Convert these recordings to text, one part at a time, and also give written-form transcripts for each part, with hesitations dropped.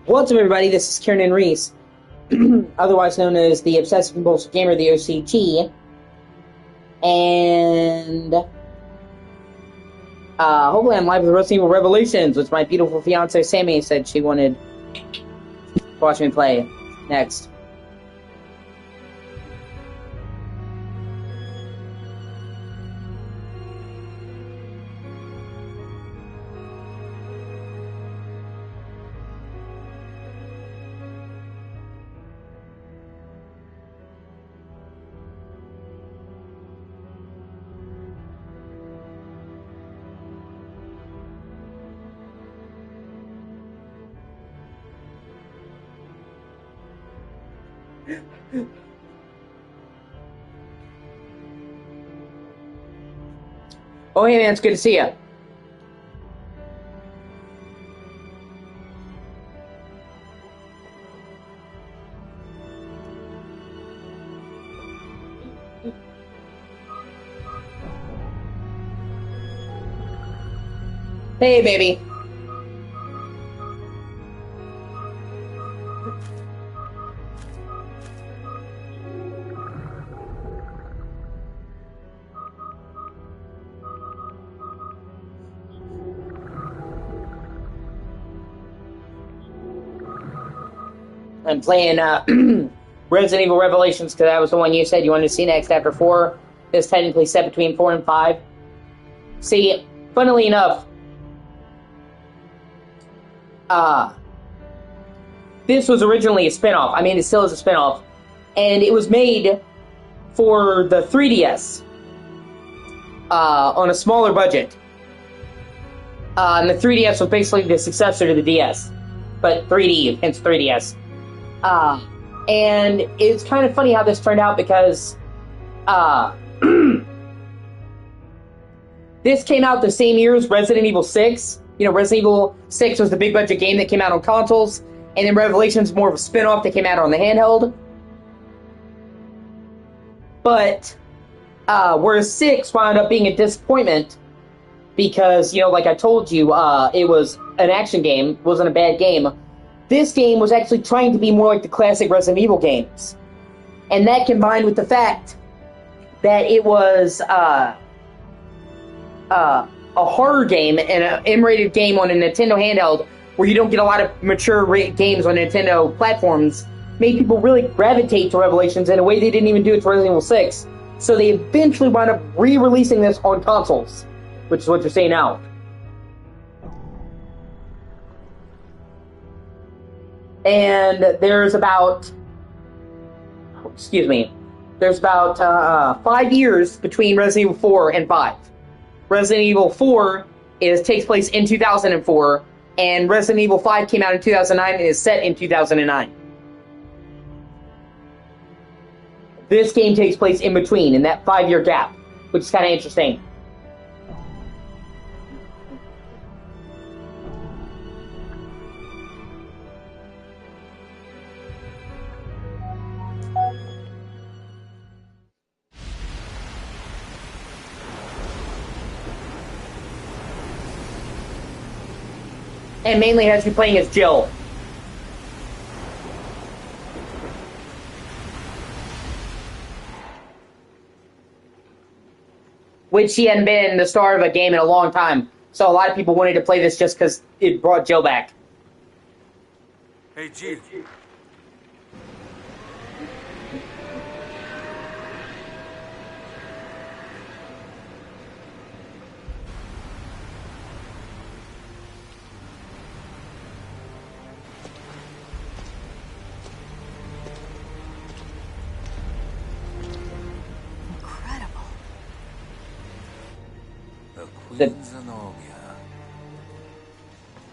What's up, everybody? This is Kieran Reese, otherwise known as the Obsessive Compulsive Gamer, the O.C.G. And hopefully I'm live with Resident Evil Revelations, which my beautiful fiance Sammy said she wanted to watch me play next. Oh, hey man, it's good to see you. Hey, baby. I'm playing Resident Evil Revelations because that was the one you said you wanted to see next after 4. It's technically set between 4 and 5. See, funnily enough, this was originally a spin-off. I mean, it still is a spin-off. And it was made for the 3DS on a smaller budget. And the 3DS was basically the successor to the DS. But 3D, hence 3DS. And it's kind of funny how this turned out because this came out the same year as Resident Evil 6. You know, Resident Evil 6 was the big budget game that came out on consoles, and then Revelations more of a spin-off that came out on the handheld. But whereas 6 wound up being a disappointment because, you know, like I told you, it was an action game, wasn't a bad game. This game was actually trying to be more like the classic Resident Evil games. And that combined with the fact that it was a horror game and an M-rated game on a Nintendo handheld where you don't get a lot of mature games on Nintendo platforms made people really gravitate to Revelations in a way they didn't even do it to Resident Evil 6. So they eventually wound up re-releasing this on consoles, which is what you're seeing now. And there's about, there's about 5 years between Resident Evil 4 and 5. Resident Evil 4 takes place in 2004, and Resident Evil 5 came out in 2009 and is set in 2009. This game takes place in between, in that 5-year gap, which is kind of interesting. And mainly has you playing as Jill. Which she hadn't been the star of a game in a long time. So a lot of people wanted to play this just because it brought Jill back. Hey, Jill.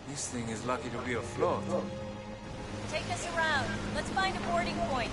This thing is lucky to be afloat. Take us around. Let's find a boarding point.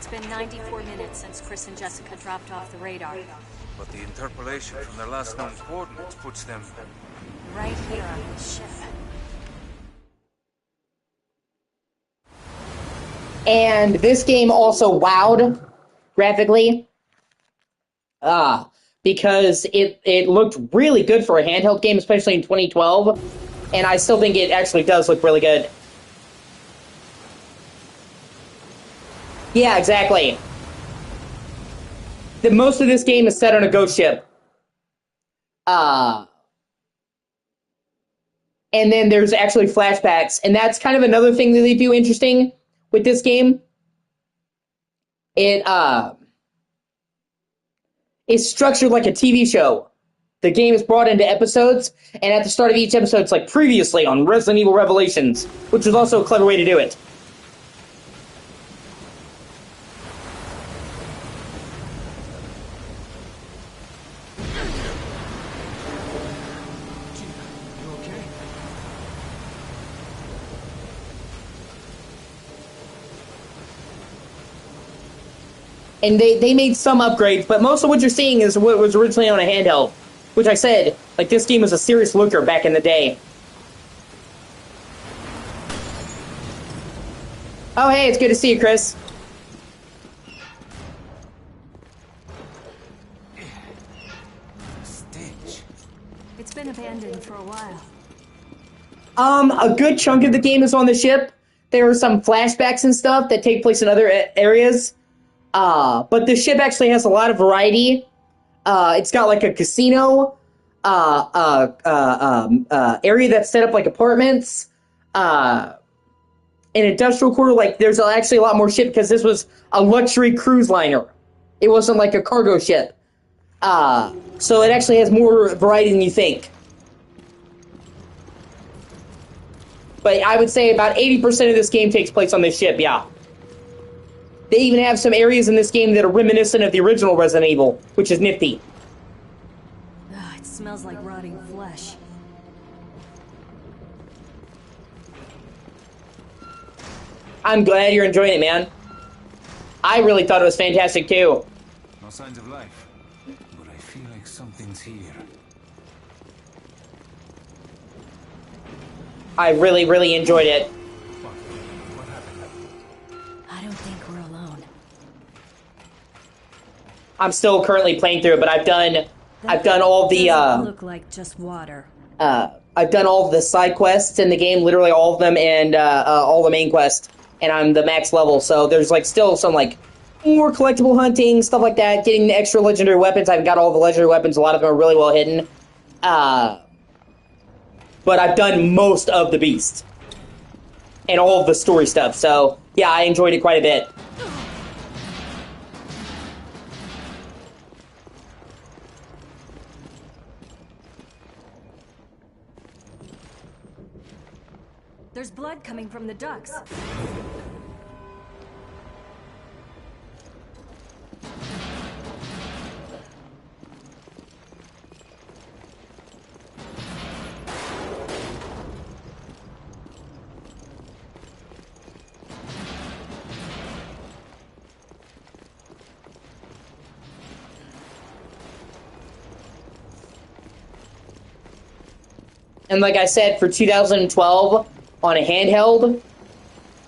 It's been 94 minutes since Chris and Jessica dropped off the radar. But the interpolation from their last known coordinates puts them... Right here on this ship. And this game also wowed graphically. Because it looked really good for a handheld game, especially in 2012. And I still think it actually does look really good. Yeah, exactly. Most of this game is set on a ghost ship. And then there's actually flashbacks. And that's kind of another thing that they do interesting with this game. It's structured like a TV show. The game is brought into episodes, and at the start of each episode, it's like previously on Resident Evil Revelations, which was also a clever way to do it. And they made some upgrades, but most of what you're seeing is what was originally on a handheld. Which I said, like, this game was a serious looker back in the day. Oh, hey, it's good to see you, Chris. stench. It's been abandoned for a while. A good chunk of the game is on the ship. There are some flashbacks and stuff that take place in other areas. But the ship actually has a lot of variety. It's got like a casino, area that's set up like apartments, an industrial quarter. Like there's actually a lot more ship because this was a luxury cruise liner. It wasn't like a cargo ship. So it actually has more variety than you think. But I would say about 80% of this game takes place on this ship, yeah. They even have some areas in this game that are reminiscent of the original Resident Evil, which is nifty. Ugh, it smells like rotting flesh. I'm glad you're enjoying it, man. I really thought it was fantastic, too. No signs of life, but I feel like something's here. I really, really enjoyed it. What happened? I don't think we're alone. I'm still currently playing through it, but I've done all the Doesn't look like just water. I've done all the side quests in the game, literally all of them, and all the main quests, and I'm the max level. So there's like still some like more collectible hunting, stuff like that. Getting the extra legendary weapons. I've got all the legendary weapons. A lot of them are really well hidden. But I've done most of the beast and all of the story stuff. So yeah, I enjoyed it quite a bit. There's blood coming from the ducts. And like I said, for 2012, on a handheld,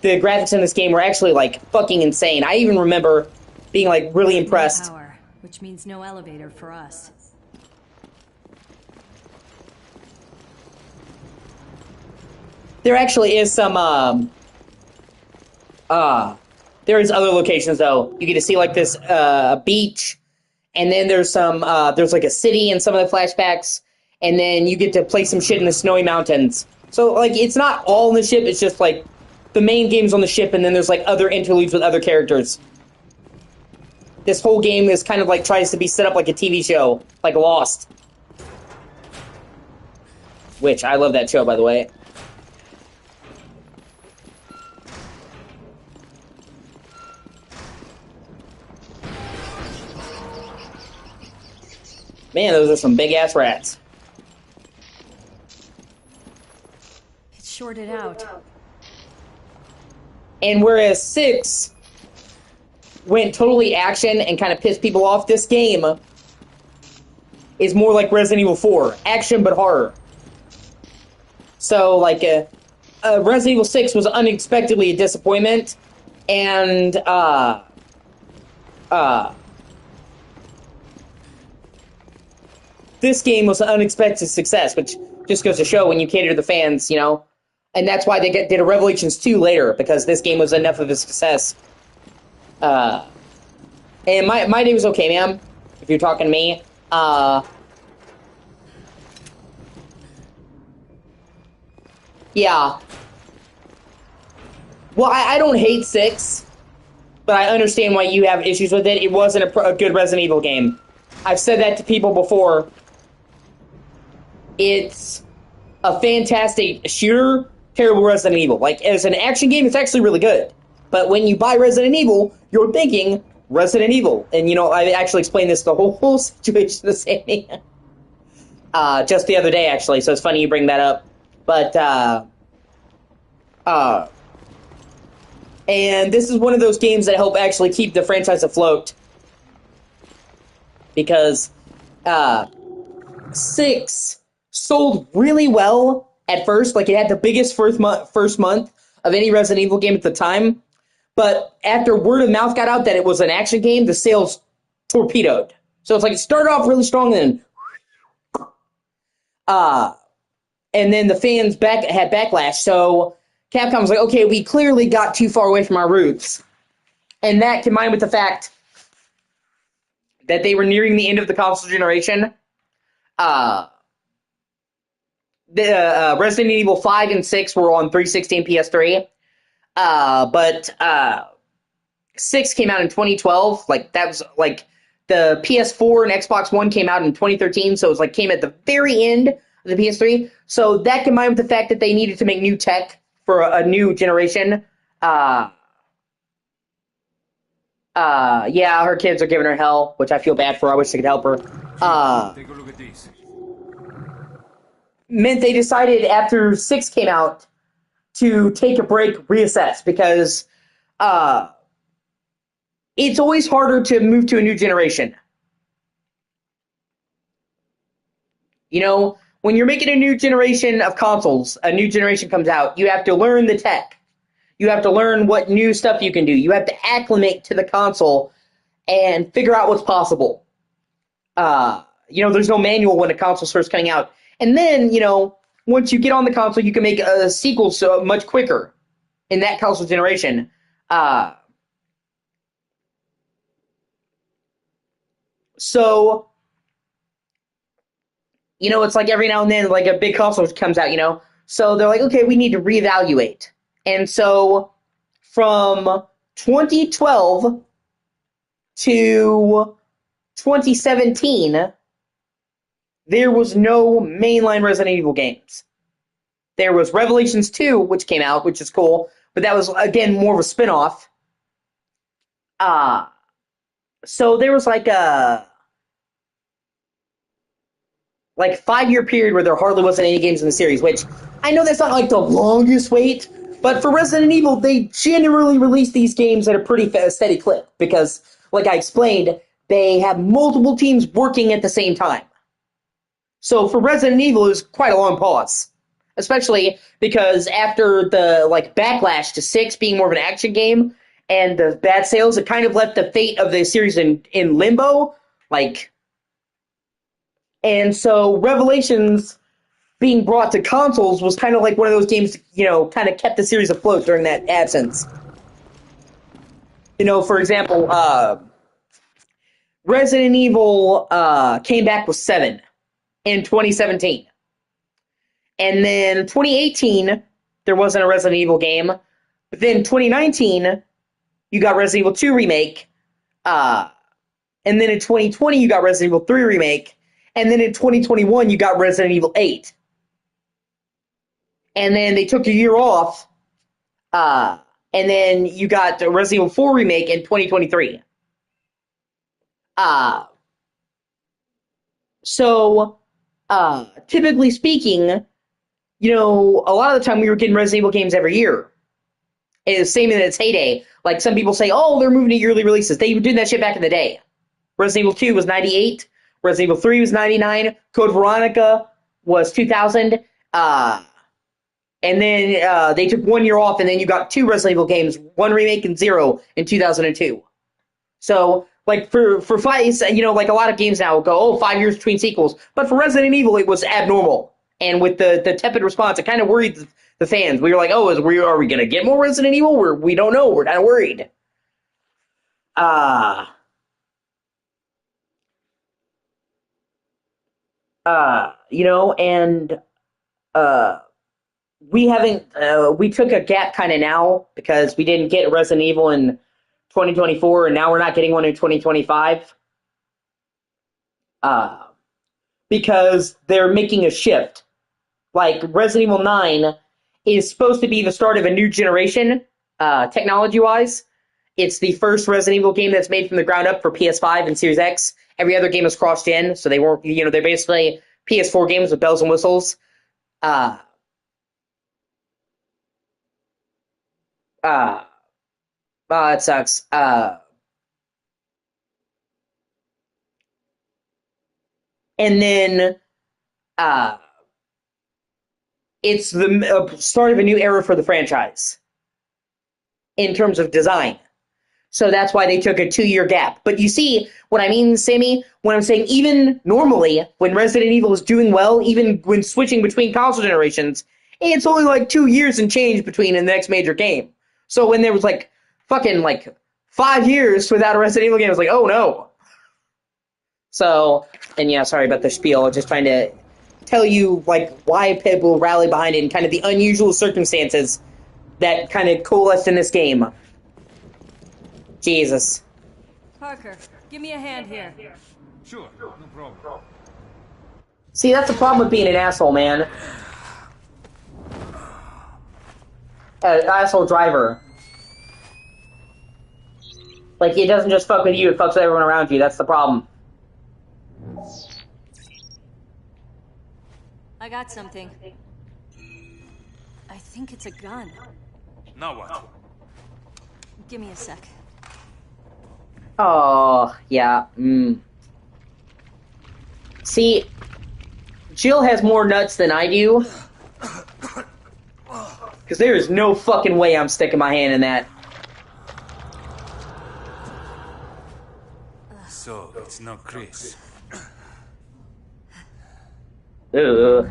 the graphics in this game were actually, like, fucking insane. I even remember being, like, really impressed. No power, which means no elevator for us. There actually is some, there is other locations, though. You get to see, like, this, beach, and then there's some, there's, like, a city in some of the flashbacks, and then you get to play some shit in the snowy mountains. So, like, it's not all in the ship, it's just, like, the main game's on the ship, and then there's, like, other interludes with other characters. This whole game is kind of, like, tries to be set up like a TV show, like Lost. Which, I love that show, by the way. Man, those are some big-ass rats. It's shorted out. And whereas 6 went totally action and kind of pissed people off. This game is more like Resident Evil 4, action but horror. So, like, Resident Evil 6 was unexpectedly a disappointment, and, this game was an unexpected success, which just goes to show when you cater to the fans, you know? And that's why they did a Revelations 2 later, because this game was enough of a success. And my day was okay, ma'am, if you're talking to me. Yeah. Well, I don't hate 6, but I understand why you have issues with it. It wasn't a good Resident Evil game. I've said that to people before. It's a fantastic shooter, terrible Resident Evil. Like, as an action game, it's actually really good. But when you buy Resident Evil, you're thinking Resident Evil. And, you know, I actually explained this, the whole situation to Sammy. Just the other day, actually, so it's funny you bring that up. But, and this is one of those games that help actually keep the franchise afloat. Because, 6 sold really well at first. Like, it had the biggest first month of any Resident Evil game at the time. But after word of mouth got out that it was an action game, the sales torpedoed. So it's like it started off really strong, and then the fans had backlash. So Capcom was like, okay, we clearly got too far away from our roots. And that, combined with the fact that they were nearing the end of the console generation, the Resident Evil 5 and 6 were on 360 and PS3. But 6 came out in 2012. Like, that was like the PS4 and Xbox One came out in 2013, so it was like came at the very end of the PS3. So that, combined with the fact that they needed to make new tech for a new generation, yeah, her kids are giving her hell, which I feel bad for. I wish I could help her. Take a look at these. Meant they decided after 6 came out to take a break, reassess, because it's always harder to move to a new generation. You know, when you're making a new generation of consoles, a new generation comes out, you have to learn the tech. You have to learn what new stuff you can do. You have to acclimate to the console and figure out what's possible. You know, there's no manual when a console's first coming out. And then, you know, once you get on the console, you can make a sequel so much quicker in that console generation. So, you know, it's like every now and then, like a big console comes out, you know. So they're like, okay, we need to reevaluate. And so from 2012 to 2017, there was no mainline Resident Evil games. There was Revelations 2, which came out, which is cool, but that was, again, more of a spin-off. So there was like a 5-year period where there hardly wasn't any games in the series, which I know that's not like the longest wait, but for Resident Evil, they generally release these games at a pretty steady clip because, like I explained, they have multiple teams working at the same time. So for Resident Evil, it was quite a long pause, especially because after the backlash to 6 being more of an action game and the bad sales, it kind of left the fate of the series in limbo. And so Revelations being brought to consoles was kind of like one of those games, you know, kind of kept the series afloat during that absence. You know, for example, Resident Evil came back with 7 in 2017. And then 2018, there wasn't a Resident Evil game. But then 2019, you got Resident Evil 2 Remake. And then in 2020, you got Resident Evil 3 Remake. And then in 2021, you got Resident Evil 8. And then they took a year off. And then you got Resident Evil 4 Remake in 2023. So, typically speaking, you know, a lot of the time we were getting Resident Evil games every year. It's same in its heyday. Like, some people say, oh, they're moving to yearly releases. They were doing that shit back in the day. Resident Evil 2 was 98. Resident Evil 3 was 99. Code Veronica was 2000. And then they took 1 year off, and then you got 2 Resident Evil games, 1 remake and 0 in 2002. So, like, for fights, you know, like, a lot of games now will go, oh, 5 years between sequels. But for Resident Evil, it was abnormal. And with the tepid response, it kind of worried the fans. We were like, oh, are we going to get more Resident Evil? We don't know. We're kind of worried. You know, and we haven't, we took a gap kind of now because we didn't get Resident Evil in 2024, and now we're not getting one in 2025. Because they're making a shift. Like, Resident Evil 9 is supposed to be the start of a new generation, technology-wise. It's the first Resident Evil game that's made from the ground up for PS5 and Series X. Every other game is cross-gen, so they weren't, you know, they're basically PS4 games with bells and whistles. Uh, uh, it sucks. And then, it's the start of a new era for the franchise in terms of design. So that's why they took a 2-year gap. But you see what I mean, Sammy? When I'm saying even normally, when Resident Evil is doing well, even when switching between console generations, it's only like 2 years and change between the next major game. So when there was like fucking like 5 years without a Resident Evil game, I was like, oh no. So, and yeah, sorry about the spiel. Just trying to tell you like why people rally behind it and kind of the unusual circumstances that kind of coalesced in this game. Jesus. Parker, give me a hand here. Sure, no problem. See, that's the problem with being an asshole, man. Asshole driver. Like, it doesn't just fuck with you, it fucks with everyone around you. That's the problem. I got something. I think it's a gun. Now what? Give me a sec. Oh, yeah. See, Jill has more nuts than I do. Because there is no fucking way I'm sticking my hand in that. So, it's not Chris. Ugh.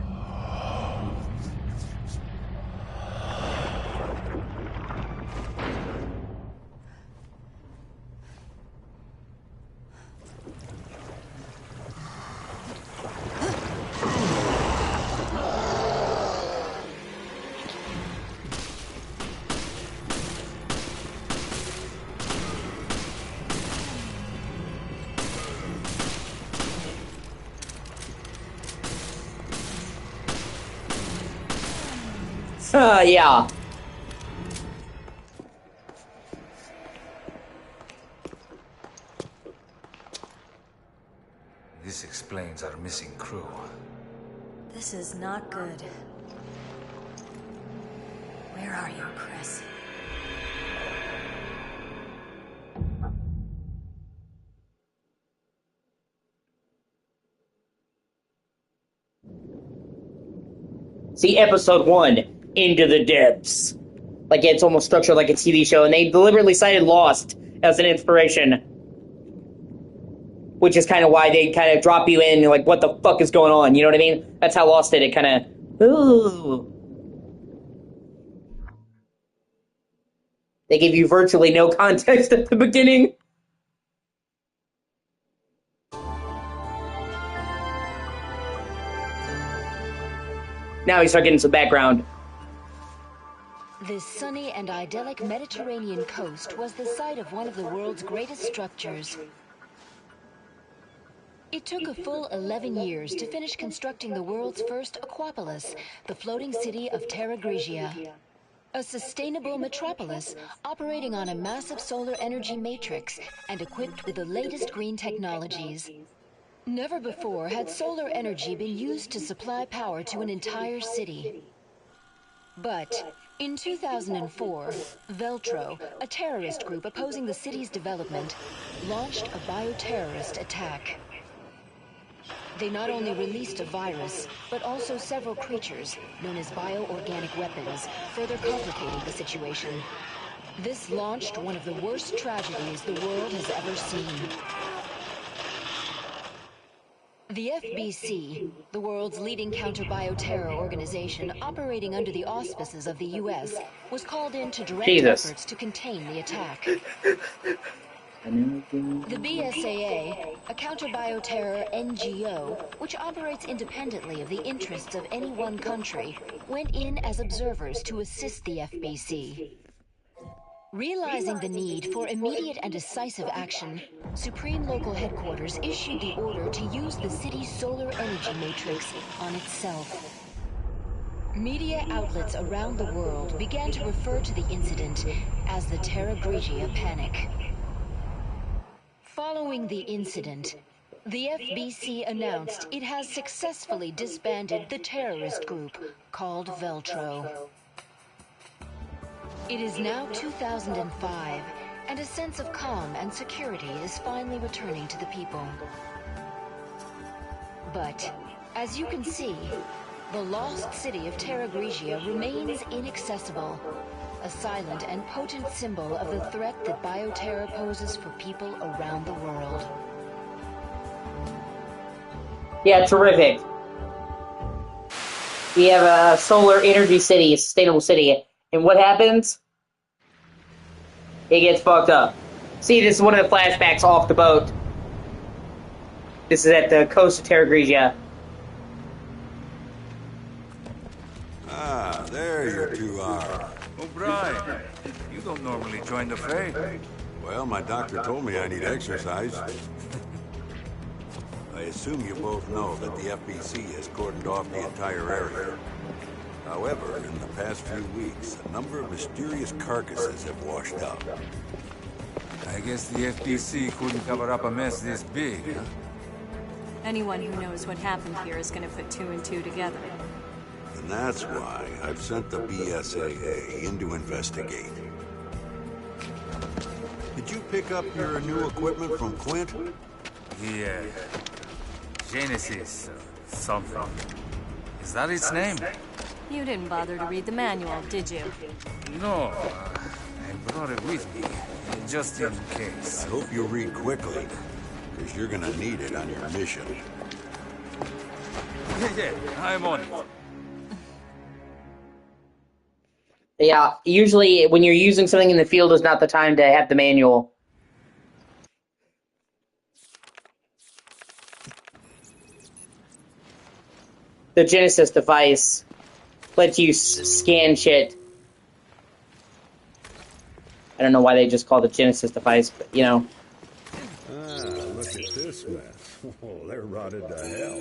Yeah. This explains our missing crew. This is not good. Where are you, Chris? See, episode 1, Into the Depths. Like, it's almost structured like a TV show, and they deliberately cited Lost as an inspiration. Which is kind of why they kind of drop you in, like, what the fuck is going on, you know what I mean? That's how Lost did it, kind of, ooh. They give you virtually no context at the beginning. Now we start getting some background. This sunny and idyllic Mediterranean coast was the site of one of the world's greatest structures. It took a full 11 years to finish constructing the world's first aquapolis, the floating city of Terra Grigia. A sustainable metropolis operating on a massive solar energy matrix and equipped with the latest green technologies. Never before had solar energy been used to supply power to an entire city. But In 2004, Veltro, a terrorist group opposing the city's development, launched a bioterrorist attack. They not only released a virus, but also several creatures, known as bioorganic weapons, further complicating the situation. This launched one of the worst tragedies the world has ever seen. The FBC, the world's leading counter-bioterror organization operating under the auspices of the US, was called in to direct efforts to contain the attack. The BSAA, a counter-bioterror NGO, which operates independently of the interests of any one country, went in as observers to assist the FBC. Realizing the need for immediate and decisive action, Supreme Local Headquarters issued the order to use the city's solar energy matrix on itself. Media outlets around the world began to refer to the incident as the Terra Grigia Panic. Following the incident, the FBC announced it has successfully disbanded the terrorist group called Veltro. It is now 2005, and a sense of calm and security is finally returning to the people. But, as you can see, the lost city of Terra Grigia remains inaccessible, a silent and potent symbol of the threat that bioterror poses for people around the world. Yeah, terrific. We have a solar energy city, a sustainable city. And what happens? It gets fucked up. See, this is one of the flashbacks off the boat. This is at the coast of Terra Grigia. Ah, there you two are. O'Brien, you don't normally join the fray. Well, my doctor told me I need exercise. I assume you both know that the FBC has cordoned off the entire area. However, in the past few weeks, a number of mysterious carcasses have washed up. I guess the FBC couldn't cover up a mess this big, huh? Anyone who knows what happened here is gonna put two and two together. And that's why I've sent the BSAA in to investigate. Did you pick up your new equipment from Quint? Yeah. Genesis, something. Is that its name? You didn't bother to read the manual, did you? No, I brought it with me, just in case. I hope you read quickly, because you're gonna need it on your mission. Yeah, I'm on it. Yeah, usually when you're using something in the field is not the time to have the manual. The Genesis device lets you scan shit. I don't know why they just called it Genesis device, but you know. Ah, look at this mess. Oh, they're rotted to hell.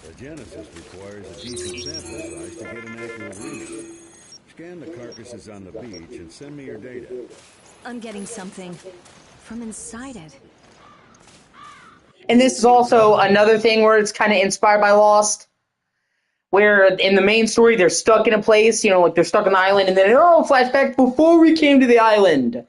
The Genesis requires a decent sample size to get an accurate reading. Scan the carcasses on the beach and send me your data. I'm getting something from inside it. And this is also another thing where it's kind of inspired by Lost, where in the main story they're stuck in a place, you know, like they're stuck on the island, and then flashback before we came to the island.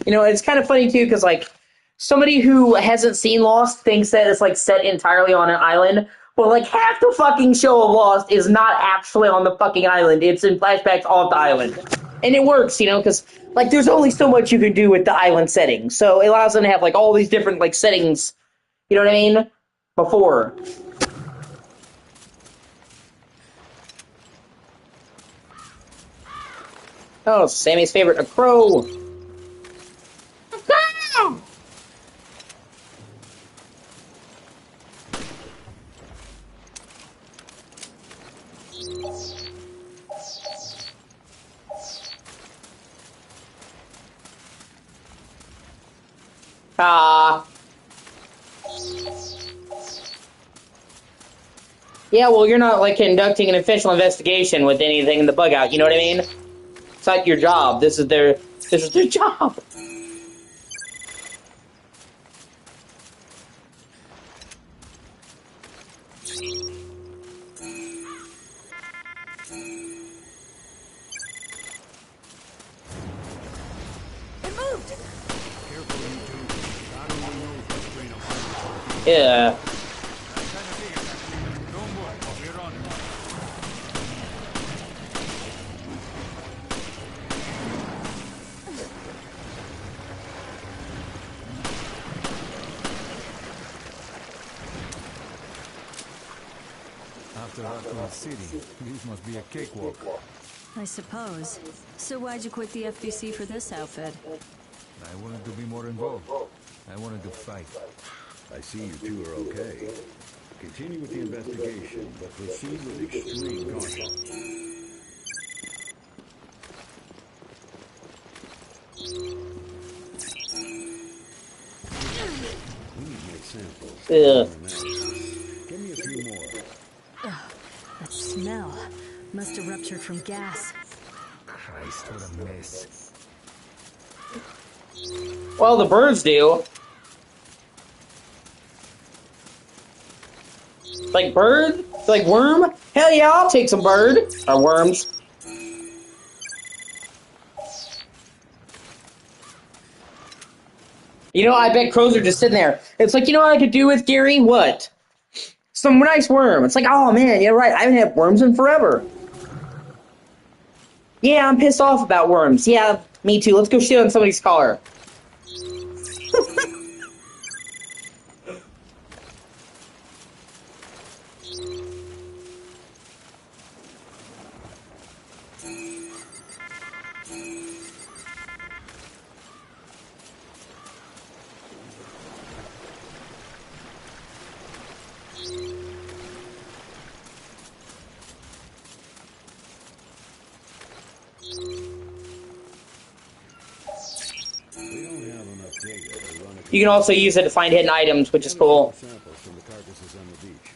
You know, it's kind of funny too because like somebody who hasn't seen Lost thinks that it's like set entirely on an island. Well, like half the fucking show of Lost is not actually on the fucking island; it's in flashbacks off the island, and it works, you know, because like there's only so much you can do with the island setting, so it allows them to have like all these different like settings. You know what I mean? Before. Oh, Sammy's favorite, a crow. Yeah, well, you're not, like, conducting an official investigation with anything in the bug out, you know what I mean? It's not your job. This is their job. Yeah. Don't worry, we're on it. After Raccoon City, this must be a cakewalk. I suppose. So why'd you quit the FBC for this outfit? I wanted to be more involved. I wanted to fight. I see you two are okay. Continue with the investigation, but proceed with extreme caution. We need more samples. Ugh. Give me a few more. That smell must have ruptured from gas. Christ, what a mess. Well, the birds do. Like bird? Like worm? Hell yeah, I'll take some bird. Or worms. You know, I bet crows are just sitting there. It's like, you know what I could do with Gary? What? Some nice worm. It's like, oh man, you're right. I haven't had worms in forever. Yeah, I'm pissed off about worms. Yeah, me too. Let's go shit on somebody's car. We don't have enough data to run a You can also use it to find hidden items, which is cool. samples from the carcasses on the beach.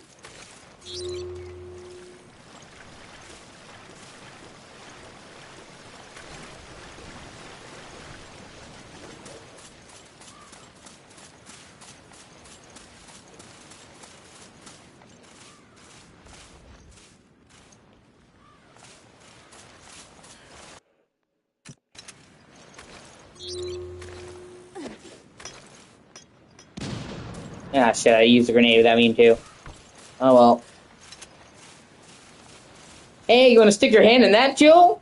Ah, shit, I used a grenade without meaning to. Oh well. Hey, you want to stick your hand in that, Jill?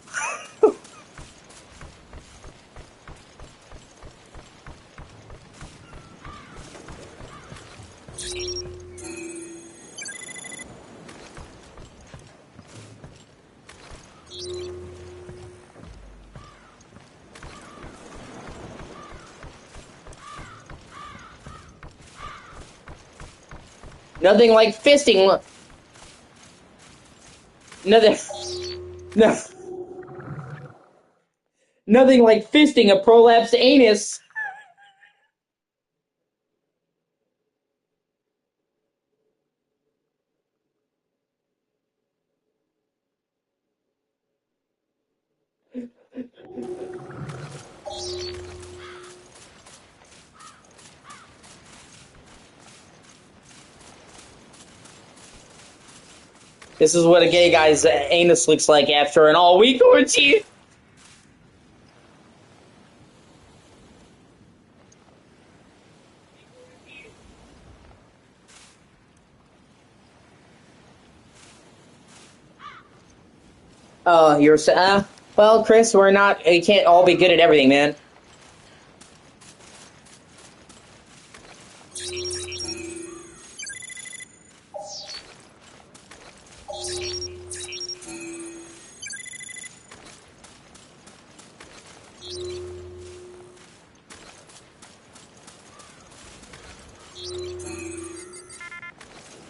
Nothing like fisting. Nothing. No. Nothing like fisting a prolapsed anus. This is what a gay guy's anus looks like after an all-week orgy. Oh, you're well, Chris, we're not. You can't all be good at everything, man.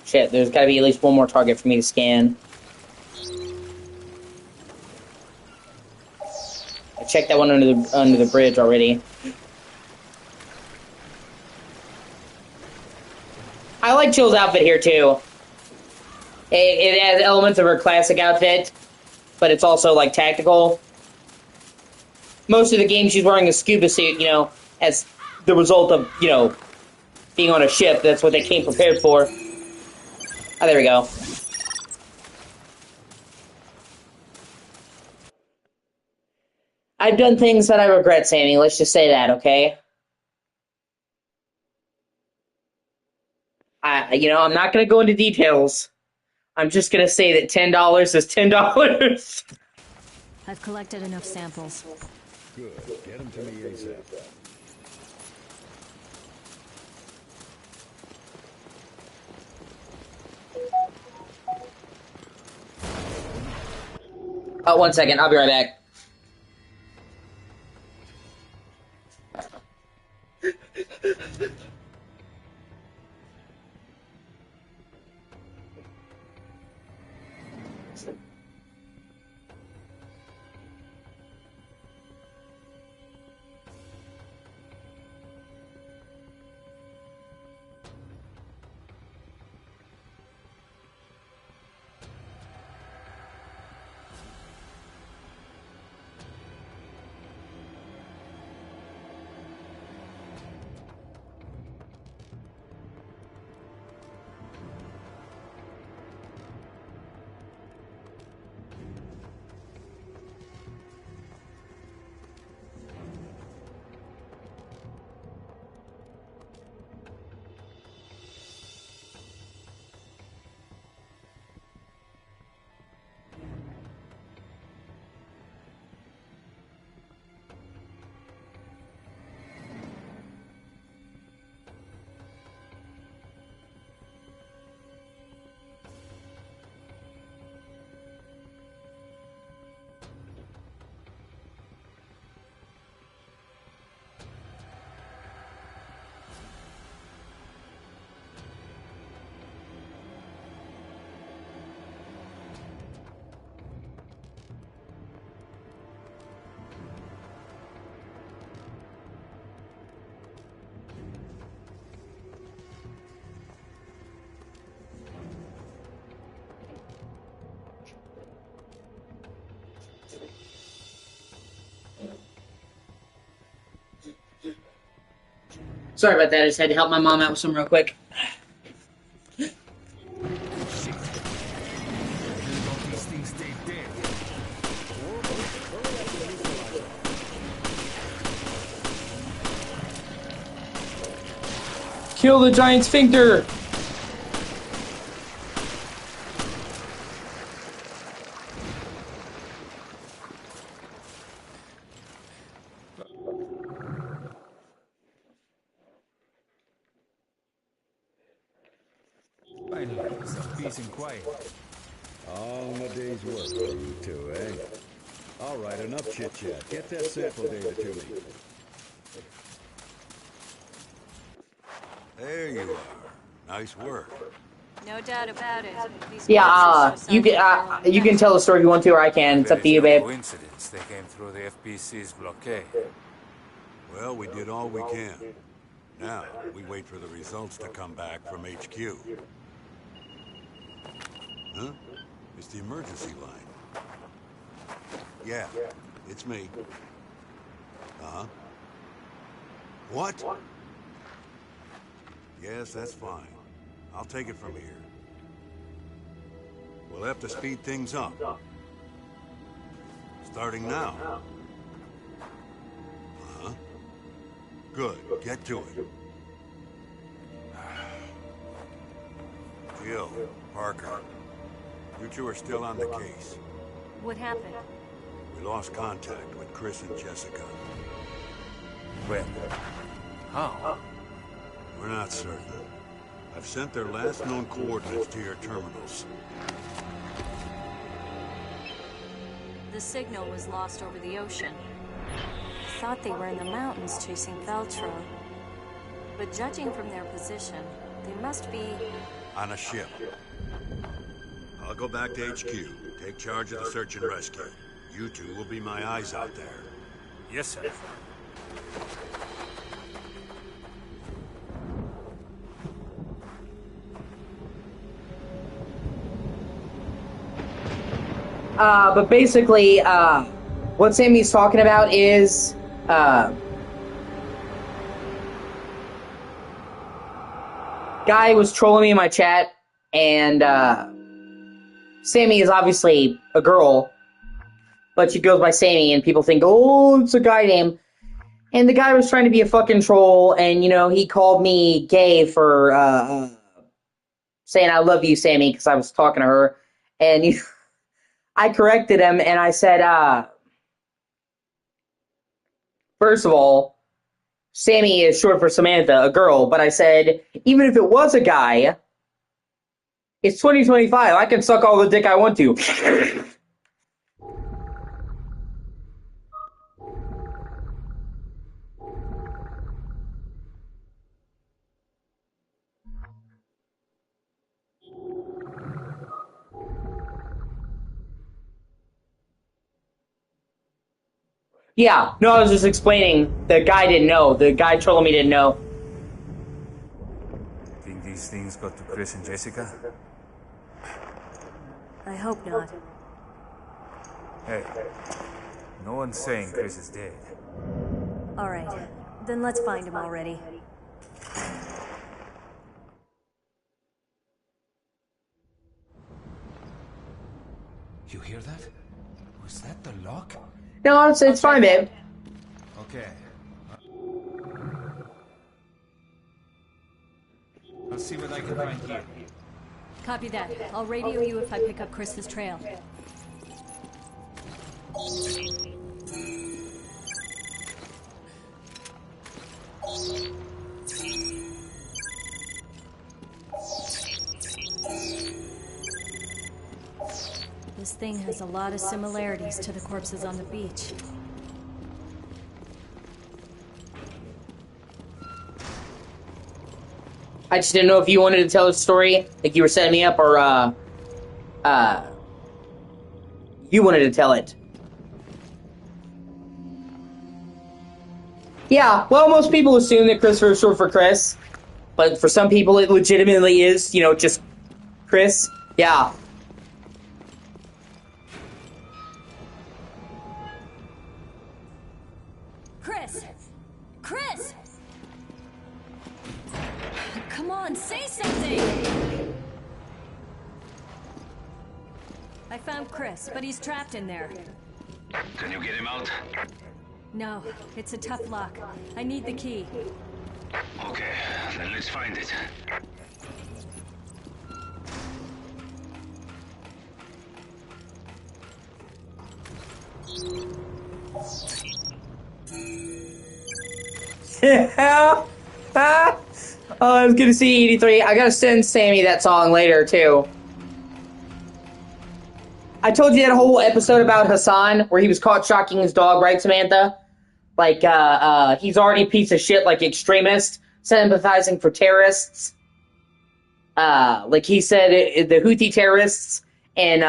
Shit, there's got to be at least one more target for me to scan. I checked that one under the bridge already. I like Jill's outfit here too. It has elements of her classic outfit, but it's also like tactical. Most of the game she's wearing a scuba suit, you know, as the result of, you know, being on a ship. That's what they came prepared for. Oh, there we go. I've done things that I regret, Sammy. Let's just say that, okay? I'm not gonna go into details. I'm just gonna say that $10 is $10. I've collected enough samples. Good. Get them to me ASAP. One second, I'll be right back. Sorry about that. I just had to help my mom out with some real quick. Shit. Don't these things stay dead? Kill the giant sphincter! Finally, some peace and quiet. All in a day's work for you two, eh? All right, enough chit-chat. Get that sample data to me. There you are. Nice work. No doubt about it. These Yeah, corpses show you signs can of viral you can tell the story if you want to, or I can. It's up to you, babe. Coincidence they came through the FBC's blockade. Well, we did all we can. Now, we wait for the results to come back from HQ. Huh? It's the emergency line. Yeah, it's me. Uh-huh. What? Yes, that's fine. I'll take it from here. We'll have to speed things up. Starting now. Uh-huh. Good. Get to it. Jill, Parker, you two are still on the case. What happened? We lost contact with Chris and Jessica. When? How? We're not certain. I've sent their last known coordinates to your terminals. The signal was lost over the ocean. I thought they were in the mountains chasing Veltro. But judging from their position, they must be... On a ship. I'll go back to HQ, take charge of the search and rescue. You two will be my eyes out there. Yes, sir. But basically, what Sammy's talking about is, guy was trolling me in my chat, and, Sammy is obviously a girl, but she goes by Sammy, and people think, oh, it's a guy name. And the guy was trying to be a fucking troll, and, he called me gay for, saying I love you, Sammy, because I was talking to her, and I corrected him, and I said, first of all, Sammy is short for Samantha, a girl, but I said, even if it was a guy, it's 2025, I can suck all the dick I want to. Yeah, no, I was just explaining. The guy didn't know. The guy trolling me didn't know. Think these things got to Chris and Jessica? I hope not. Hey, no one's saying Chris is dead. Alright, then let's find him already. You hear that? Was that the lock? No, it's fine, babe. Okay. I'll see what I can find here. Copy that. I'll radio you if I pick up Chris's trail. This thing has a lot of similarities to the corpses on the beach. I just didn't know if you wanted to tell a story, like you were setting me up, or, you wanted to tell it. Yeah, well, most people assume that Christopher is short for Chris, but for some people it legitimately is, just Chris. Yeah. Chris! Chris! Come on, say something! I found Chris, but he's trapped in there. Can you get him out? No, it's a tough lock. I need the key. Okay, then let's find it. Oh, it's good to see you, 83. I gotta send Sammy that song later, too. I told you that whole episode about Hassan, where he was caught shocking his dog, right, Samantha? Like, he's already a piece of shit, like, extremist, sympathizing for terrorists. Like he said, the Houthi terrorists, and,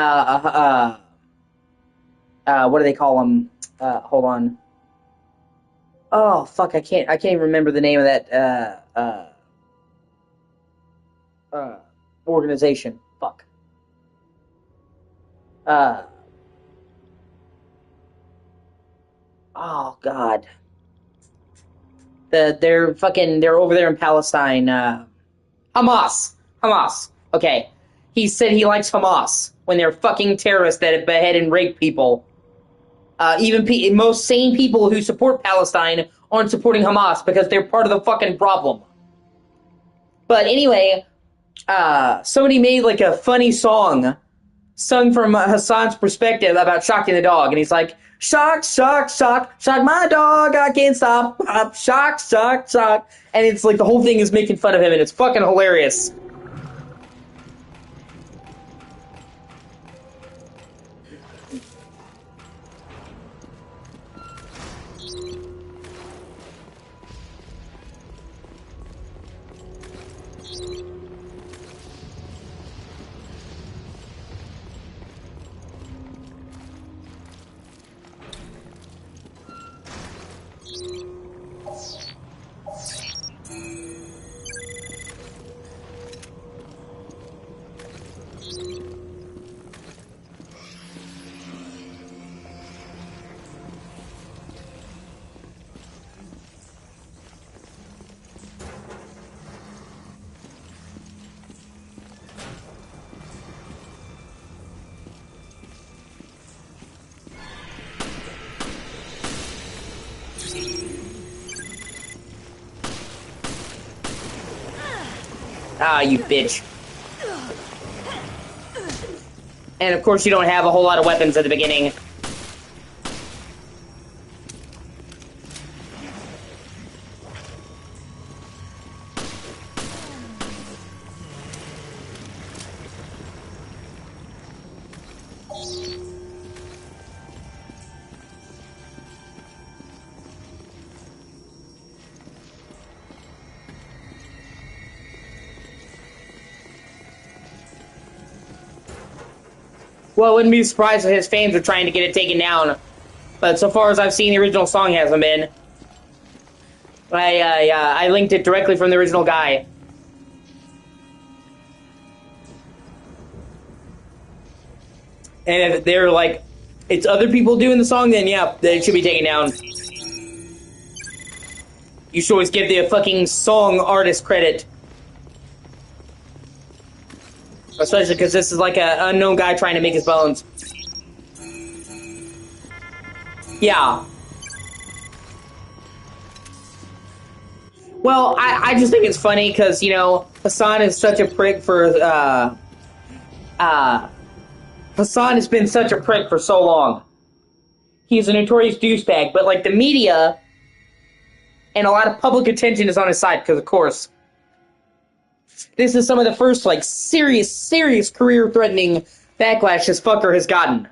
what do they call them? Hold on. Oh, fuck, I can't even remember the name of that, organization. Fuck. Oh, God. They're over there in Palestine, Hamas. Okay. He said he likes Hamas when they're fucking terrorists that behead and rape people. Even most sane people who support Palestine aren't supporting Hamas because they're part of the fucking problem. But anyway, somebody made like a funny song sung from Hassan's perspective about shocking the dog, and he's like, shock, shock, shock, shock my dog, I can't stop, shock, shock, shock, and it's like the whole thing is making fun of him, and it's fucking hilarious. Ah, you bitch. And of course you don't have a whole lot of weapons at the beginning. Well, I wouldn't be surprised if his fans are trying to get it taken down. But so far as I've seen, the original song hasn't been. I linked it directly from the original guy. And if they're like, it's other people doing the song, then yeah, it should be taken down. You should always give the fucking song artist credit. Especially because this is like an unknown guy trying to make his bones. Yeah. Well, I just think it's funny because, you know, Hassan is such a prick for, Hassan has been such a prick for so long. He's a notorious douchebag, but, like, the media and a lot of public attention is on his side because, of course, this is some of the first, like, serious career-threatening backlash this fucker has gotten.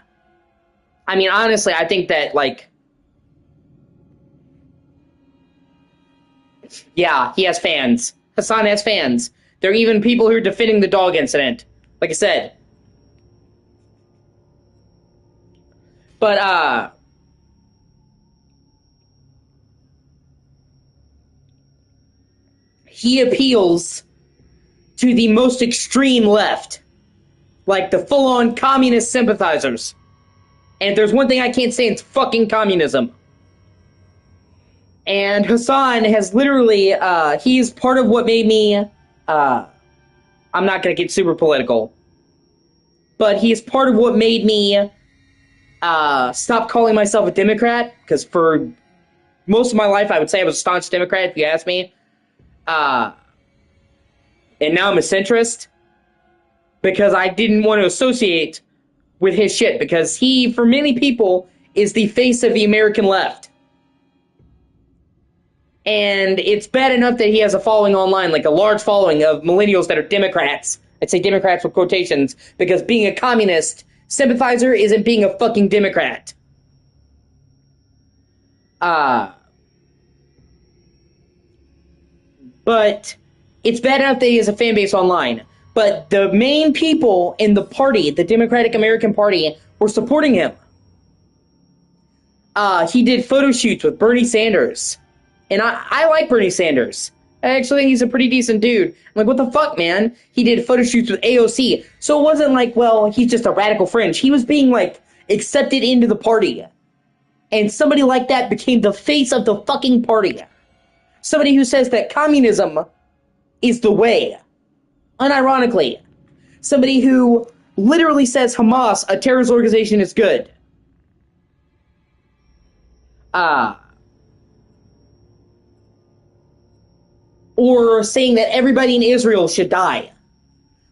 I mean, honestly, I think that, like... Yeah, he has fans. Hassan has fans. There are even people who are defending the dog incident. Like I said. But, he appeals to the most extreme left. Like the full-on communist sympathizers. And if there's one thing I can't say, it's fucking communism. And Hassan has literally, he's part of what made me, I'm not gonna get super political. But he's part of what made me, stop calling myself a Democrat. Because for most of my life, I would say I was a staunch Democrat, if you ask me. And now I'm a centrist because I didn't want to associate with his shit because he, for many people, is the face of the American left. And it's bad enough that he has a following online, like a large following of millennials that are Democrats. I'd say Democrats with quotations because being a communist sympathizer isn't being a fucking Democrat. But it's bad enough that he has a fan base online. But the main people in the party, the Democratic American Party, were supporting him. He did photo shoots with Bernie Sanders. And I like Bernie Sanders. I actually think he's a pretty decent dude. I'm like, what the fuck, man? He did photo shoots with AOC. So it wasn't like, well, he's just a radical fringe. He was being, like, accepted into the party. And somebody like that became the face of the fucking party. Somebody who says that communism is the way. Unironically. Somebody who literally says Hamas, a terrorist organization, is good. Or saying that everybody in Israel should die.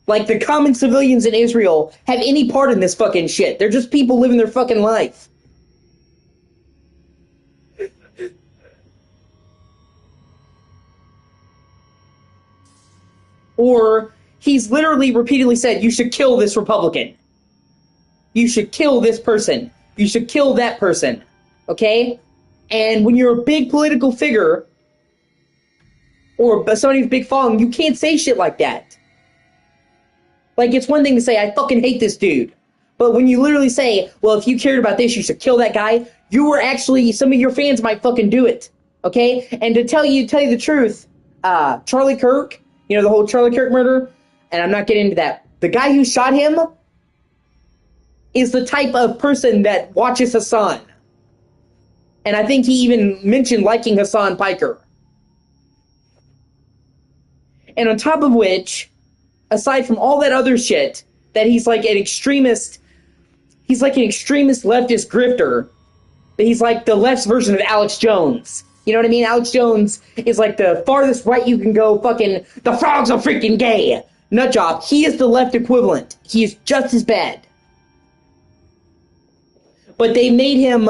Like the common civilians in Israel have any part in this fucking shit. They're just people living their fucking life. Or he's literally repeatedly said, you should kill this Republican. You should kill this person. You should kill that person. Okay? And when you're a big political figure, or somebody with a big following, you can't say shit like that. Like, it's one thing to say, I fucking hate this dude. But when you literally say, well, if you cared about this, you should kill that guy, you were actually, some of your fans might fucking do it. Okay? And to tell you the truth, Charlie Kirk, you know, the whole Charlie Kirk murder, and I'm not getting into that. The guy who shot him is the type of person that watches Hassan. And I think he even mentioned liking Hassan Piker. And on top of which, aside from all that other shit, that he's like an extremist leftist grifter, that he's like the left's version of Alex Jones. You know what I mean? Alex Jones is like the farthest right you can go, fucking, the frogs are freaking gay. Nutjob. He is the left equivalent. He is just as bad. but they made him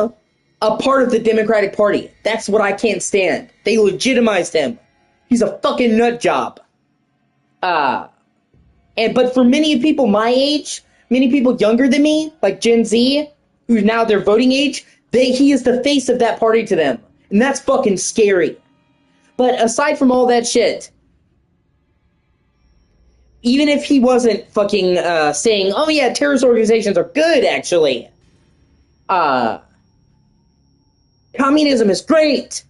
a part of the Democratic Party. That's what I can't stand. They legitimized him. He's a fucking nut job. But for many people my age, many people younger than me, like Gen Z, who's now their voting age, he is the face of that party to them. And that's fucking scary. But aside from all that shit, even if he wasn't fucking saying, oh yeah, terrorist organizations are good, actually. Communism is great.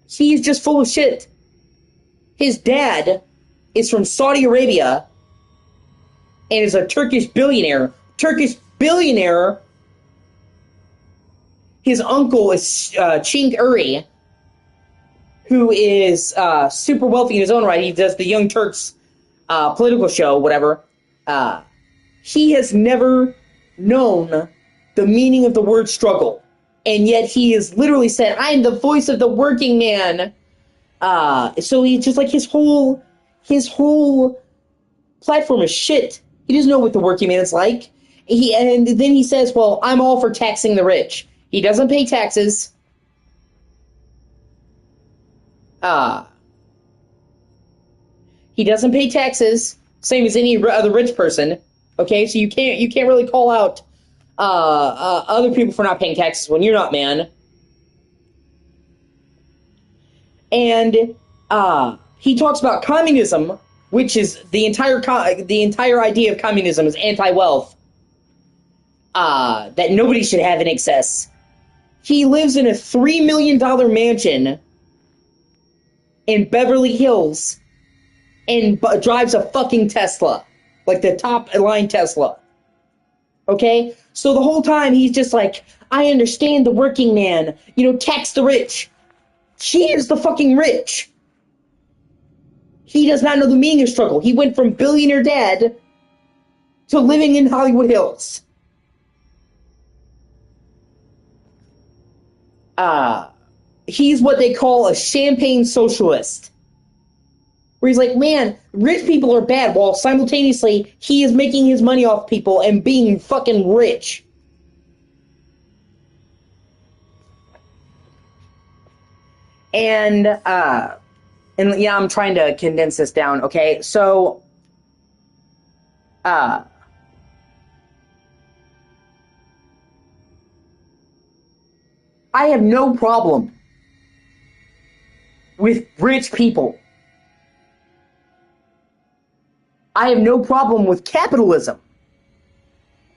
He's just full of shit. His dad is from Saudi Arabia and is a Turkish billionaire. His uncle is Chink Uri, who is super wealthy in his own right. He does the Young Turks political show, whatever. He has never known the meaning of the word struggle. And yet he has literally said, I am the voice of the working man. So he's just like his whole platform is shit. He doesn't know what the working man is like. And then he says, well, I'm all for taxing the rich. He doesn't pay taxes. He doesn't pay taxes, same as any other rich person. Okay, so you can't really call out other people for not paying taxes when you're not, man. And he talks about communism, which is the entire idea of communism is anti-wealth. That nobody should have in excess. He lives in a $3 million mansion in Beverly Hills and drives a fucking Tesla. Like the top line Tesla. Okay? So the whole time he's just like, I understand the working man. Tax the rich. He is the fucking rich. He does not know the meaning of struggle. He went from billionaire dad to living in Hollywood Hills. He's what they call a champagne socialist. Where he's like, man, rich people are bad, while simultaneously he is making his money off people and being fucking rich. And yeah, I'm trying to condense this down, okay? So, I have no problem with rich people. I have no problem with capitalism.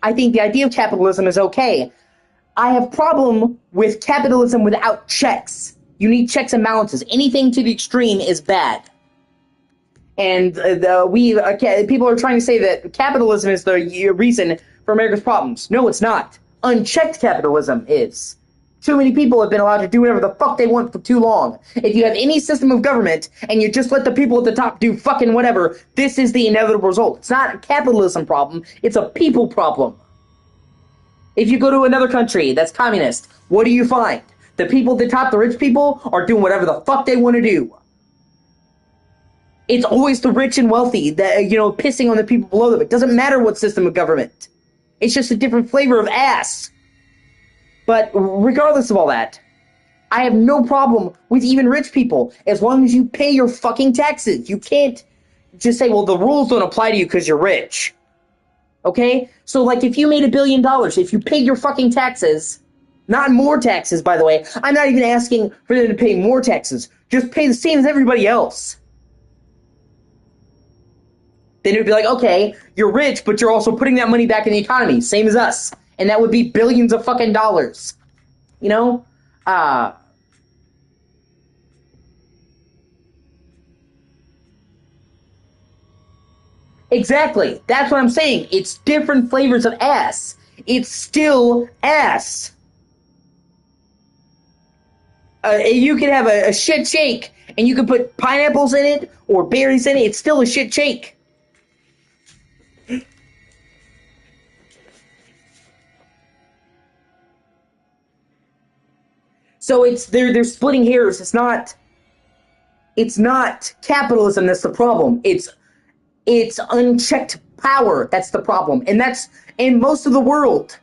I think the idea of capitalism is okay. I have problem with capitalism without checks. You need checks and balances. Anything to the extreme is bad. And people are trying to say that capitalism is the reason for America's problems. No, it's not. Unchecked capitalism is. Too many people have been allowed to do whatever the fuck they want for too long. If you have any system of government and you just let the people at the top do fucking whatever, this is the inevitable result. It's not a capitalism problem, it's a people problem. If you go to another country that's communist, what do you find? The people at the top, the rich people, are doing whatever the fuck they want to do. It's always the rich and wealthy that, pissing on the people below them. It doesn't matter what system of government. It's just a different flavor of ass. But regardless of all that, I have no problem with even rich people as long as you pay your fucking taxes. You can't just say, well, the rules don't apply to you because you're rich. Okay? So, like, if you made $1 billion, if you paid your fucking taxes, not more taxes, by the way, I'm not even asking for them to pay more taxes. Just pay the same as everybody else. Then it would be like, okay, you're rich, but you're also putting that money back in the economy, same as us. And that would be billions of fucking dollars. Exactly. That's what I'm saying. It's different flavors of ass. It's still ass. You can have a shit shake, and you can put pineapples in it or berries in it. It's still a shit shake. So they're splitting hairs. It's not capitalism that's the problem. It's unchecked power that's the problem. And in most of the world.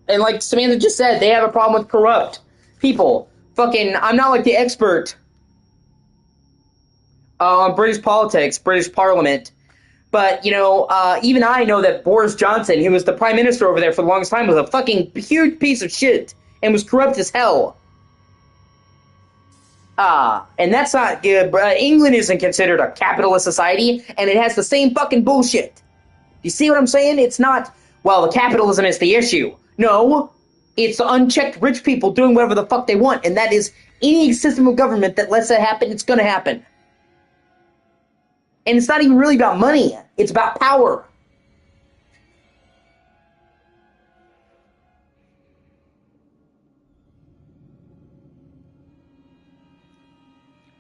And like Samantha just said, they have a problem with corrupt people. Fucking, I'm not like the expert on British politics, British Parliament, but, you know, even I know that Boris Johnson, who was the Prime Minister over there for the longest time, was a fucking huge piece of shit and was corrupt as hell. And that's not good. England isn't considered a capitalist society, and it has the same fucking bullshit. You see what I'm saying? It's not, well, the capitalism is the issue. No, it's the unchecked rich people doing whatever the fuck they want, and that is any system of government that lets that happen, it's gonna happen. And it's not even really about money. It's about power.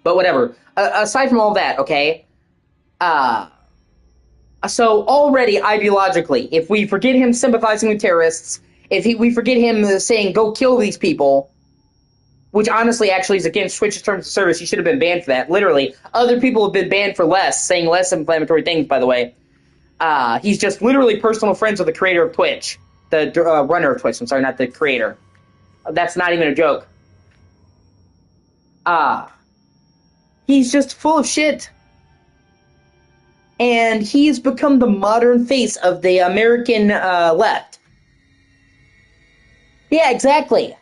But whatever. Aside from all that, okay? So already ideologically, if we forget him sympathizing with terrorists, we forget him saying, go kill these people, which honestly actually is against Twitch's terms of service, he should have been banned for that. Literally. Other people have been banned for saying less inflammatory things, by the way. He's just literally personal friends with the creator of Twitch. The runner of Twitch, I'm sorry, not the creator. That's not even a joke. He's just full of shit. And he's become the modern face of the American left. Yeah, exactly.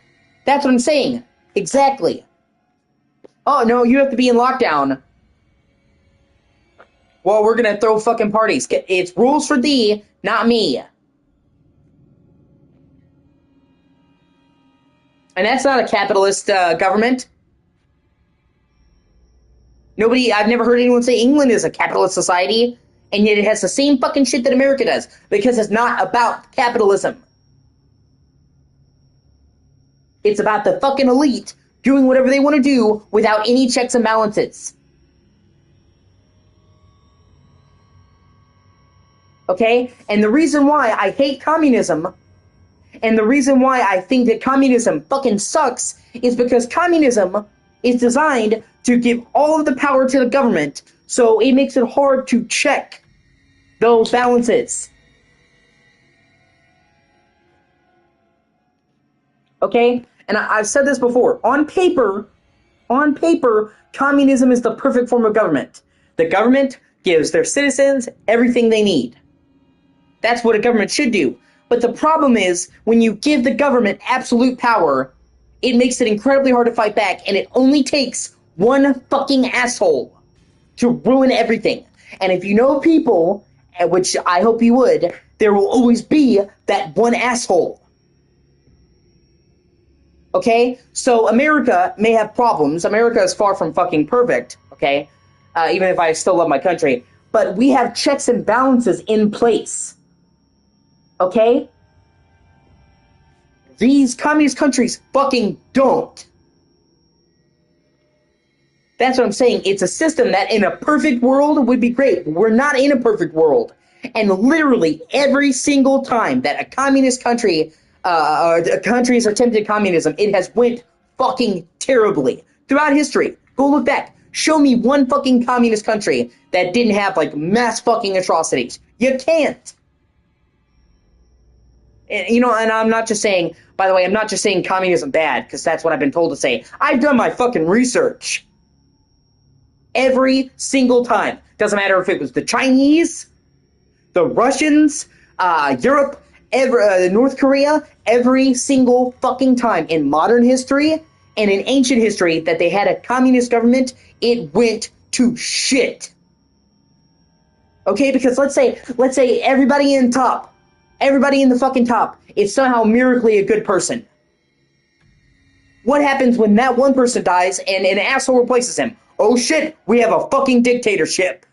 That's what I'm saying. Exactly. Oh, no, you have to be in lockdown. Well, we're gonna throw fucking parties. It's rules for thee, not me. And that's not a capitalist government. I've never heard anyone say England is a capitalist society, and yet it has the same fucking shit that America does, because it's not about capitalism. It's about the fucking elite doing whatever they want to do without any checks and balances. Okay? And the reason why I hate communism, and the reason why I think that communism fucking sucks, is because communism is designed to give all of the power to the government, so it makes it hard to check those balances. Okay? And I've said this before. On paper, communism is the perfect form of government. The government gives their citizens everything they need. That's what a government should do. But the problem is, when you give the government absolute power, it makes it incredibly hard to fight back, and it only takes one fucking asshole to ruin everything. And if you know people, which I hope you would, there will always be that one asshole. Okay? So America may have problems. America is far from fucking perfect, okay? Even if I still love my country. But we have checks and balances in place. Okay? These communist countries fucking don't. That's what I'm saying. It's a system that in a perfect world would be great. We're not in a perfect world. And literally every single time that a communist country, a country has attempted communism, it has went fucking terribly. Throughout history, go look back. Show me one fucking communist country that didn't have, like, mass fucking atrocities. You can't. And, you know, and I'm not just saying, by the way, I'm not just saying communism bad, because that's what I've been told to say. I've done my fucking research. Every single time. Doesn't matter if it was the Chinese, the Russians, Europe, North Korea, every single fucking time in modern history and in ancient history that they had a communist government, it went to shit. Okay, because let's say everybody in the fucking top is somehow miraculously a good person. What happens when that one person dies and an asshole replaces him? Oh shit, we have a fucking dictatorship.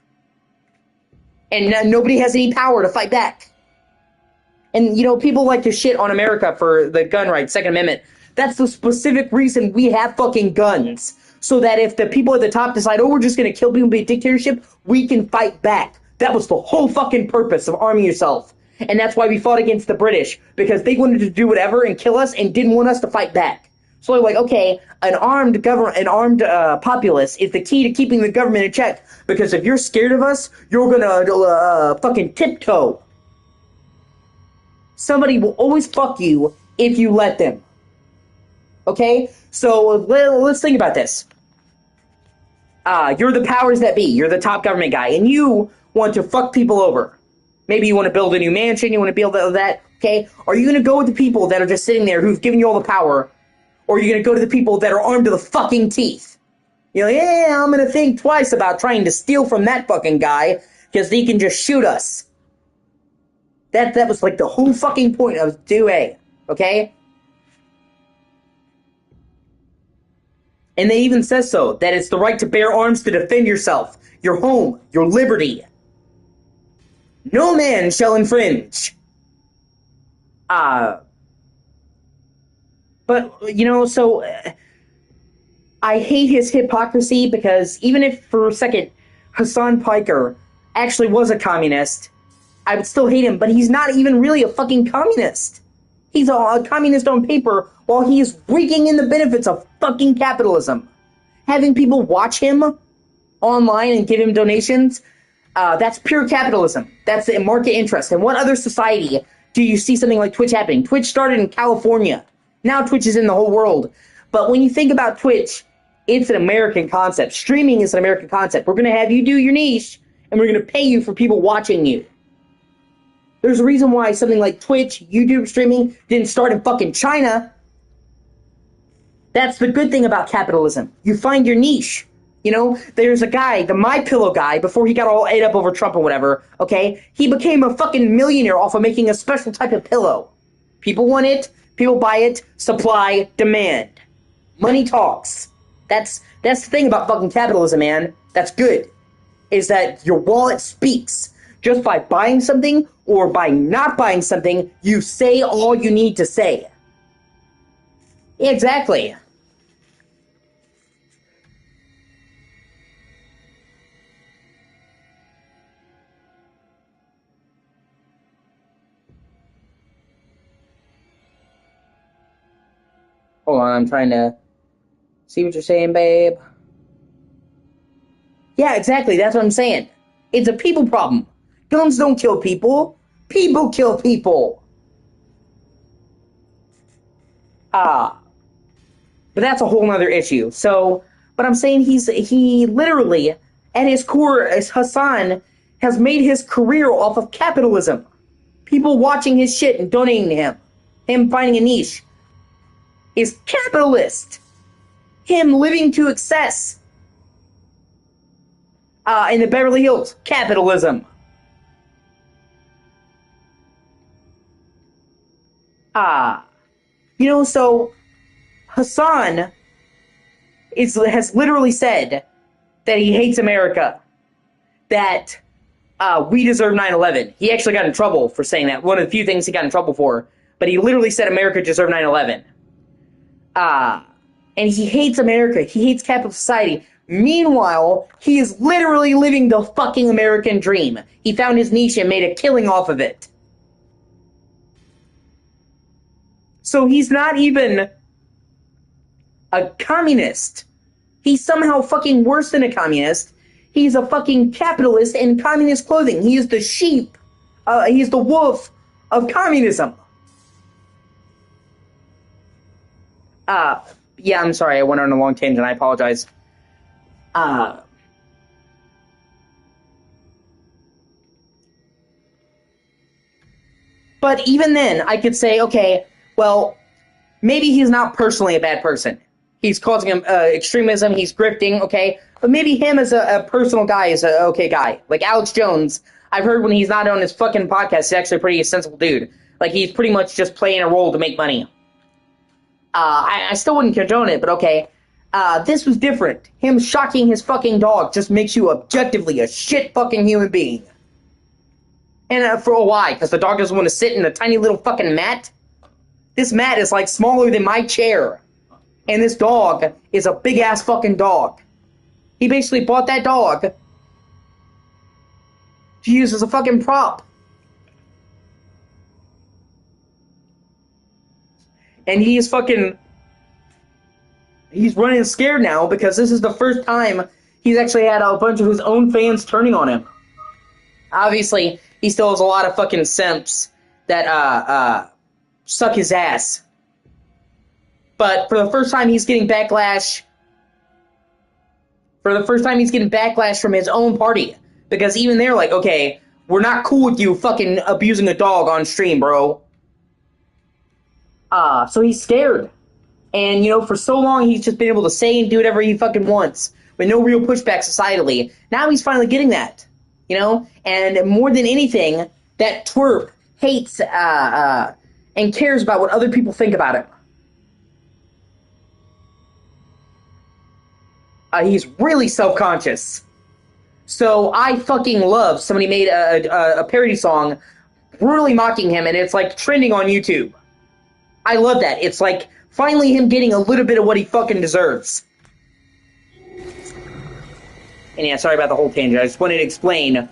And nobody has any power to fight back. And, you know, people like to shit on America for the gun rights, Second Amendment. That's the specific reason we have fucking guns. So that if the people at the top decide, oh, we're just going to kill people and be a dictatorship, we can fight back. That was the whole fucking purpose of arming yourself. And that's why we fought against the British. Because they wanted to do whatever and kill us and didn't want us to fight back. So they're like, okay, an armed populace is the key to keeping the government in check. Because if you're scared of us, you're gonna fucking tiptoe. Somebody will always fuck you if you let them. Okay? So let's think about this. You're the powers that be. You're the top government guy, and you want to fuck people over. Maybe you want to build a new mansion. You want to build that. Okay? Are you going to go with the people that are just sitting there who've given you all the power, or are you going to go to the people that are armed to the fucking teeth? You're like, yeah, I'm going to think twice about trying to steal from that fucking guy because he can just shoot us. That was like the whole fucking point of 2A. Okay? And they even says so, that it's the right to bear arms to defend yourself, your home, your liberty. No man shall infringe. But, so I hate his hypocrisy because even if for a second Hassan Piker actually was a communist, I would still hate him, but he's not even really a fucking communist. He's a communist on paper while he's reeking in the benefits of fucking capitalism. Having people watch him online and give him donations, that's pure capitalism. That's a market interest. And what other society do you see something like Twitch happening? Twitch started in California. Now Twitch is in the whole world. But when you think about Twitch, it's an American concept. Streaming is an American concept. We're going to have you do your niche, and we're going to pay you for people watching you. There's a reason why something like Twitch, YouTube streaming didn't start in fucking China. That's the good thing about capitalism. You find your niche. There's a guy, the MyPillow guy, before he got all ate up over Trump or whatever, okay? He became a fucking millionaire off of making a special type of pillow. People want it, people buy it, supply, demand. Money talks. That's the thing about fucking capitalism, man. That's good. Is that your wallet speaks. Just by buying something or by not buying something, you say all you need to say. Exactly. Hold on, I'm trying to see what you're saying, babe. Yeah, exactly, that's what I'm saying. It's a people problem. Guns don't kill people. People kill people. But that's a whole nother issue. So, but I'm saying he literally, at his core, as Hassan, has made his career off of capitalism. People watching his shit and donating to him. Him finding a niche. Is capitalist. Him living to excess. In the Beverly Hills. Capitalism. So Hassan has literally said that he hates America. That we deserve 9/11. He actually got in trouble for saying that. One of the few things he got in trouble for. But he literally said America deserved 9/11. And he hates America. He hates capitalist society. Meanwhile, he is literally living the fucking American dream. He found his niche and made a killing off of it. So he's not even a communist. He's somehow fucking worse than a communist. He's a fucking capitalist in communist clothing. He is the sheep. He's the wolf of communism. Yeah, I'm sorry. I went on a long tangent. I apologize. But even then, I could say, okay, well, maybe he's not personally a bad person. He's causing extremism, he's grifting, okay? But maybe him as a personal guy is an okay guy. Like Alex Jones, I've heard when he's not on his fucking podcast, he's actually a pretty sensible dude. Like, he's pretty much just playing a role to make money. I still wouldn't condone it, but okay. This was different. Him shocking his fucking dog just makes you objectively a shit fucking human being. And for why? Because the dog doesn't want to sit in a tiny little fucking mat? This mat is like smaller than my chair. And this dog is a big ass fucking dog. He basically bought that dog to use as a fucking prop. And he is fucking He's running scared now because this is the first time he's actually had a bunch of his own fans turning on him. Obviously, he still has a lot of fucking simps that suck his ass. But for the first time, he's getting backlash. For the first time, he's getting backlash from his own party. Because even they're like, okay, we're not cool with you fucking abusing a dog on stream, bro. So he's scared. And, you know, for so long, he's just been able to say and do whatever he fucking wants. With no real pushback societally. Now he's finally getting that. You know? And more than anything, that twerp hates, and cares about what other people think about him. He's really self-conscious. So I fucking love somebody made a parody song brutally mocking him, and it's like trending on YouTube. I love that. It's like finally him getting a little bit of what he fucking deserves. And yeah, sorry about the whole tangent. I just wanted to explain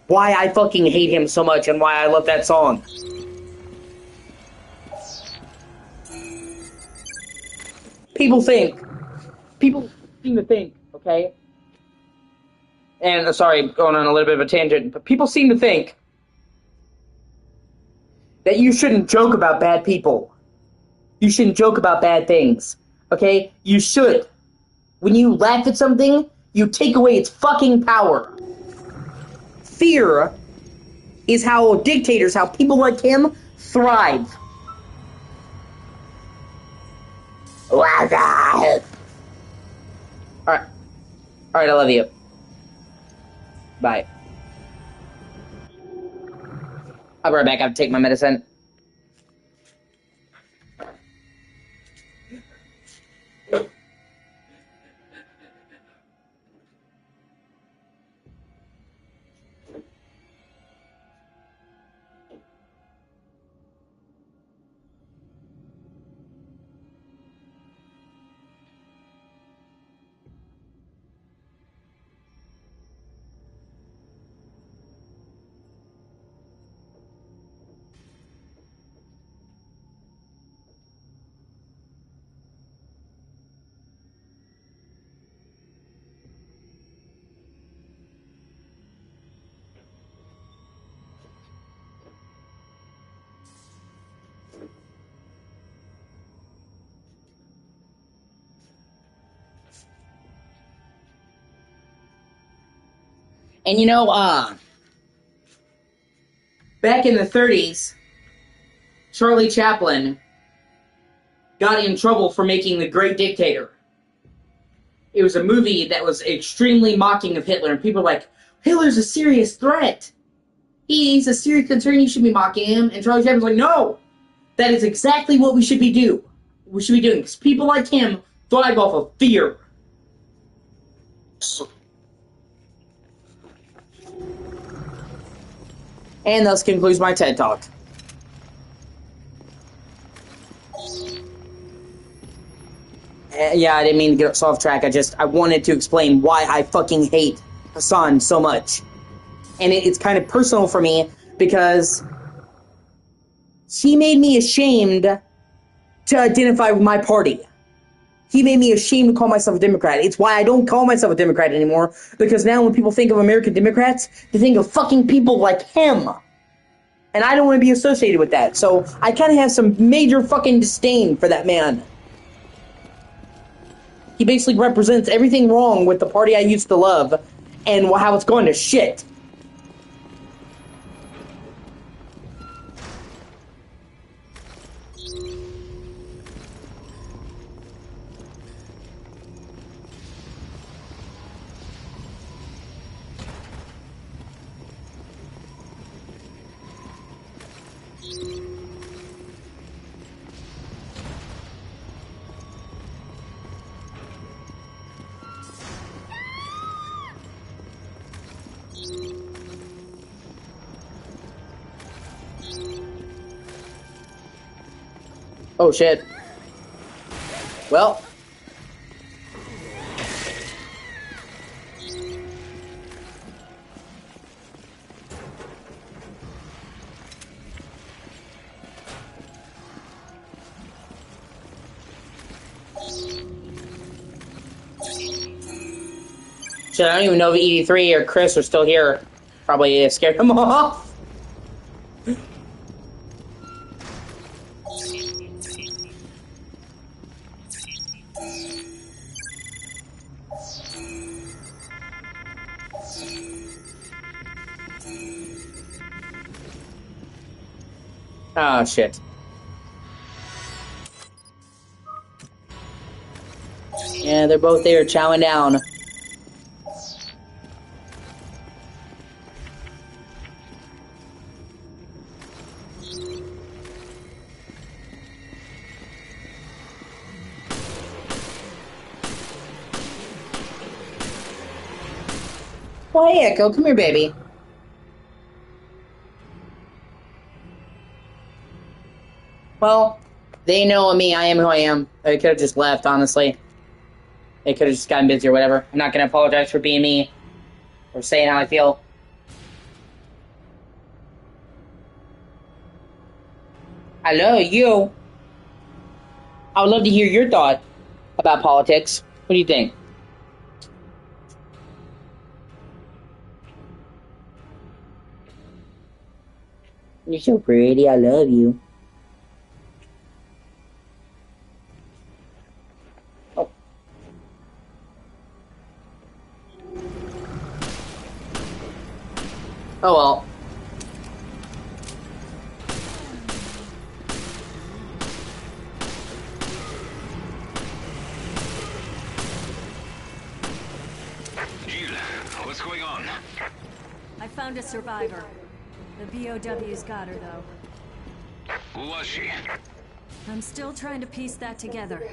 why I fucking hate him so much and why I love that song. People seem to think, okay? And sorry, going on a little bit of a tangent, but people seem to think that you shouldn't joke about bad people. You shouldn't joke about bad things, okay? You should. When you laugh at something, you take away its fucking power. Fear is how dictators, how people like him, thrive. Alright, I love you. Bye. I'll be right back. I have to take my medicine. And you know, back in the 30s, Charlie Chaplin got in trouble for making The Great Dictator. It was a movie that was extremely mocking of Hitler, and people were like, Hitler's a serious threat. He's a serious concern, you should be mocking him. And Charlie Chaplin's like, no! That is exactly what we should be doing. Because people like him thrive off of fear. And thus concludes my TED Talk. Yeah, I didn't mean to get us off track. I wanted to explain why I fucking hate Hassan so much. And it's kind of personal for me because he made me ashamed to identify with my party. He made me ashamed to call myself a Democrat. It's why I don't call myself a Democrat anymore, because now when people think of American Democrats, they think of fucking people like him. And I don't want to be associated with that. So I kind of have some major fucking disdain for that man. He basically represents everything wrong with the party I used to love and how it's gone to shit. Oh shit. Well. Shit, I don't even know if ED3 or Chris are still here. Probably scared them off. Oh, shit. Yeah, they're both there, chowing down. Well, hey, Echo, come here, baby. Well, they know me. I am who I am. They could have just left, honestly. They could have just gotten busy or whatever. I'm not going to apologize for being me or saying how I feel. Hello, you. I would love to hear your thought about politics. What do you think? You're so pretty. I love you. Oh. Oh well. Jill, what's going on? I found a survivor. The BOW's got her, though. Who was she? I'm still trying to piece that together.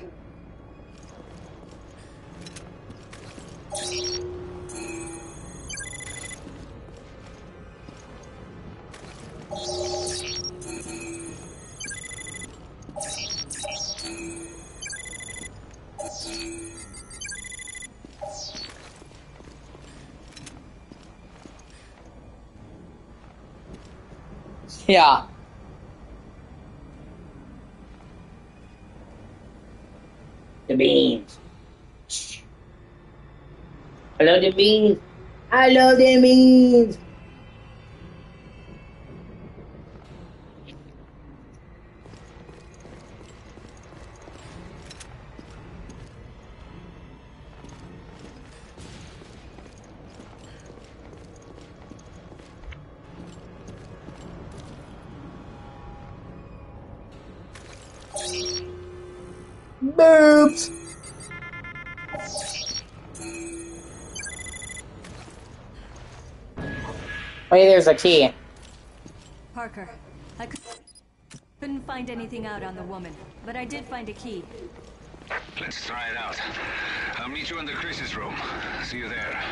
Yeah. The beans. I love the beans. I love the beans. Boobs. Wait, there's a key. Parker, I couldn't find anything out on the woman, but I did find a key. Let's try it out. I'll meet you in the Chris's room. See you there.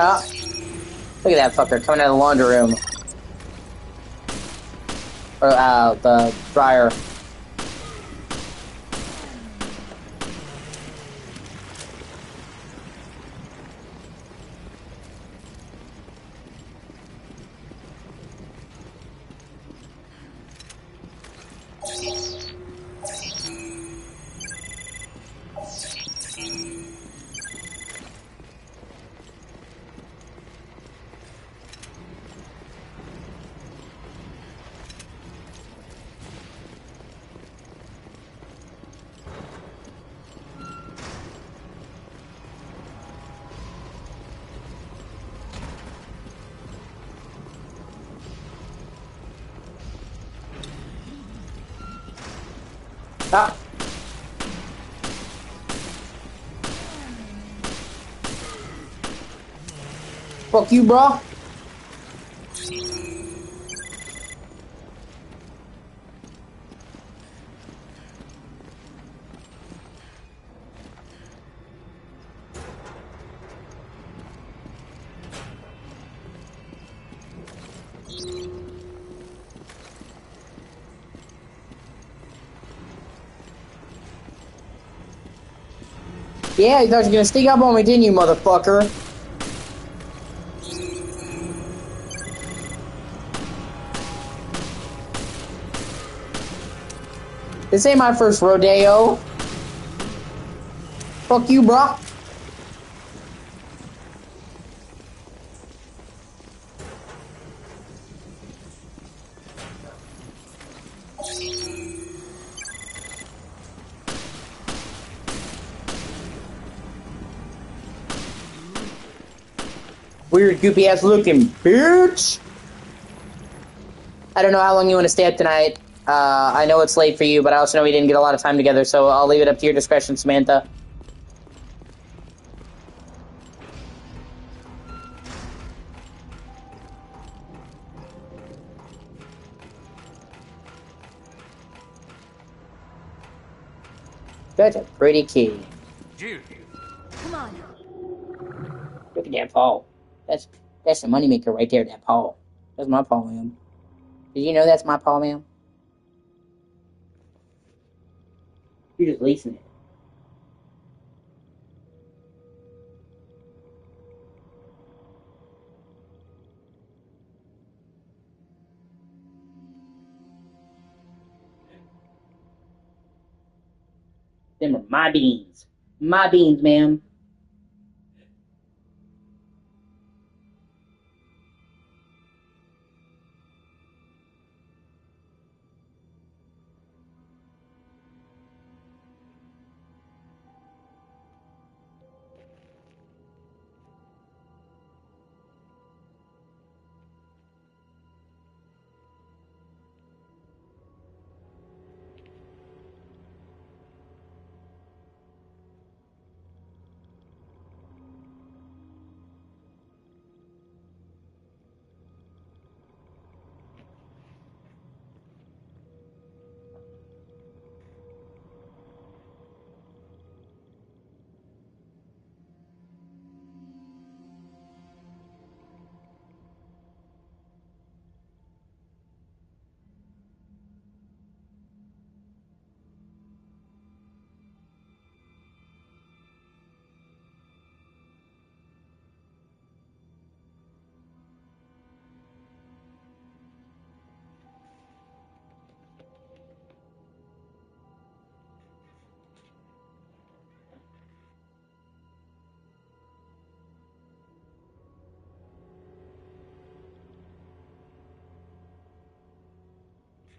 Ah. Look at that fucker coming out of the laundry room. Or, the dryer. Ah. Fuck you, bro. Yeah, you thought you were gonna sneak up on me, didn't you, motherfucker? This ain't my first rodeo. Fuck you, bro. Weird, goopy ass looking bitch. I don't know how long you want to stay up tonight. I know it's late for you, but I also know we didn't get a lot of time together, so I'll leave it up to your discretion, Samantha. That's a pretty key. Jill. Come on. Look at that paw. That's the moneymaker right there, that paw. That's my paw, ma'am. Did you know that's my paw, ma'am? You're just leasing it. Them are my beans. My beans, ma'am.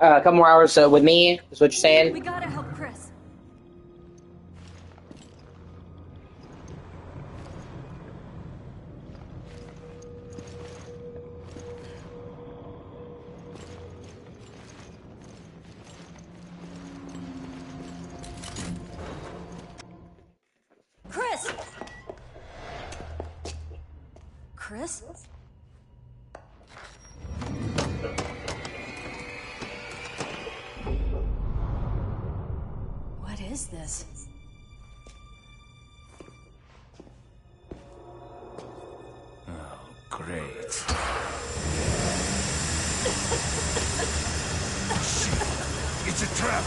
A couple more hours with me, is what you're saying? We gotta help Chris. Chris! Chris? What is this? Oh, great. Shit. It's a trap.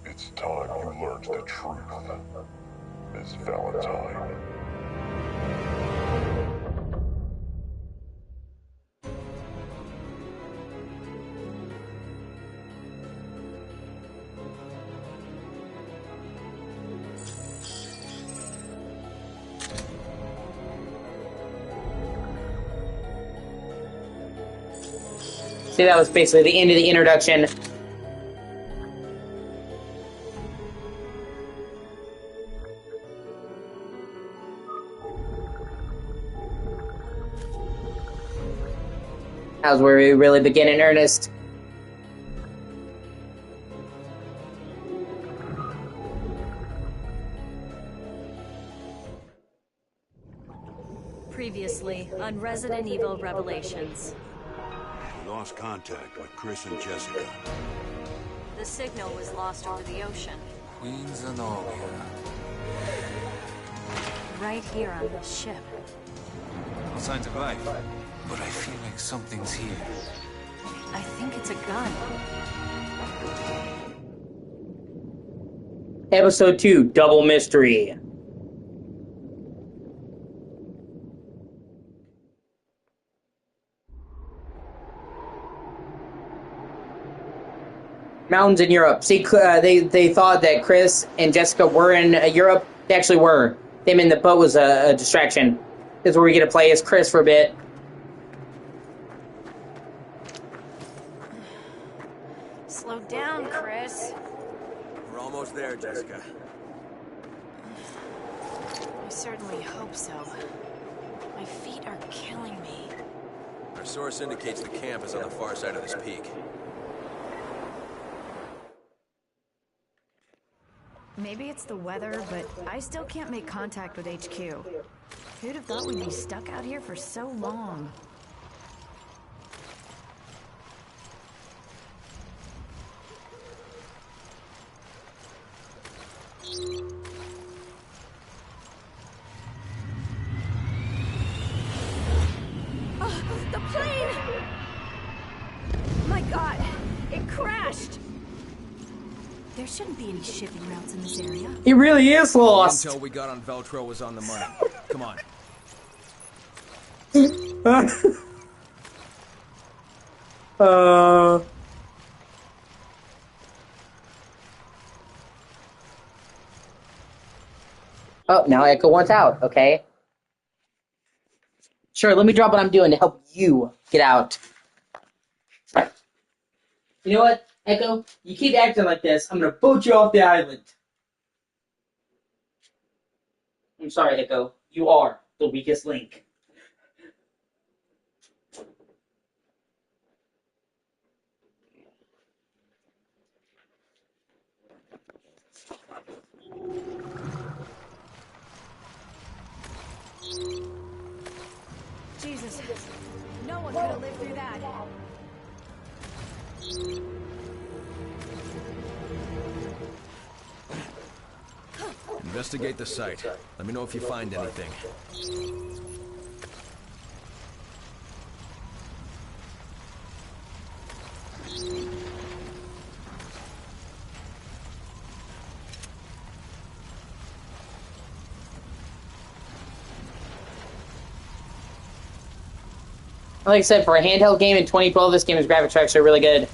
It's time you learned the truth, Miss Valentine. See, that was basically the end of the introduction. That was where we really begin in earnest. Previously on Resident Evil Revelations. We lost contact with Chris and Jessica. The The signal was lost over the ocean. Queen Zenobia. Right here on this ship. No signs of life. But I feel like something's here. I think it's a gun. Episode 2, Double Mystery. Mountains in Europe. See, they thought that Chris and Jessica were in Europe. They actually were. Them in the boat was a distraction. This is where we get to play as Chris for a bit. Slow down, Chris. We're almost there, Jessica. I certainly hope so. My feet are killing me. Our source indicates the camp is on the far side of this peak. Maybe it's the weather, but I still can't make contact with HQ. Who'd have thought we'd be stuck out here for so long? The plane! My God, it crashed! There shouldn't be any shipping routes in this area. He really is lost. The intel we got on Veltro was on the money. Come on. Oh, now Echo wants out. Okay. Sure, let me drop what I'm doing to help you get out. You know what, Echo? You keep acting like this, I'm gonna boot you off the island. I'm sorry, Echo. You are the weakest link. Jesus, no one could have lived through that. Investigate the site. Let me know if you find anything. Like I said, for a handheld game in 2012, this game's graphics are actually really good.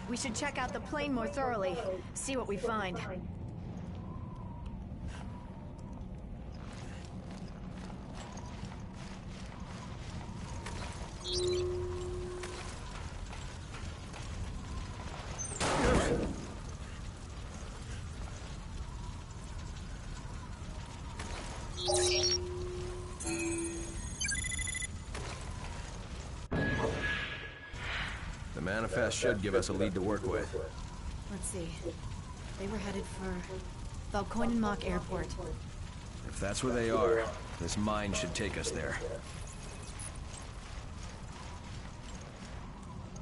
We should check out the plane more thoroughly, see what we find. The manifest should give us a lead to work with. Let's see. They were headed for Valkoinenmach Airport. If that's where they are, this mine should take us there.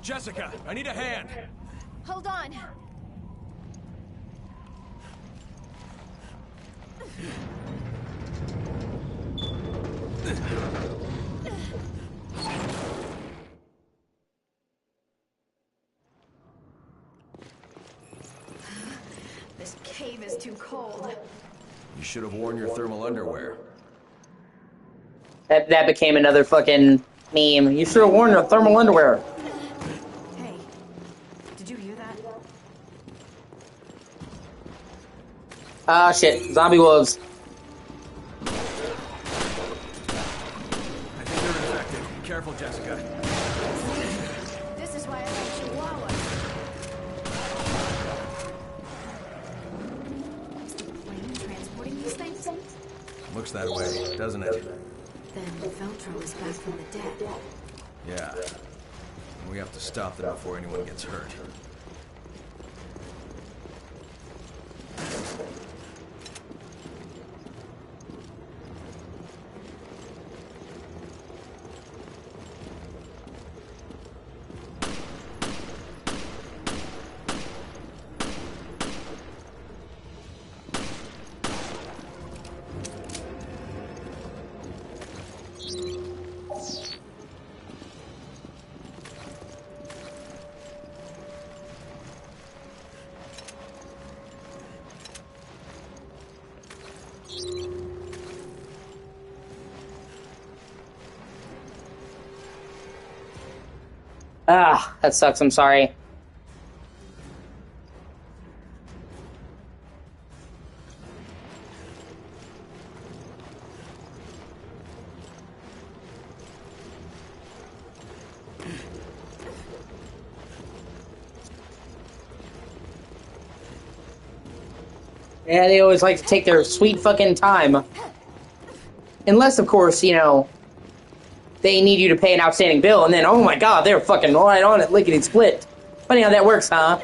Jessica, I need a hand! Hold on! This cave is too cold. You should have worn your thermal underwear. That became another fucking meme. You should have worn your thermal underwear. Hey, did you hear that? Ah, shit. Zombie wolves. I think they're infected. Careful, Jessica. This is why I like Chihuahua. Is the plane transporting these things? Looks that way, doesn't it? Then Veltro is back from the dead. Yeah. We have to stop them before anyone gets hurt. Ah, that sucks. I'm sorry. Yeah, they always like to take their sweet fucking time. Unless, of course, you know, they need you to pay an outstanding bill, and then, oh my god, they're fucking right on it, lickety-split. Funny how that works, huh?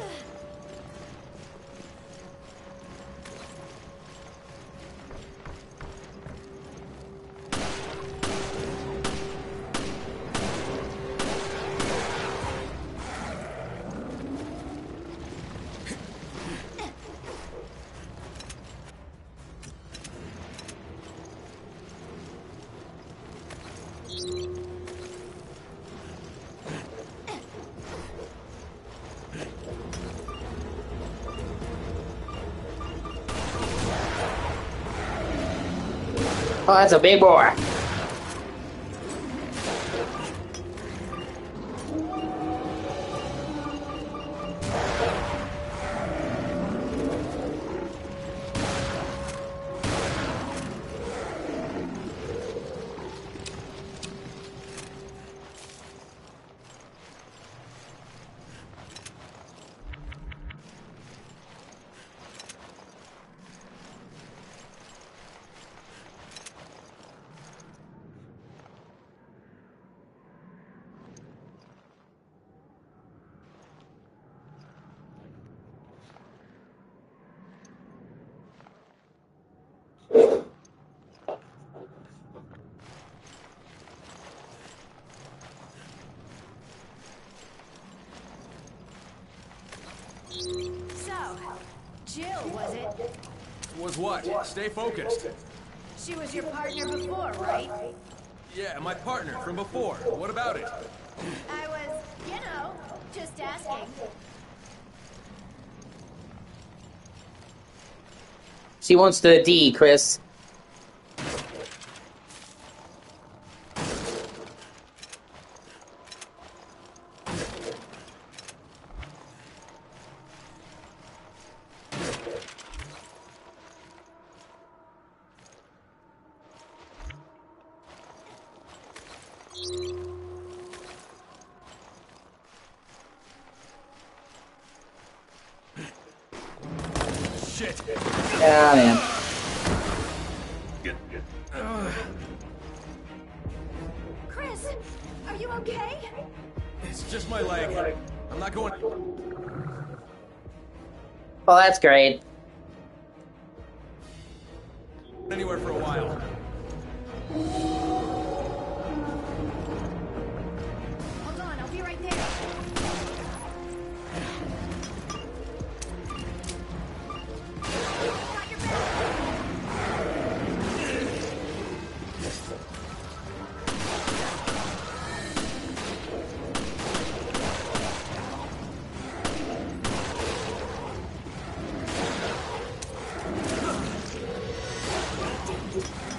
Oh, that's a big boy. So, Jill, was it? Was what? Stay focused. She was your partner before, right? Yeah, my partner from before. What about it? I was, you know, just asking. She wants the D, Chris. Shit. Yeah, man. Chris, are you okay? It's just my leg. I'm not going Well, that's great. anywhere for a while. Hold on, I'll be right there. Got your back.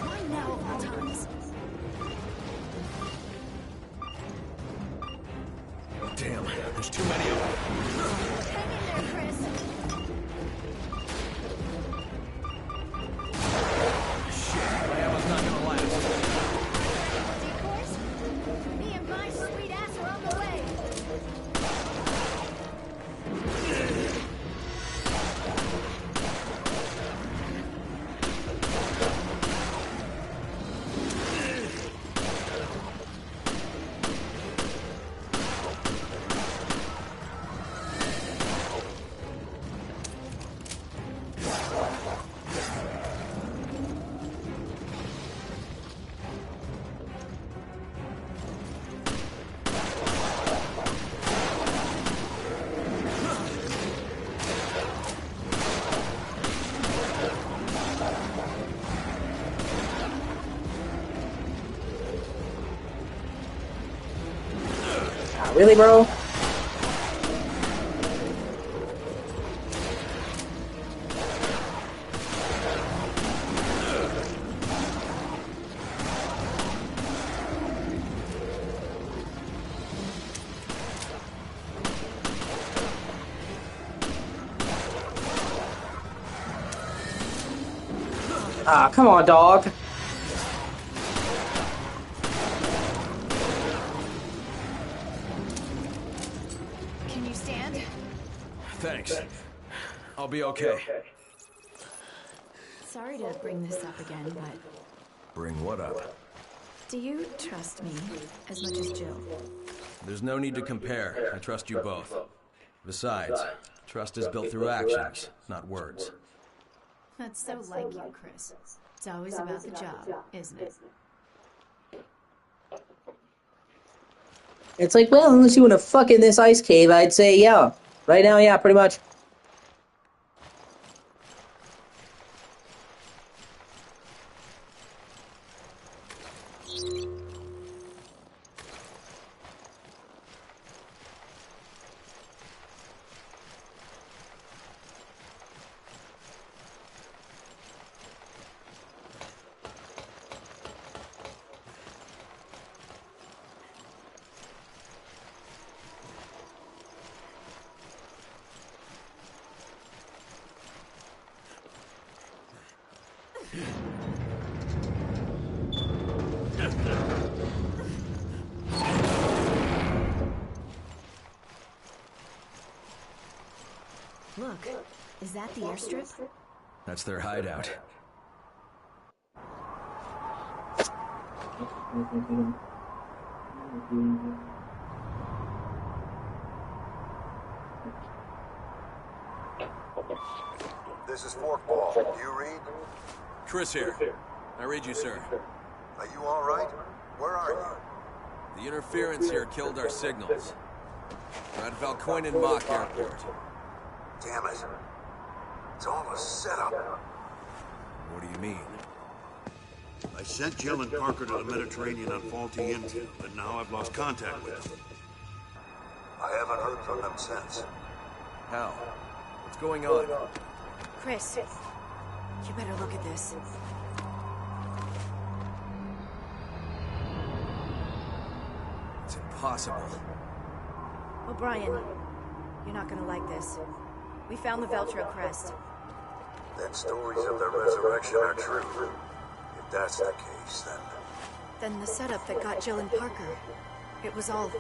Why now of all times? Damn, there's too many of them. Hang in there, Chris. Shit, my ammo's not gonna last. Decoys? Me and my sweet ass are on the way. Really, bro? Ah, come on, dog. Can you stand? Thanks. I'll be okay. Sorry to bring this up again, but Bring what up? do you trust me as much as Jill? There's no need to compare. I trust you both. Besides, trust is built through actions, not words. That's so like you, Chris. It's always about the job, isn't it? It's like, well, unless you want to fuck in this ice cave, I'd say yeah. Right now, yeah, pretty much. Look, is that the airstrip? That's their hideout. This is Forkball. Do you read? Chris here. I read you, sir. Are you all right? Where are you? The interference here killed our signals. We're at Valcoinen Mock Airport. Damn it. It's all a setup. What do you mean? I sent Jill and Parker to the Mediterranean on faulty intel, and now I've lost contact with them. I haven't heard from them since. How? What's going on? Chris, you better look at this. It's impossible. O'Brien, you're not gonna like this. We found the Veltro crest. Then stories of their resurrection are true. If that's the case, Then the setup that got Jill and Parker. It was all...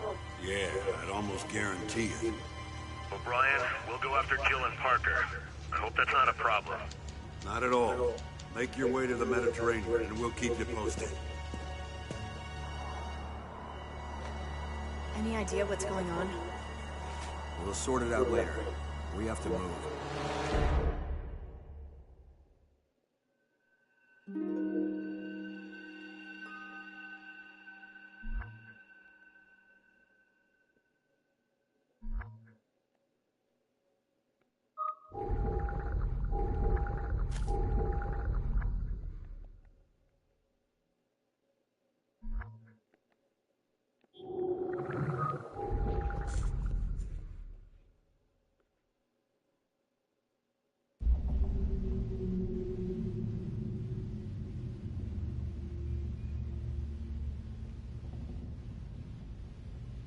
Yeah, I'd almost guarantee it. O'Brien, we'll go after Jill and Parker. I hope that's not a problem. Not at all. Make your way to the Mediterranean, and we'll keep you posted. Any idea what's going on? We'll sort it out later. We have to move.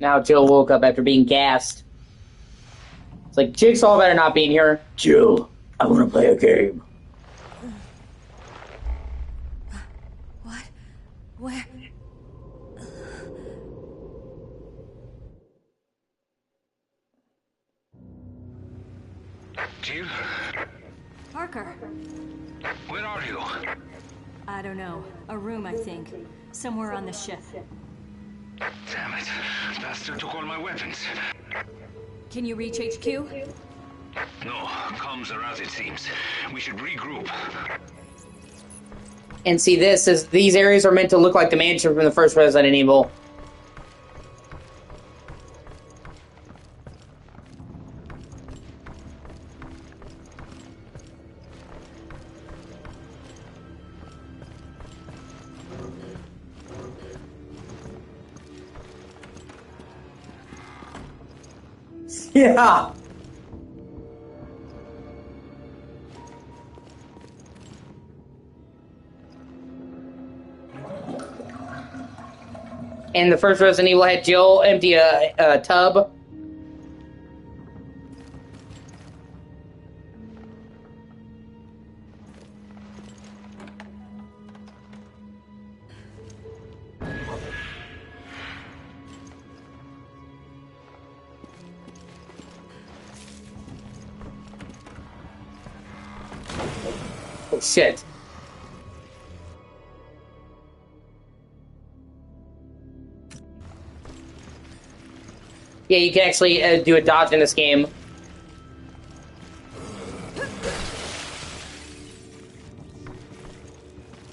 Now Jill woke up after being gassed. It's like, Jigsaw better not be in here. Jill, I want to play a game. What? Where? Jill? Parker! Where are you? I don't know. A room, I think. Somewhere on the ship. Damn it. Bastard took all my weapons. Can you reach HQ? No, comms are out, it seems. We should regroup. And see, these areas are meant to look like the mansion from the first Resident Evil. Yeah. And the first Resident Evil had Jill empty a tub. Oh, shit. Yeah, you can actually do a dodge in this game.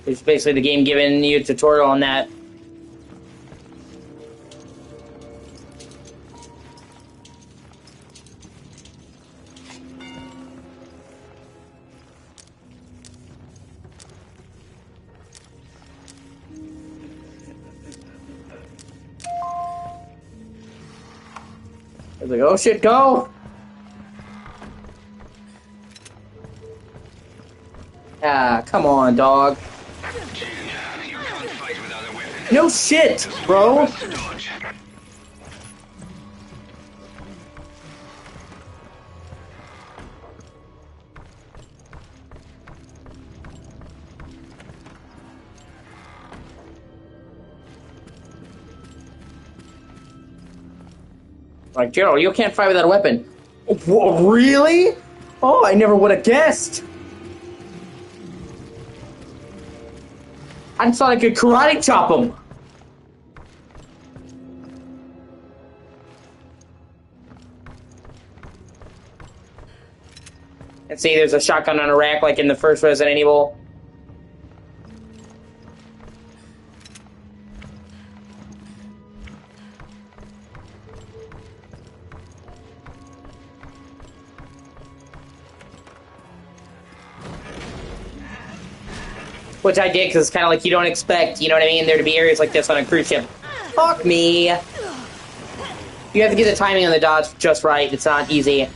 It's basically the game giving you a tutorial on that. I was like, oh shit, go! Ah, come on, dog. No shit, bro! Like, Gerald, you can't fight without a weapon. Whoa, really? Oh, I never would have guessed! I just thought I could karate chop him! And see, there's a shotgun on a rack like in the first Resident Evil. Which I did, because it's kind of like you don't expect, you know what I mean, there to be areas like this on a cruise ship. Fuck me! You have to get the timing on the dodge just right, it's not easy.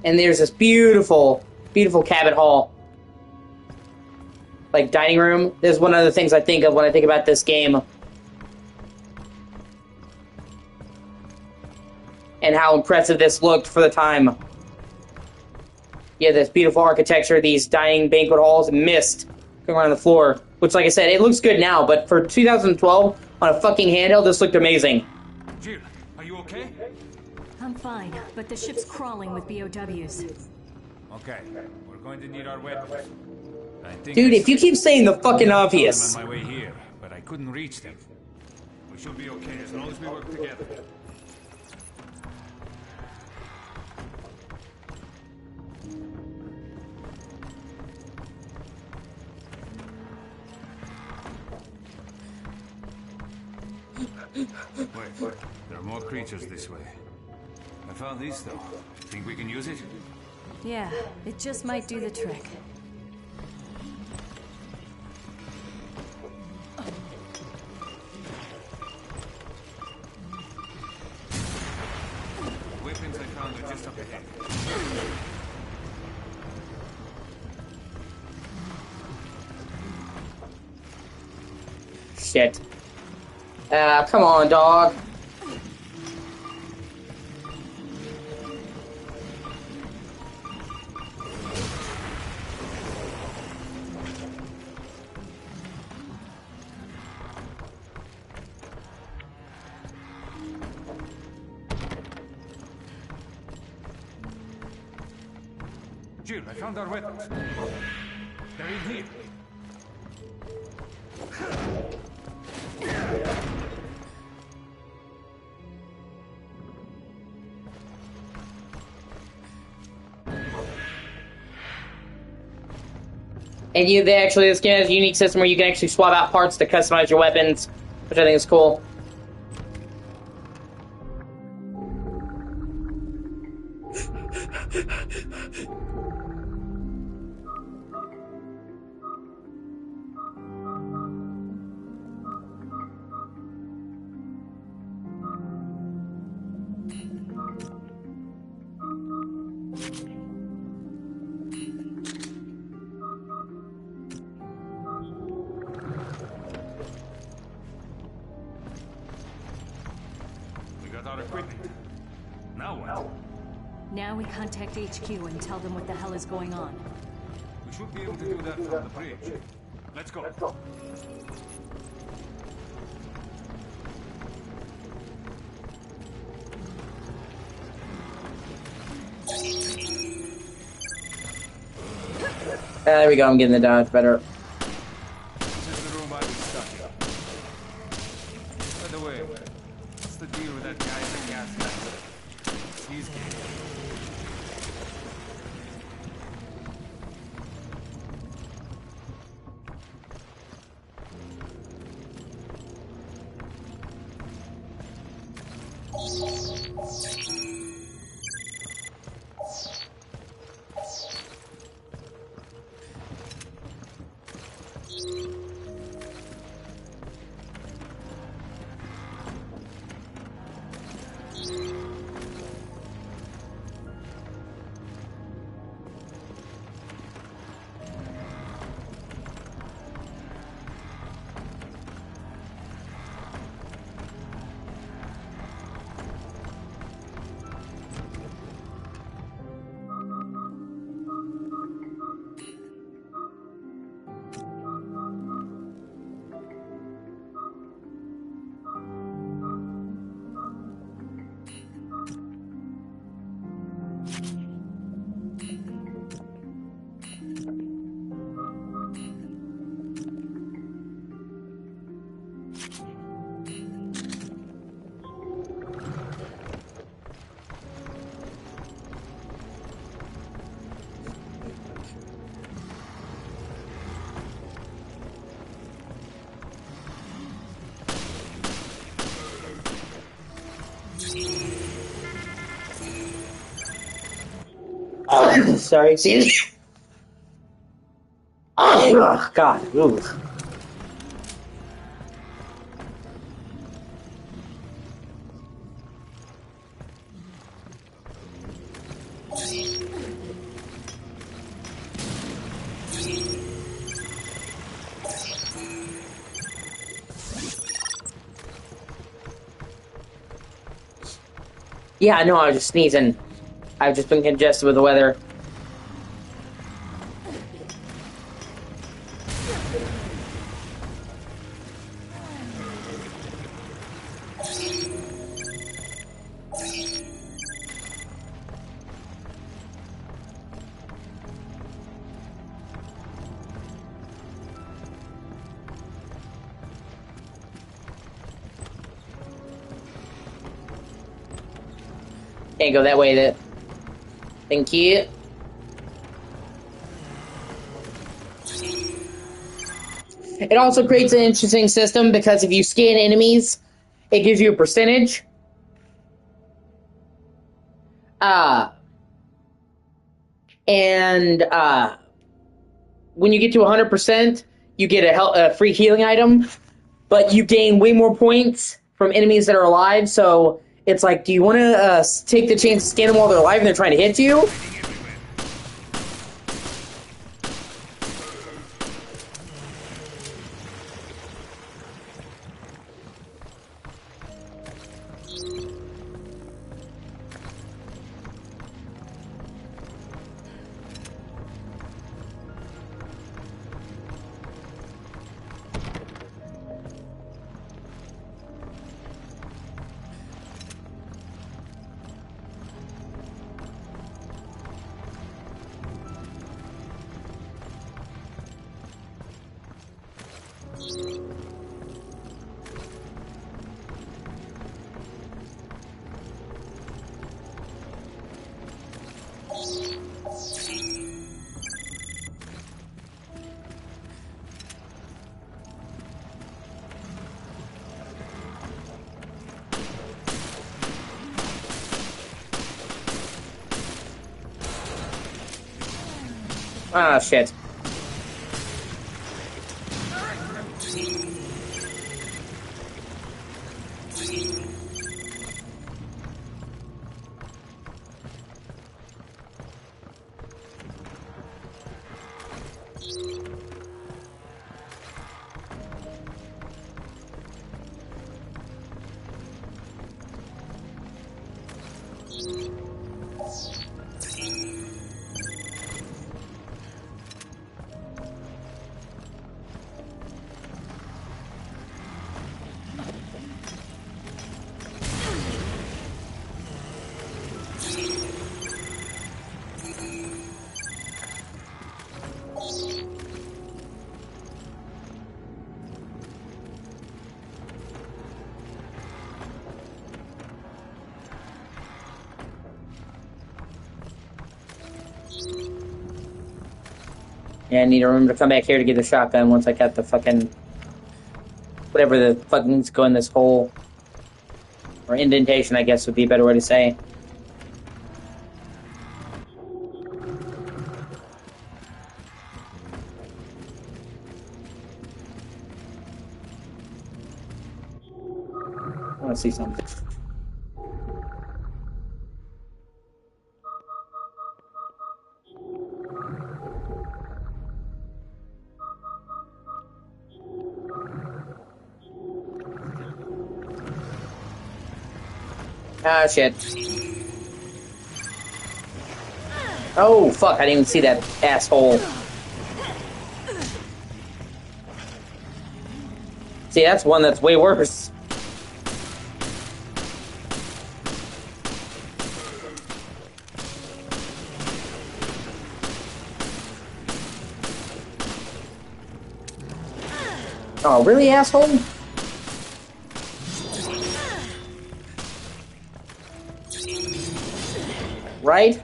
And there's this beautiful, beautiful cabin hall. Like, dining room. This is one of the things I think of when I think about this game. And how impressive this looked for the time. Yeah, this beautiful architecture, these dining banquet halls, and mist going around the floor. Which, like I said, it looks good now, but for 2012, on a fucking handheld, this looked amazing. Jill, are you okay? I'm fine, but the ship's crawling with BOWs. Okay, we're going to need our weapons. I think Dude, if you keep saying the fucking I'm obvious. on my way here, but I couldn't reach them. We should be okay as long as we work together. Wait, there are more creatures this way. I found this though. Think we can use it? Yeah, it just might do the trick. Weapons I found are just up ahead. Shit. Come on, dog. Jill, I found our weapons. They're in here. And this game has a unique system where you can actually swap out parts to customize your weapons, which I think is cool. got our equipment. Now what? Now we contact HQ and tell them what the hell is going on. We should be able to do that from the bridge. Let's go. There we go, I'm getting the dodge better. This is the room I was stuck in. By the way, what's the deal with that guy in the gas mask? He's gay. Sorry, excuse me. Oh, God. Ooh. Yeah, no, I was just sneezing. I've just been congested with the weather. Can't go that way. Thank you. It also creates an interesting system because if you scan enemies, it gives you a percentage. When you get to 100%, you get a free healing item, but you gain way more points from enemies that are alive. So it's like, do you want to take the chance to scan them while they're alive and they're trying to hit you? Ah, shit. Yeah, I need a room to come back here to get the shotgun once I got the fucking... whatever the fuck needs to go in this hole. Or indentation, I guess would be a better way to say. I want to see something. Ah, shit. Oh, fuck, I didn't even see that asshole. See, that's one that's way worse. Oh, really, asshole? Right?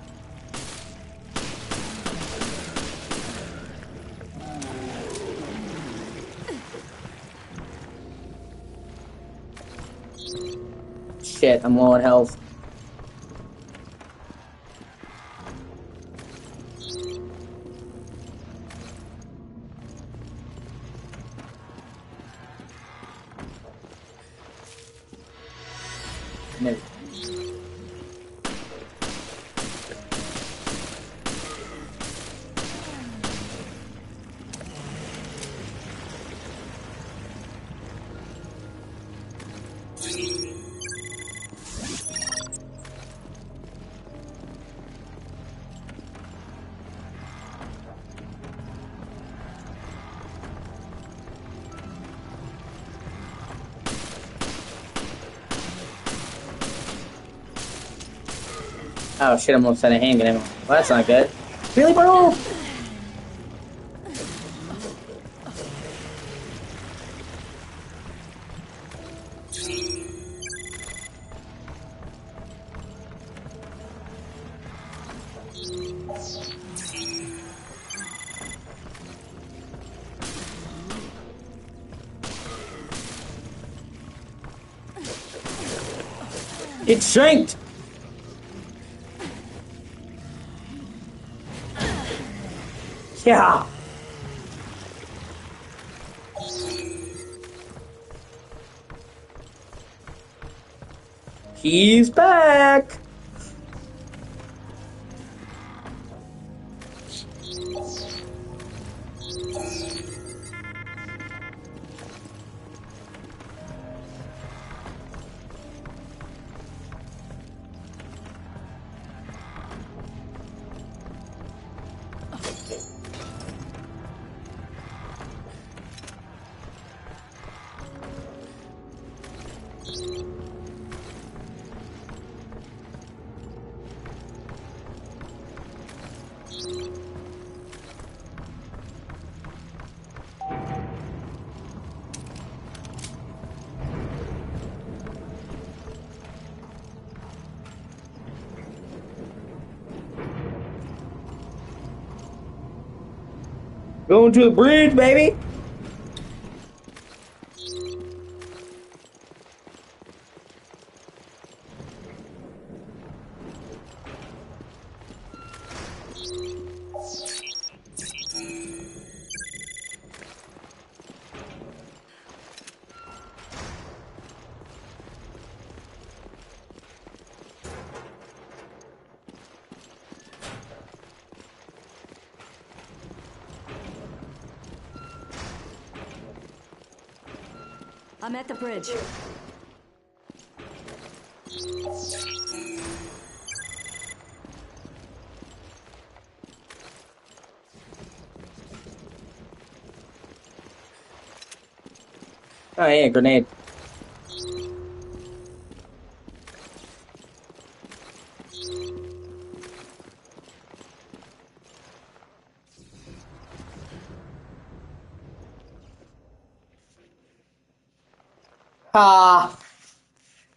Shit, I'm low on health. No. Oh shit, I'm almost out of handgun ammo. Well, that's not good. Really, bro? It shanked! Yeah! He's back! Going to the bridge, baby! I'm at the bridge. Oh, yeah, grenade. Ah!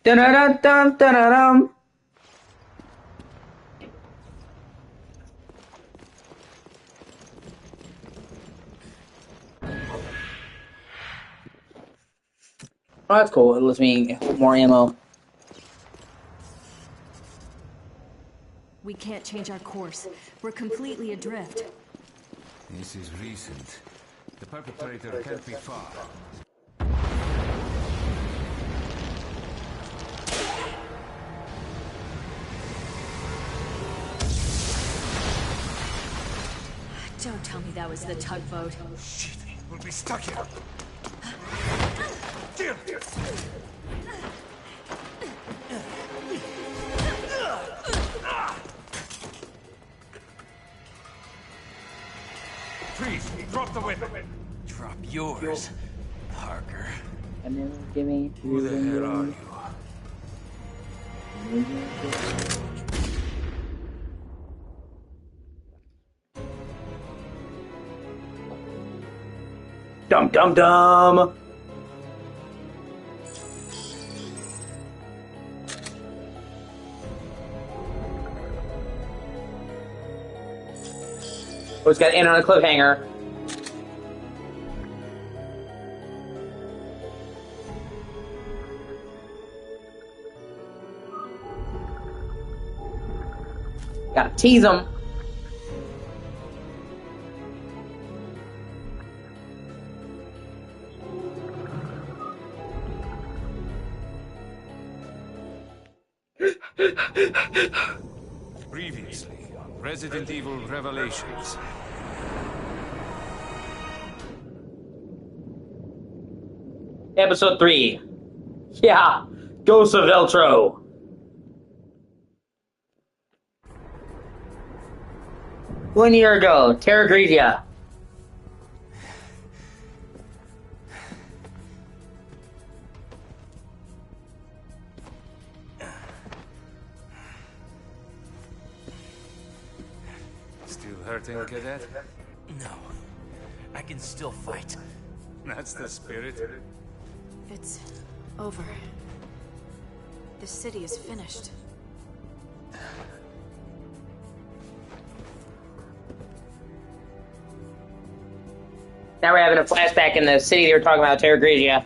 Dun-dun-dun-dun, dun-dun-dun. Oh, that's cool. It lets me hold more ammo. We can't change our course. We're completely adrift. This is recent. The perpetrator can't be far. Don't tell me that was the tugboat. Shit, we'll be stuck here. Deal. Freeze! Drop the weapon! Drop yours, Parker. And then give me. Who the hell are you? Dum dum dum. Oh, it's got to end on a cliffhanger. Gotta tease him. Previously on Resident Evil Revelations. Episode 3. Yeah, Ghost of Veltro. One year ago, Terra Grigia. Still hurting, Cadet? No, I can still fight. That's the spirit. It's over. The city is finished. Now we're having a flashback in the city they were talking about, Terra Grigia.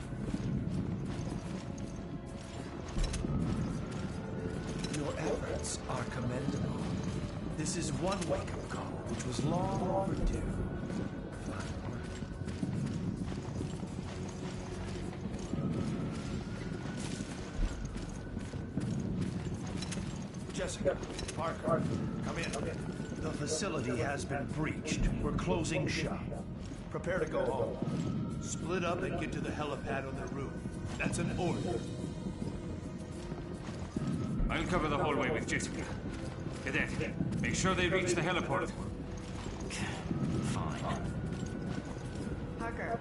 Your efforts are commendable. This is one wake-up call, which was long overdue. Jessica, Parker, come in. The facility has been breached. We're closing shop. Prepare to go home. Split up and get to the helipad on the roof. That's an order. I'll cover the hallway with Jessica. Cadet, make sure they reach the heliport. Fine. Parker,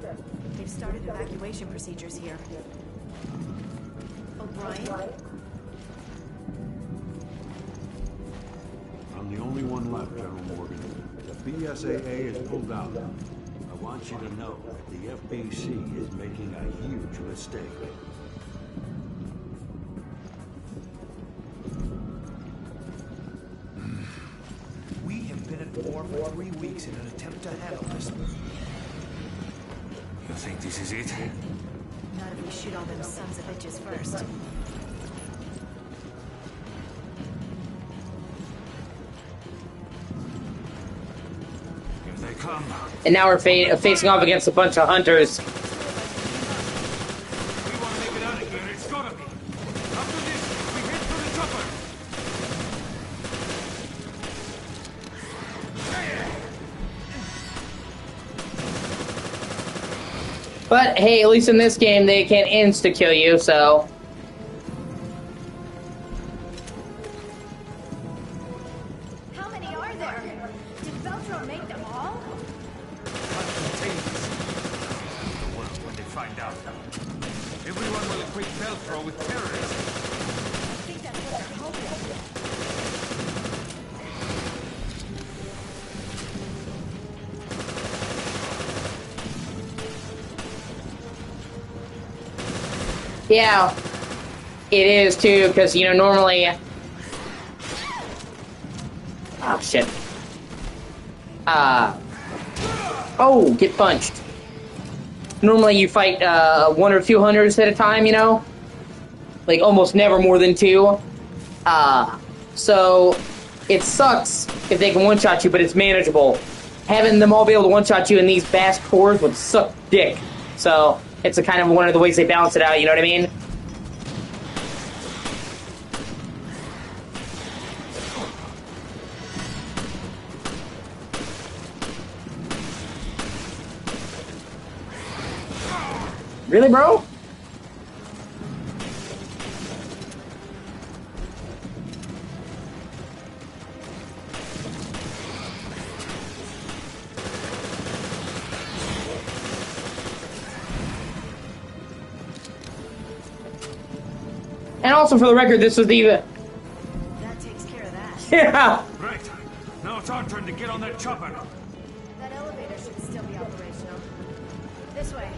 they've started evacuation procedures here. O'Brien? I'm the only one left, General Morgan. The BSAA is pulled out. I want you to know that the FBC is making a huge mistake. We have been at war for 3 weeks in an attempt to handle this. You think this is it? Not if we shoot all them sons of bitches first. Here they come. And now we're facing off against a bunch of hunters. We want to make it out of here. It's gotta be. After this, we head for the chopper. But hey, at least in this game they can insta-kill you, so... How many are there? Did Veltro make them all? When they find out, everyone will equate Velcro with terrorists. I think that's what they're hoping. Yeah, it is too, because, you know, normally... Oh, shit. Oh, get punched. Normally you fight one or two hunters at a time, you know? Like almost never more than two. So it sucks if they can one-shot you, but it's manageable. Having them all be able to one-shot you in these vast cores would suck dick. So it's a kind of one of the ways they balance it out, you know what I mean? Really, bro? And also, for the record, this was the... That takes care of that. Yeah! Right. Now it's our turn to get on that chopper. That elevator should still be operational. This way.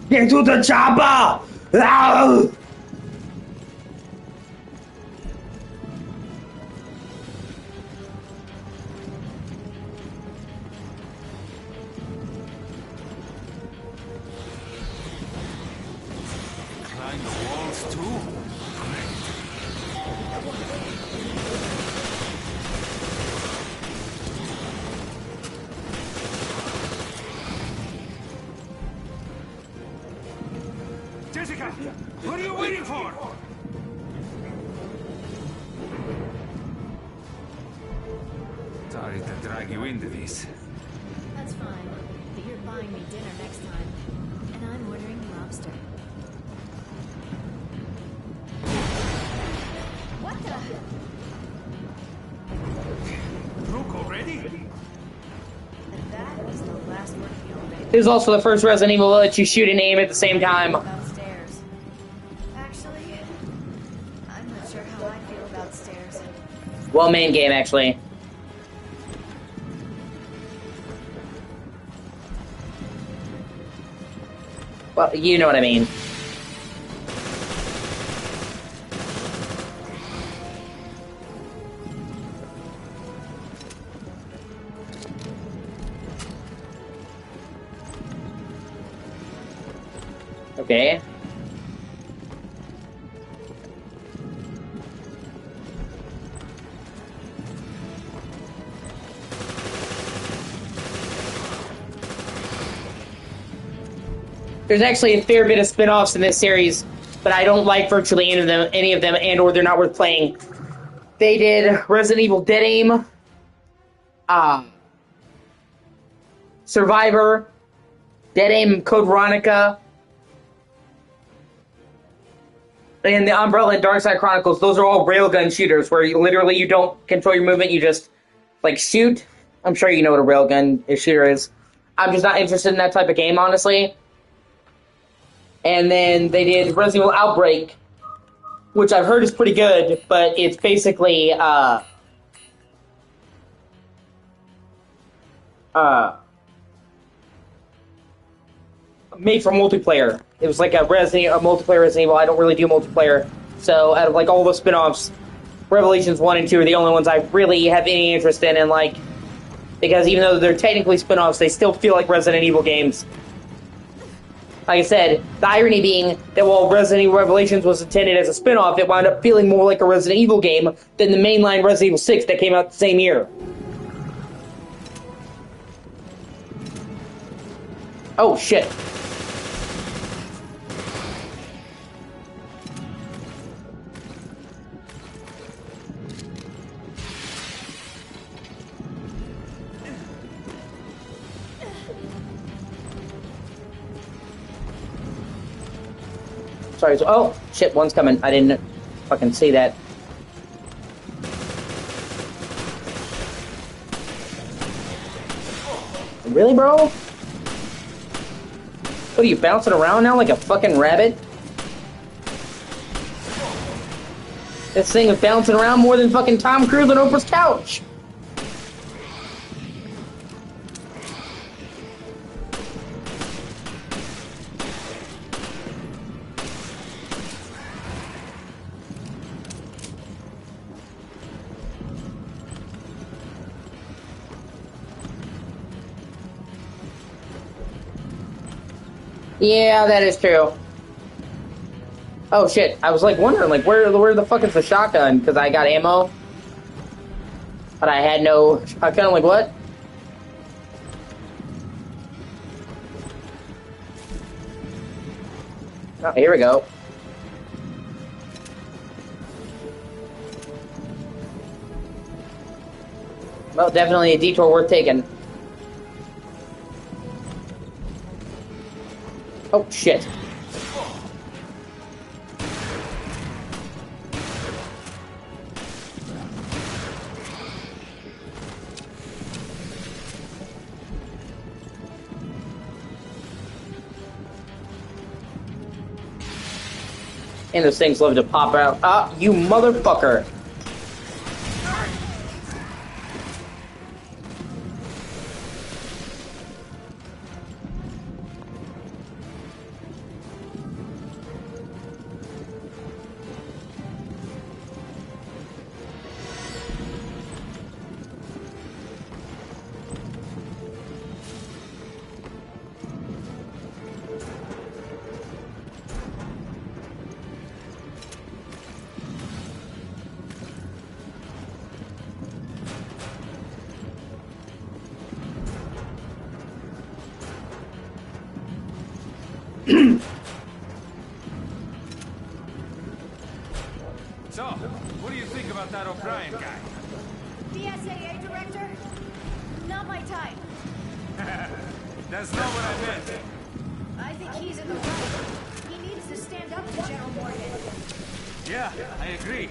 Get to the chopper! Ah! Climb the walls too? Jessica, what are you waiting for? Sorry to drag you into this. That's fine. But you're buying me dinner next time. And I'm ordering lobster. What the? Broke already? And that is the last word of the elevator. This is also the first Resident Evil that lets you shoot and aim at the same time. About stairs. Actually, I'm not sure how I feel about stairs. Well, main game, actually. Well, you know what I mean. Okay. There's actually a fair bit of spin-offs in this series, but I don't like virtually any of them, and or they're not worth playing. They did Resident Evil Dead Aim, Survivor, Dead Aim Code Veronica, and the Umbrella and Darkside Chronicles. Those are all railgun shooters where you don't control your movement, you just like shoot. I'm sure you know what a railgun shooter is. I'm just not interested in that type of game, honestly. And then they did Resident Evil Outbreak, which I've heard is pretty good, but it's basically made for multiplayer. It was like a multiplayer Resident Evil. I don't really do multiplayer, so out of like all the spin-offs, Revelations 1 and 2 are the only ones I really have any interest in, and like, because even though they're technically spin-offs, they still feel like Resident Evil games. Like I said, the irony being that while Resident Evil Revelations was intended as a spin-off, it wound up feeling more like a Resident Evil game than the mainline Resident Evil 6 that came out the same year. Oh, shit. Sorry, oh, shit, one's coming. I didn't fucking see that. Really, bro? What are you, bouncing around now like a fucking rabbit? This thing is bouncing around more than fucking Tom Cruise on Oprah's couch. Yeah, that is true. Oh shit! I was like wondering, like, where the fuck is the shotgun? Because I got ammo, but I had no shotgun. Like what? Oh, here we go. Well, definitely a detour worth taking. Oh shit! And those things love to pop out. Ah, you motherfucker! So, what do you think about that O'Brien guy? The SAA director? Not my type. That's not what I meant. I think he's in the right. He needs to stand up to General Morgan. Yeah, I agree.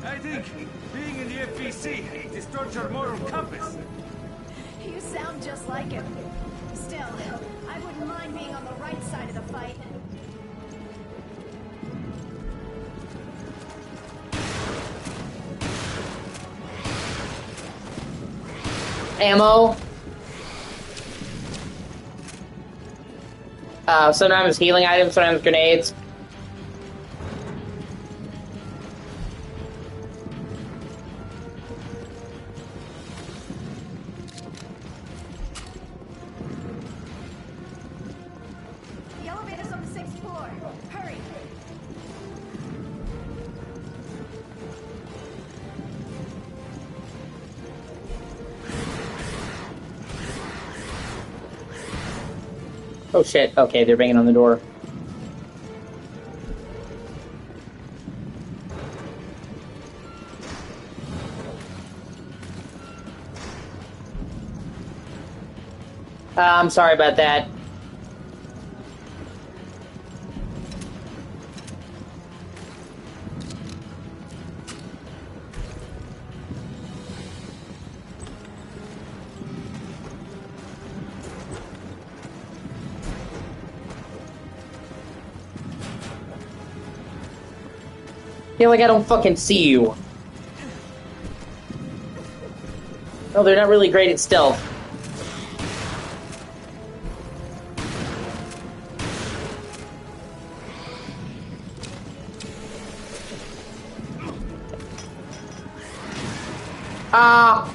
I think being in the FBC distorts your moral compass. You sound just like him. Still, I wouldn't mind being on the right side of the fight. Ammo. Sometimes healing items, sometimes grenades. The elevator's on the 6th floor. Hurry! Oh shit, okay, they're banging on the door. I'm sorry about that. Feel like I don't fucking see you. No, they're not really great at stealth. Ah!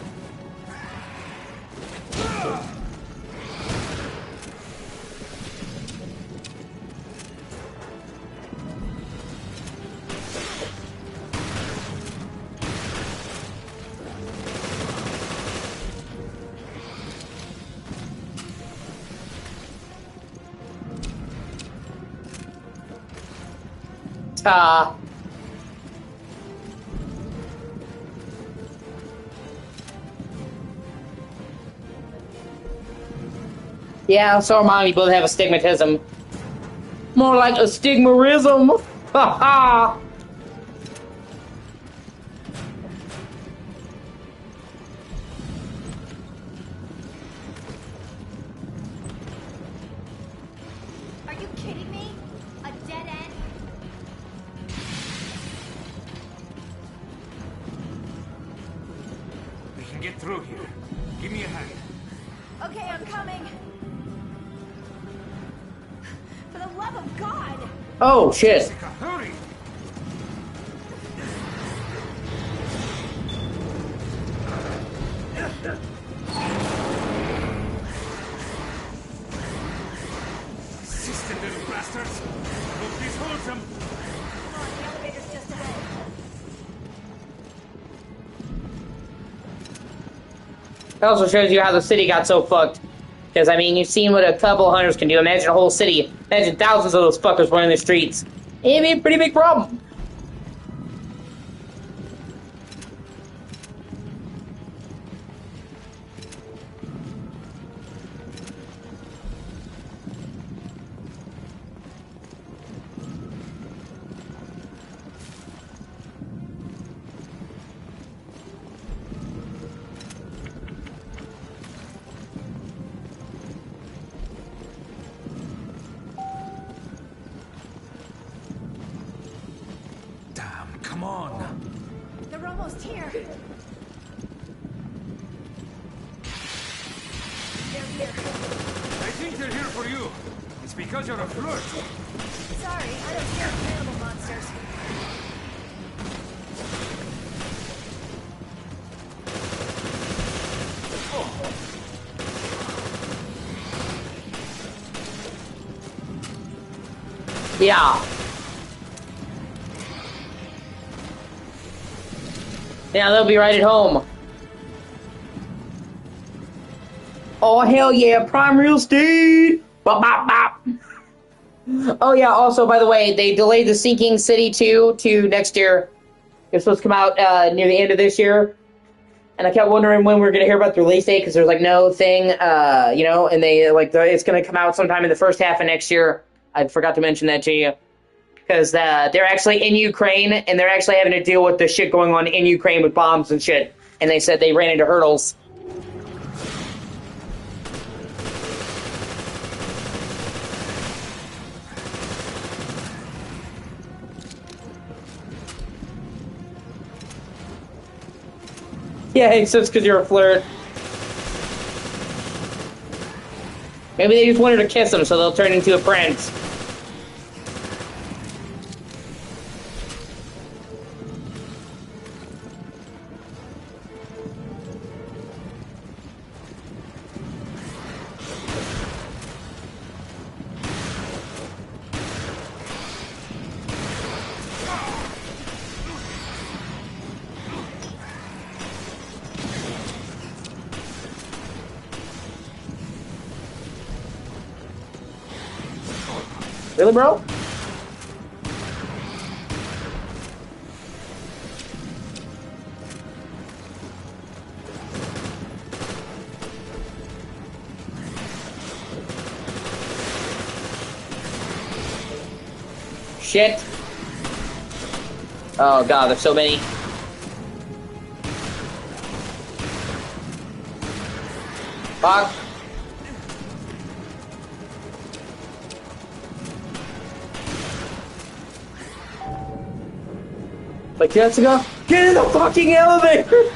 Yeah, so am I. We both have astigmatism. More like astigmatism. Ha ha! Are you kidding me? A dead end? We can get through here. Give me a hand. Okay, I'm coming. For the love of God! Oh, shit. Jessica, hurry! System bastards! Look, this holds them! Come on, the elevator's just ahead. It also shows you how the city got so fucked. Because, I mean, you've seen what a couple hunters can do. Imagine a whole city. Imagine thousands of those fuckers running the streets. It'd be a pretty big problem. Come on! They're almost here. They're here. I think they're here for you. It's because you're a flirt. Sorry, I don't care for animal monsters. Yeah. Yeah, they'll be right at home. Oh, hell yeah, prime real estate! Bop, bop, bop. Oh, yeah, also, by the way, they delayed the Sinking City 2 to next year. It was supposed to come out near the end of this year. And I kept wondering when we were going to hear about the release date, because there's, like, no thing, you know, and they, like, it's going to come out sometime in the first half of next year. I forgot to mention that to you. Because they're actually in Ukraine, and they're actually having to deal with the shit going on in Ukraine with bombs and shit. And they said they ran into hurdles. Yeah, it's just because you're a flirt. Maybe they just wanted to kiss him, so they'll turn into a prince. Really, bro? Shit. Oh god, there's so many. Fuck. Like, Jessica, get in the fucking elevator!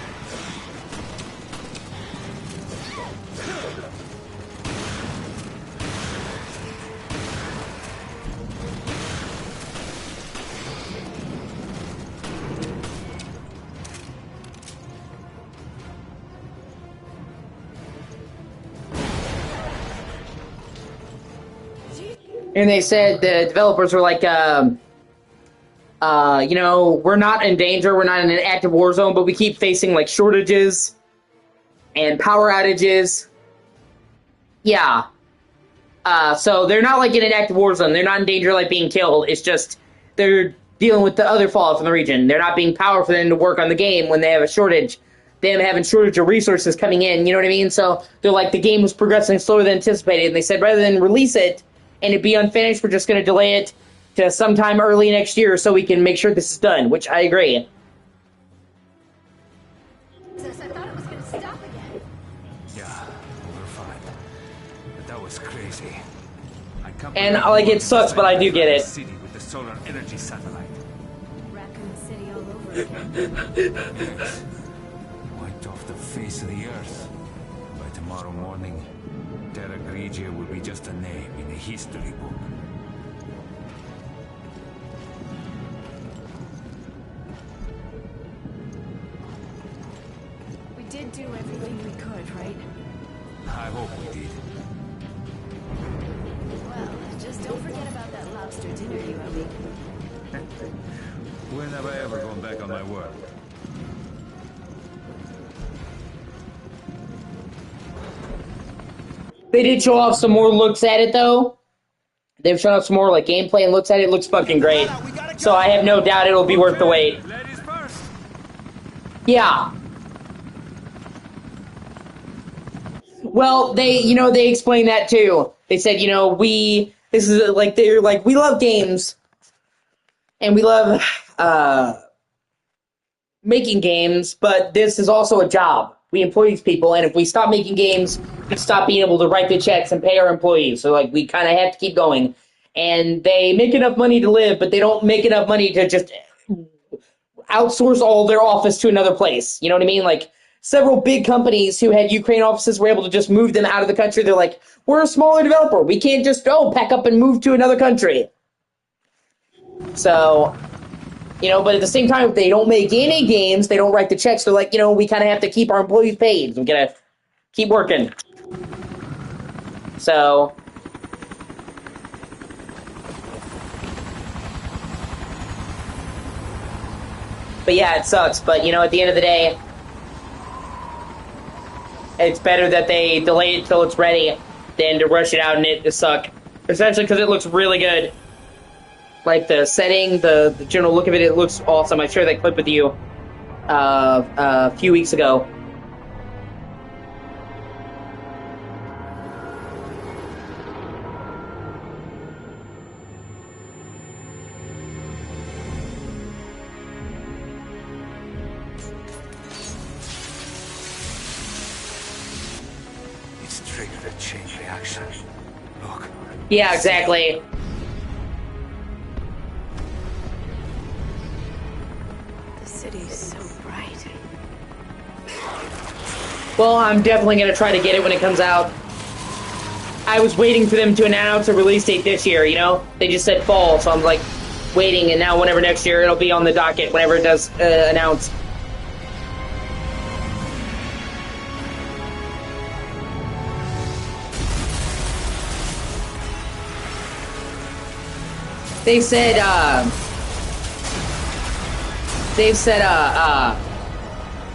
And they said the developers were like, you know, we're not in danger, we're not in an active war zone, but we keep facing, like, shortages and power outages. Yeah. So they're not, like, in an active war zone. They're not in danger, like, being killed. It's just they're dealing with the other fallout from the region. They're not being power for them to work on the game when they have a shortage. Them having shortage of resources coming in, you know what I mean? So they're like, the game was progressing slower than anticipated, and they said rather than release it and it be unfinished, we're just going to delay it to sometime early next year so we can make sure this is done, which I agree. I thought it was going to stop again. Yeah, we're fine. But that was crazy. I can't And, believe like, we it sucks, but I do get it. City with the solar energy satellite. Raccoon City all over again. Yes. Wiped off the face of the earth. By tomorrow morning, Terra Grigia will be just a name in a history book. We did do everything we could, right? I hope we did. Well, it just don't forget about that lobster dinner you owe me. When have I ever gone back on my word? They did show off some more looks at it, though. They've shown off some more like gameplay and looks at it. It looks fucking great. So I have no doubt it'll be worth the wait. Ladies first. Yeah. Well, they explained that too. They said, this is like, they're like, we love games and we love making games, but this is also a job. We employ these people, and if we stop making games, we stop being able to write the checks and pay our employees. So, like, we kind of have to keep going. And they make enough money to live, but they don't make enough money to just outsource all their office to another place. You know what I mean? Like, several big companies who had Ukraine offices were able to just move them out of the country. They're like, we're a smaller developer. We can't just, pack up and move to another country. So, but at the same time, if they don't make any games, they don't write the checks, they're like, we kind of have to keep our employees paid. We gotta keep working. So, but yeah, it sucks. But, at the end of the day, it's better that they delay it till it's ready than to rush it out and it suck. Essentially, because it looks really good. Like, the setting, the general look of it, it looks awesome. I shared that clip with you a few weeks ago. It's triggered a chain reaction. Look. Yeah, exactly. City's so bright. Well, I'm definitely going to try to get it when it comes out. I was waiting for them to announce a release date this year, They just said fall, so I'm, like, waiting, and now whenever next year, it'll be on the docket whenever it does announce. They've said,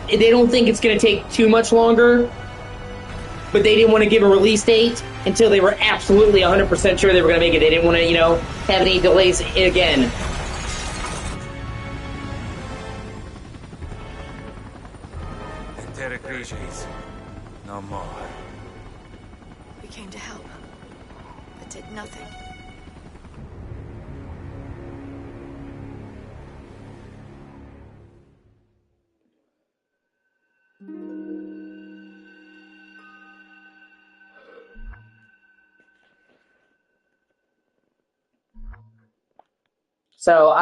they don't think it's going to take too much longer, but they didn't want to give a release date until they were absolutely 100% sure they were going to make it. They didn't want to, have any delays again. G'S. No more. We came to help, but did nothing. So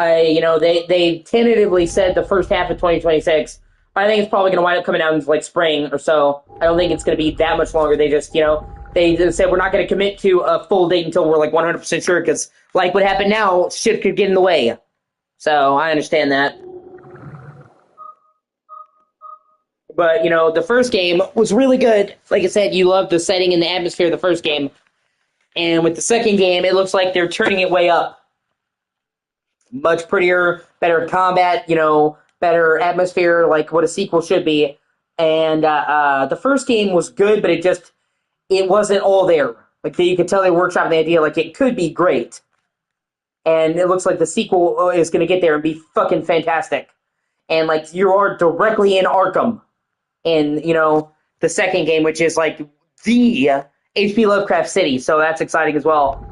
they tentatively said the first half of 2026. I think it's probably going to wind up coming out in like spring or so. I don't think it's going to be that much longer. They just, they just said we're not going to commit to a full date until we're like 100% sure, because like what happened now, shit could get in the way. So I understand that. But, the first game was really good. Like I said, you loved the setting and the atmosphere of the first game. And with the second game, it looks like they're turning it way up. Much prettier, better combat, better atmosphere, like what a sequel should be. And the first game was good, but it wasn't all there. Like, you could tell they workshopped the idea, like, it could be great. And it looks like the sequel is going to get there and be fucking fantastic. And, like, you are directly in Arkham in, the second game, which is, like, the H.P. Lovecraft city. So that's exciting as well.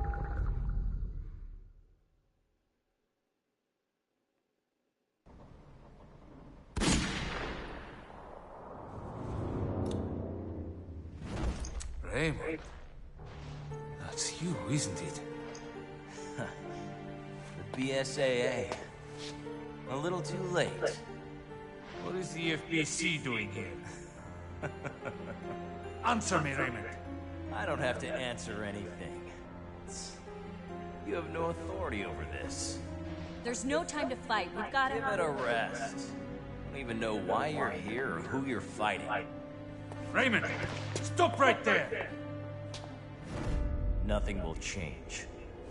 Raymond. That's you, isn't it? The BSAA. A little too late. What is the FBC doing here? Answer me, Raymond. I don't have to answer anything. You have no authority over this. There's no time to fight. We've got to... Give it a rest. I don't even know why you're here or who you're fighting. Raymond, stop right there! Nothing will change.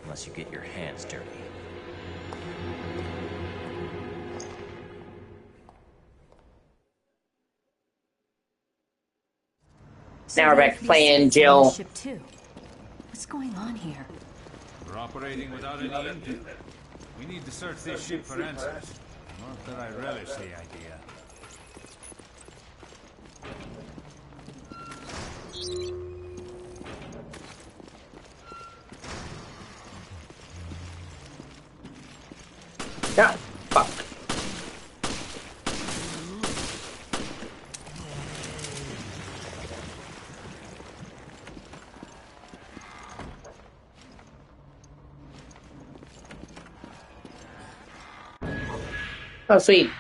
unless you get your hands dirty. Now we're back playing Jill. Ship too. What's going on here? We're operating without any intel. We need to search this ship for answers. Not that I relish the idea. Yeah, fuck. Oh, sweet.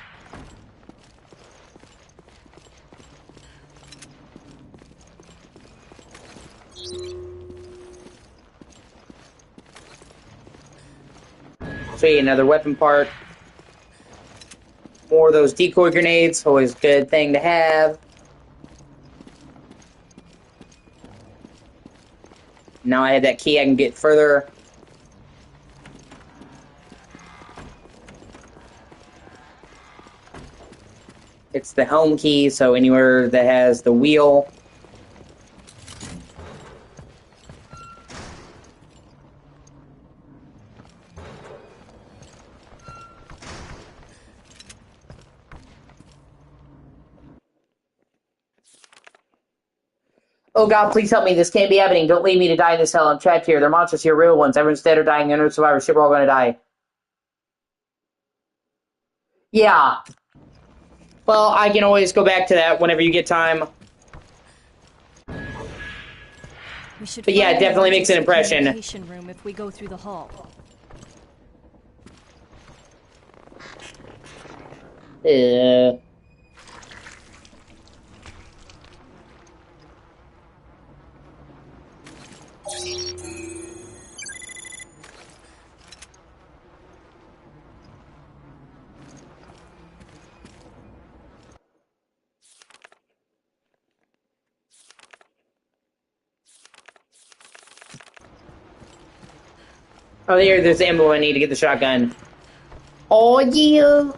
Sweet, another weapon part. More of those decoy grenades, always a good thing to have. Now I have that key, I can get further. It's the home key, so anywhere that has the wheel. Oh god, please help me. This can't be happening. Don't leave me to die in this hell. I'm trapped here. There are monsters here, real ones. Everyone's dead or dying. None of the survivors. Shit, we're all gonna die. Yeah. Well, I can always go back to that whenever you get time. We should But yeah, it find the definitely makes an emergency impression. communication room if we go through the hall. Oh, there's the ammo I need to get the shotgun. Oh, yeah.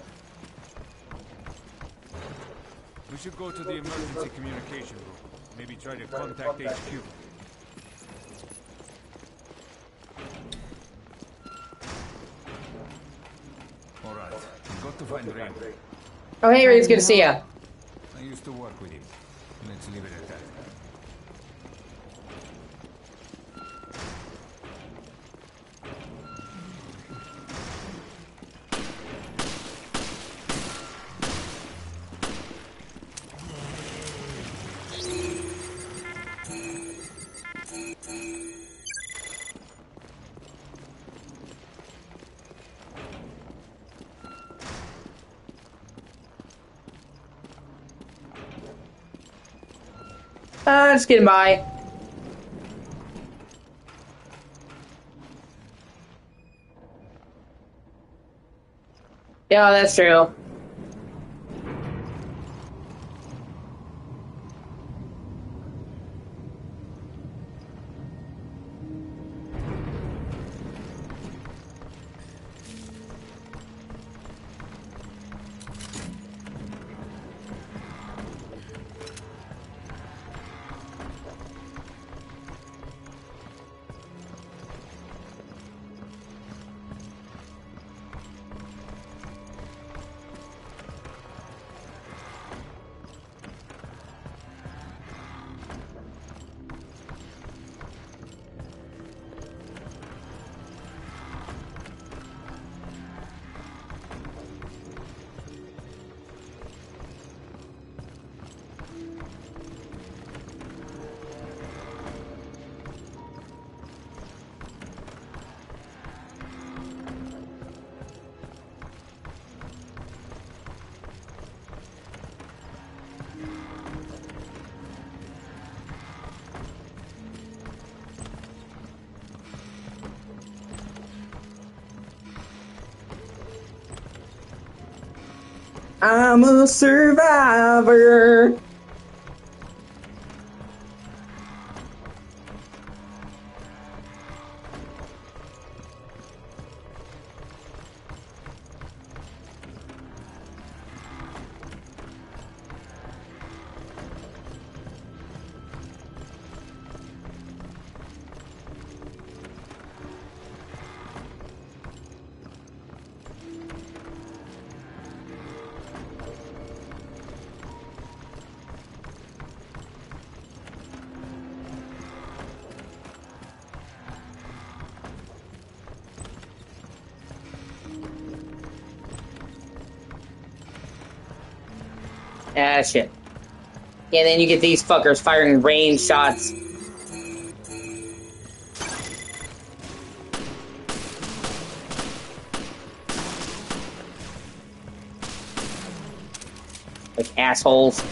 We should go to the emergency communication room. Maybe try to contact HQ. Alright, we've got to find Ray. Oh, hey, Ray, it's good to see ya. I used to work with him. Let's leave it at that. Just getting by. Yeah, that's true. I'm a survivor. Ah, shit. Yeah, then you get these fuckers firing range shots. Like assholes.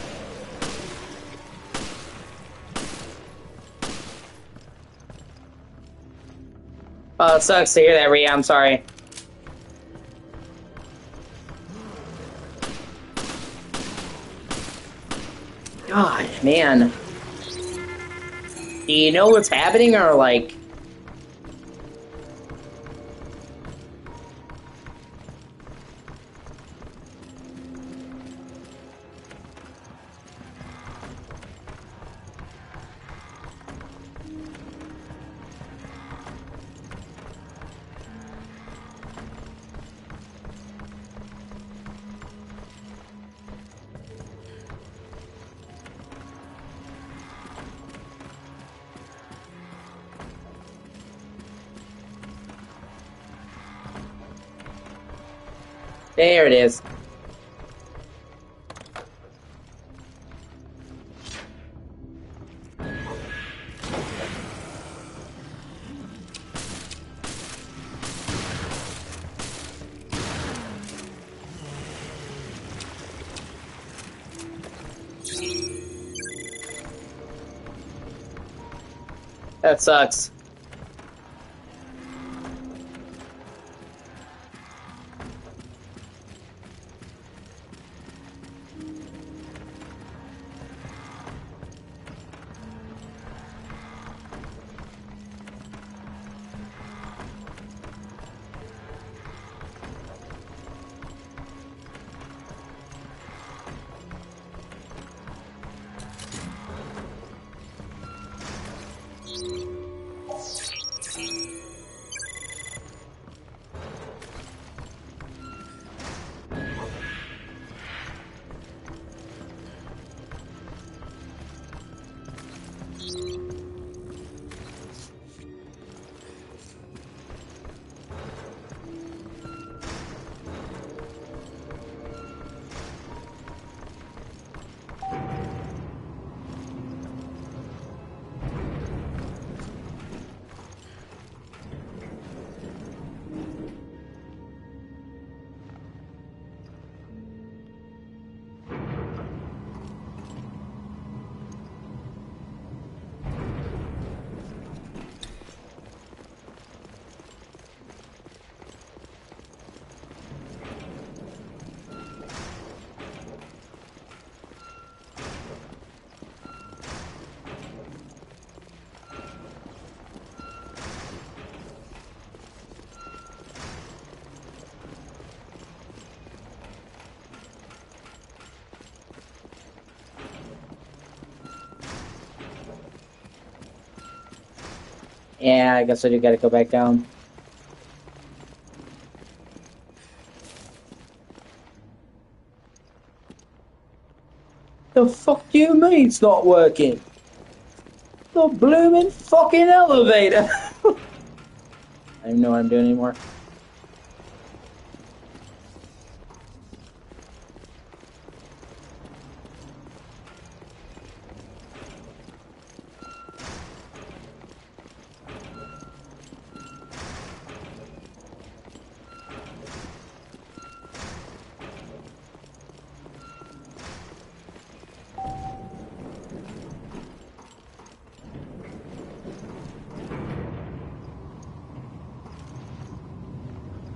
Oh, it sucks to hear that, Rhea. I'm sorry. God, man. Do you know what's happening, or like... There it is. That sucks. Yeah, I guess I do gotta go back down. The fuck do you mean it's not working? The blooming fucking elevator! I don't even know what I'm doing anymore.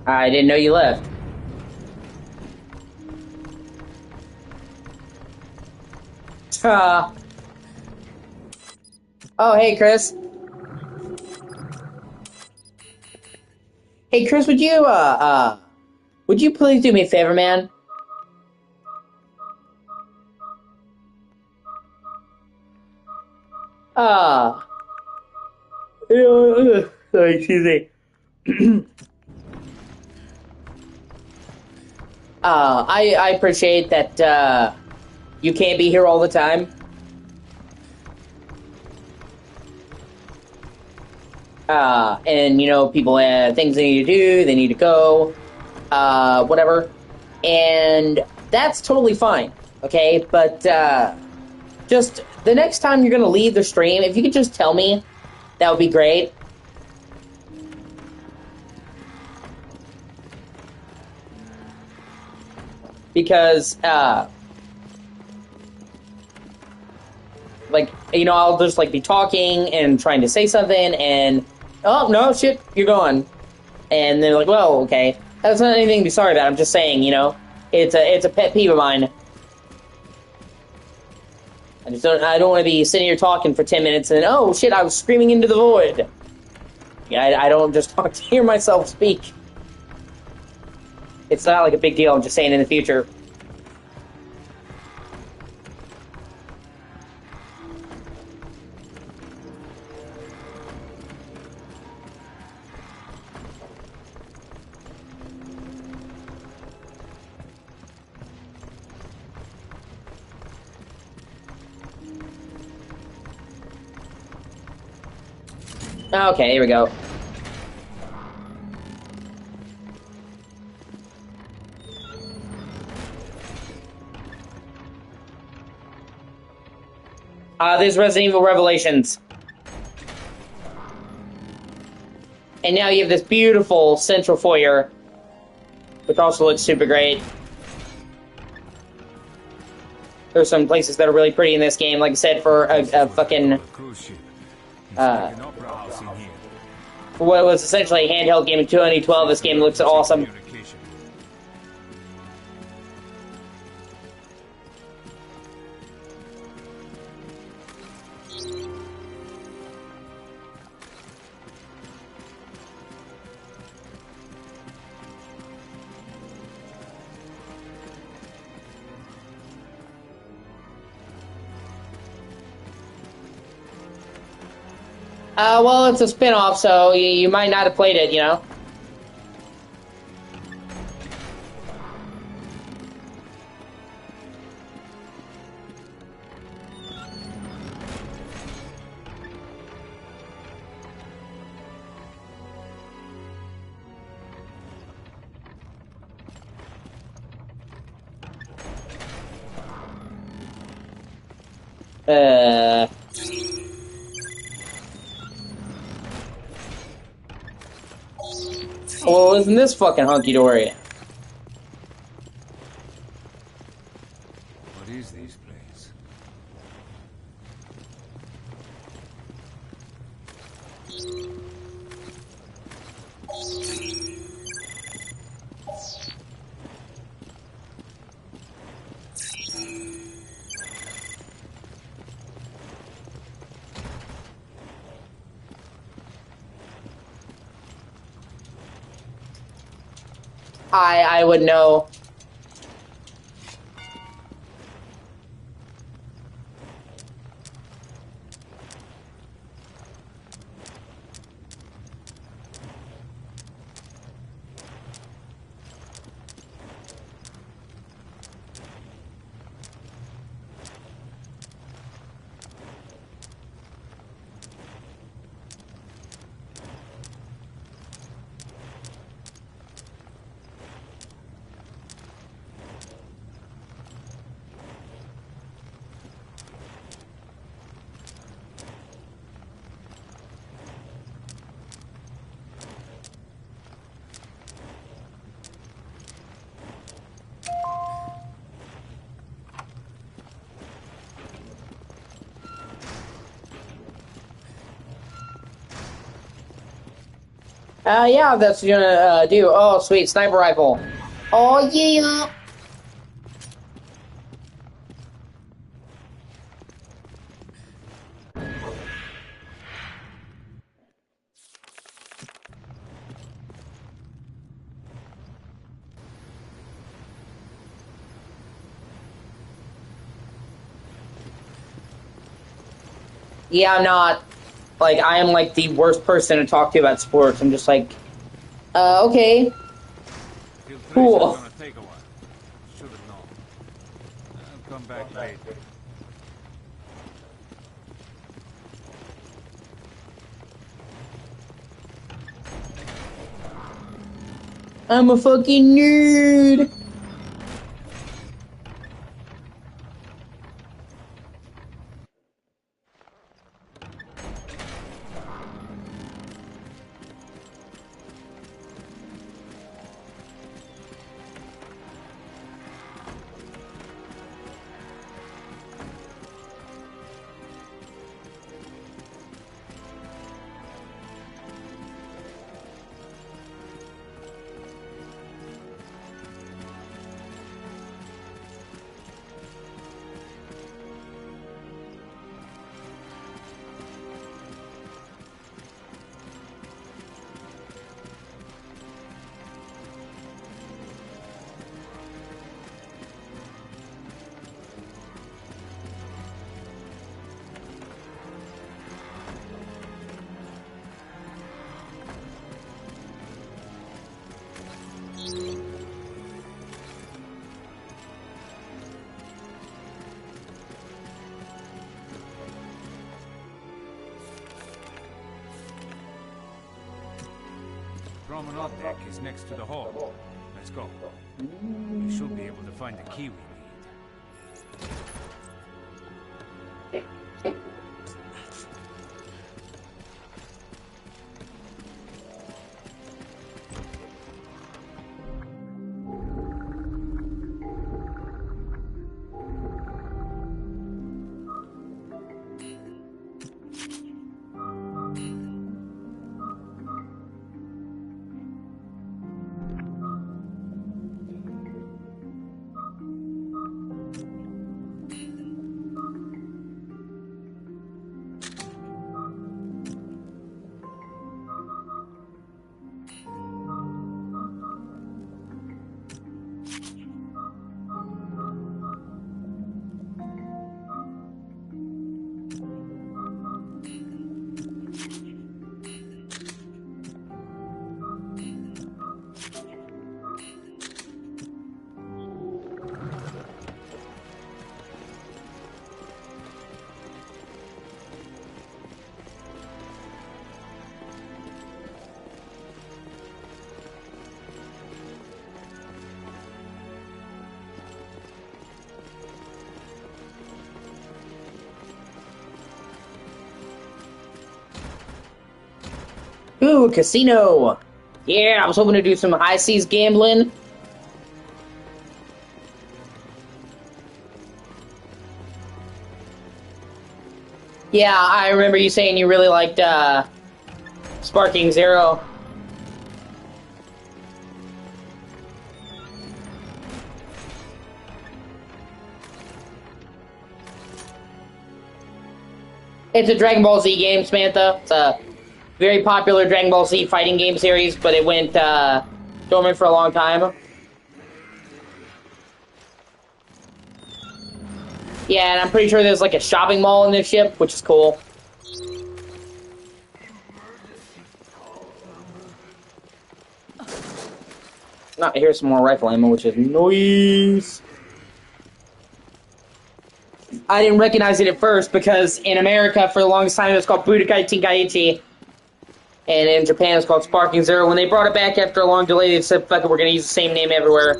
I didn't know you left. Oh, hey, Chris. Hey, Chris, would you please do me a favor, man? Sorry, excuse me. I appreciate that, you can't be here all the time. And, you know, people have things they need to do, they need to go, whatever. And that's totally fine. Okay, but, just, the next time you're gonna leave the stream, if you could just tell me, that would be great. Because, like, you know, I'll just, like, be talking and trying to say something, and, oh, no, shit, you're gone. And they're like, well, okay. That's not anything to be sorry about, I'm just saying, you know, it's a pet peeve of mine. I don't want to be sitting here talking for 10 minutes and, oh, shit, I was screaming into the void. Yeah, I don't just talk to hear myself speak. It's not, like, a big deal, I'm just saying in the future. Okay, here we go. There's Resident Evil Revelations. And now you have this beautiful central foyer, which also looks super great. There's some places that are really pretty in this game, like I said, for a fucking, for what was essentially a handheld game in 2012, this game looks awesome. Well, it's a spin-off, so you might not have played it, you know? Well, isn't this fucking hunky-dory? What is this place? I would know. Yeah, that's what you're gonna do. Oh, sweet, sniper rifle. Oh, yeah! Yeah, I'm not. Like, I am, like, the worst person to talk to about sports. I'm just like, okay. Cool. Gonna take a while. Should have known. I'll come back later. I'm a fucking nerd. promenade deck is next to the hall. Let's go. We should be able to find the key we need. Ooh, casino! Yeah, I was hoping to do some high seas gambling. Yeah, I remember you saying you really liked, Sparking Zero. It's a Dragon Ball Z game, Samantha. It's a very popular Dragon Ball Z fighting game series, but it went dormant for a long time. Yeah, and I'm pretty sure there's like a shopping mall in this ship, which is cool. Here's some more rifle ammo, which is nice. I didn't recognize it at first because in America, for the longest time, it was called Budokai Tenkaichi. And in Japan, it's called Sparking Zero. When they brought it back after a long delay, they said, fuck it, we're going to use the same name everywhere.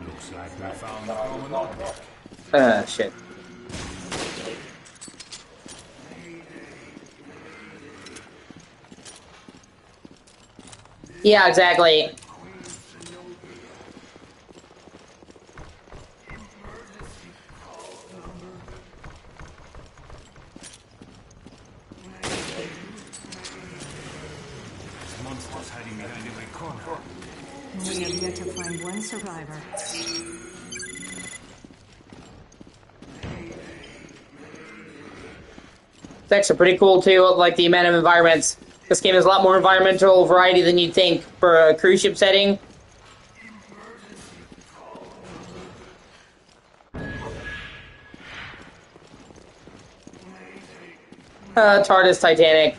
Looks like we found the promenade deck. Shit. Yeah, exactly. Monsters hiding behind every corner. We have yet to find one survivor. Effects are pretty cool too, like the amount of environments. This game has a lot more environmental variety than you'd think for a cruise ship setting. TARDIS Titanic.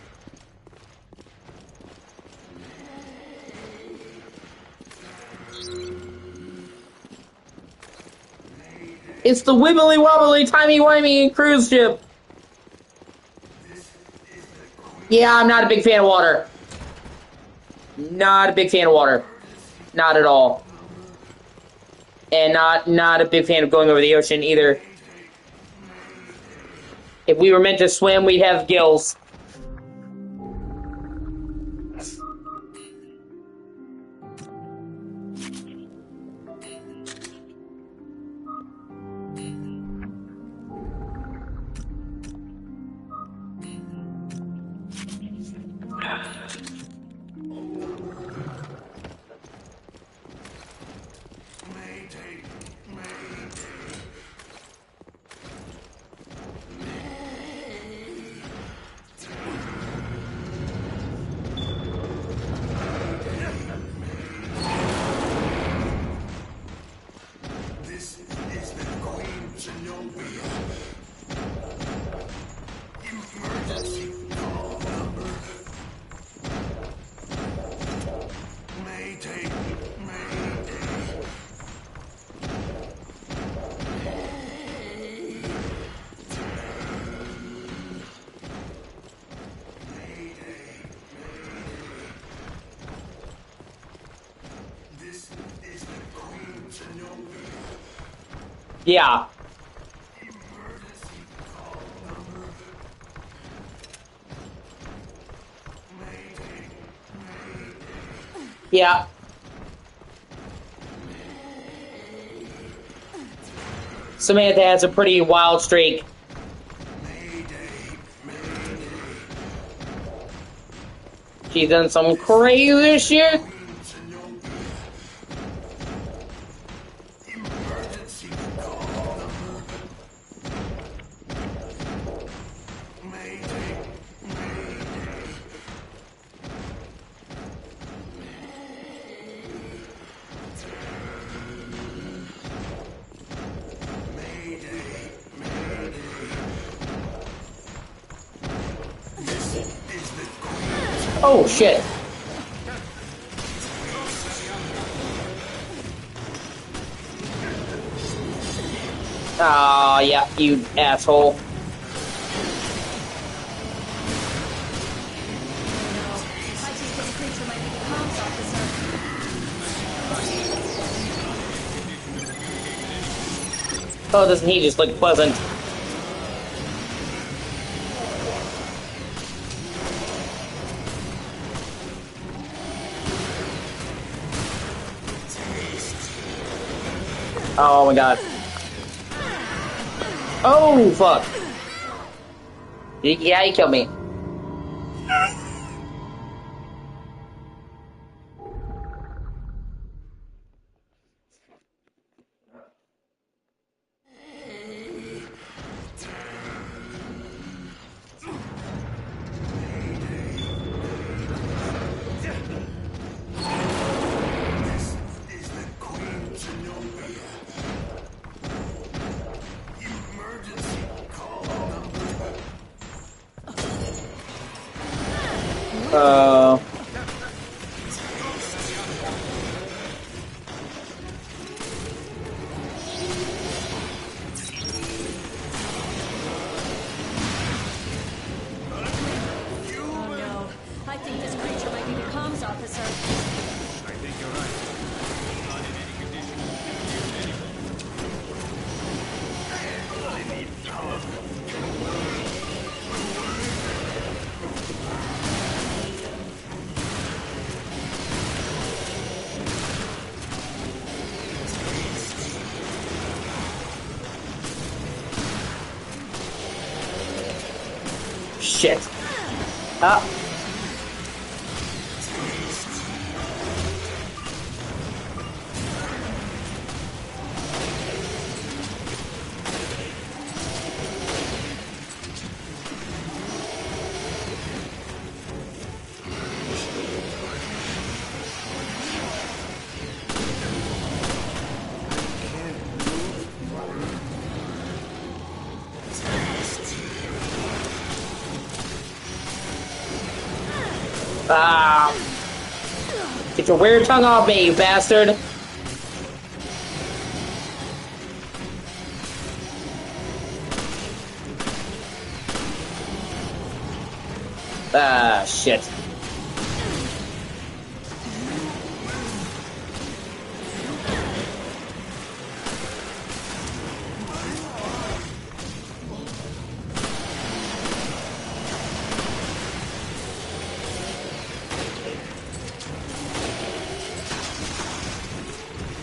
It's the wibbly wobbly timey wimey cruise ship. Yeah, I'm not a big fan of water. Not a big fan of water. Not at all. And not a big fan of going over the ocean either. If we were meant to swim, we'd have gills. Yeah. Yeah. Samantha has a pretty wild streak. She's done some crazy shit. Oh shit. Aw, yeah, you asshole. Oh, doesn't he just look pleasant? Oh my god. Oh, fuck. Yeah, he killed me. Shit. Ah. Ah. Get your weird tongue off me, you bastard. Ah, shit.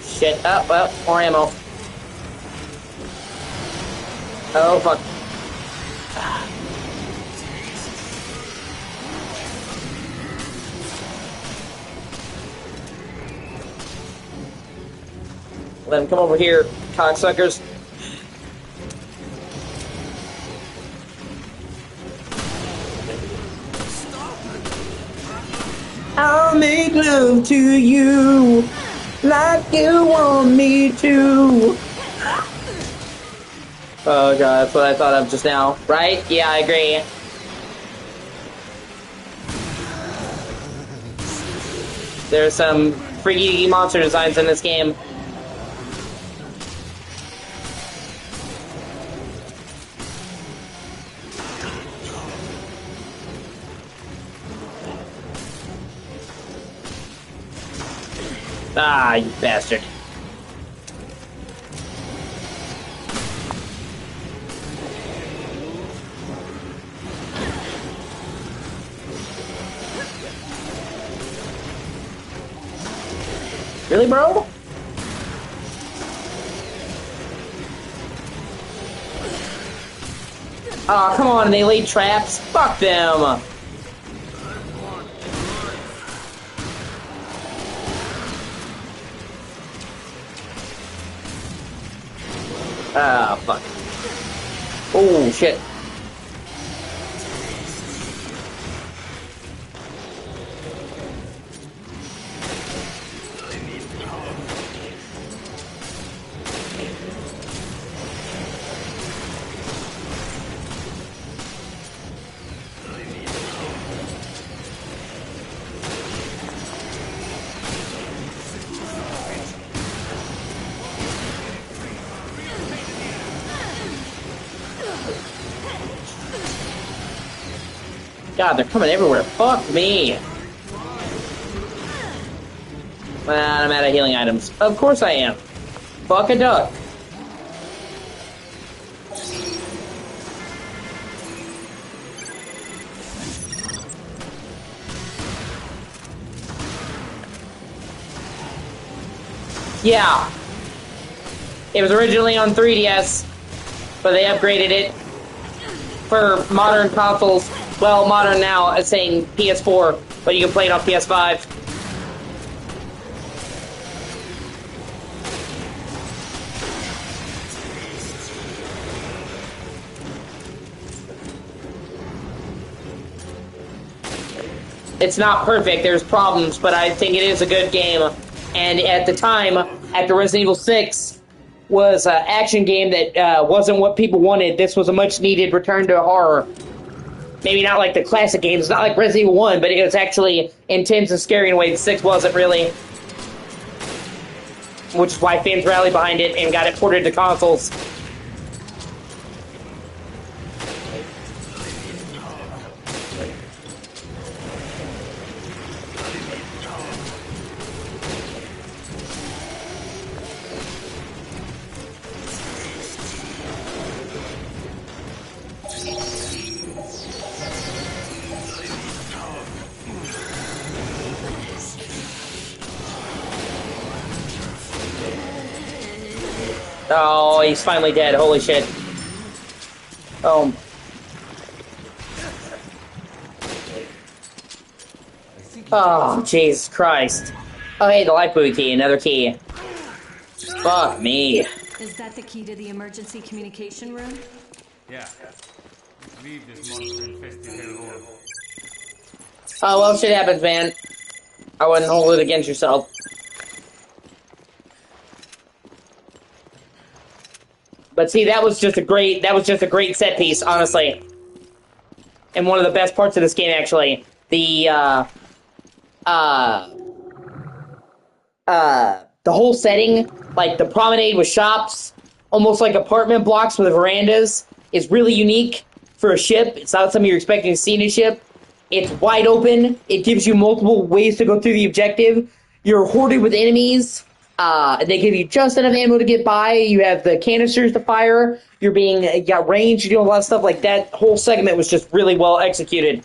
Shit. Oh, well, more ammo. Oh, fuck. Let him come over here, cocksuckers. I'll make love to you like you want me to. Oh god, that's what I thought of just now. Right? Yeah, I agree. There's some freaky monster designs in this game. Ah, you bastard. Really, bro? Oh, come on, they laid traps. Fuck them. Ah, fuck. Oh, shit. God, they're coming everywhere. Fuck me. Well, I'm out of healing items. Of course I am. Fuck a duck. Yeah. It was originally on 3DS, but they upgraded it for modern consoles. Well, modern now, saying PS4, but you can play it on PS5. It's not perfect, there's problems, but I think it is a good game. And at the time, after Resident Evil 6 was an action game that wasn't what people wanted, this was a much-needed return to horror. Maybe not like the classic games, it's not like Resident Evil 1, but it was actually intense and scary in a way that 6 wasn't really. Which is why fans rallied behind it and got it ported to consoles. Oh, he's finally dead. Holy shit. Oh. Oh, Jesus Christ. Oh, hey, the life buoy key. Another key. Fuck me. Is that the key to the emergency communication room? Yeah. Leave this monster-infested hellhole. Oh, well, shit happens, man. I wouldn't hold it against yourself. But see, that was just a great set piece, honestly. And one of the best parts of this game, actually. The whole setting, like the promenade with shops, almost like apartment blocks with verandas, is really unique for a ship. It's not something you're expecting to see in a ship. It's wide open. It gives you multiple ways to go through the objective. You're hoarded with enemies. They give you just enough ammo to get by. You have the canisters to fire. You got range. You're doing a lot of stuff like that. Whole segment was just really well executed.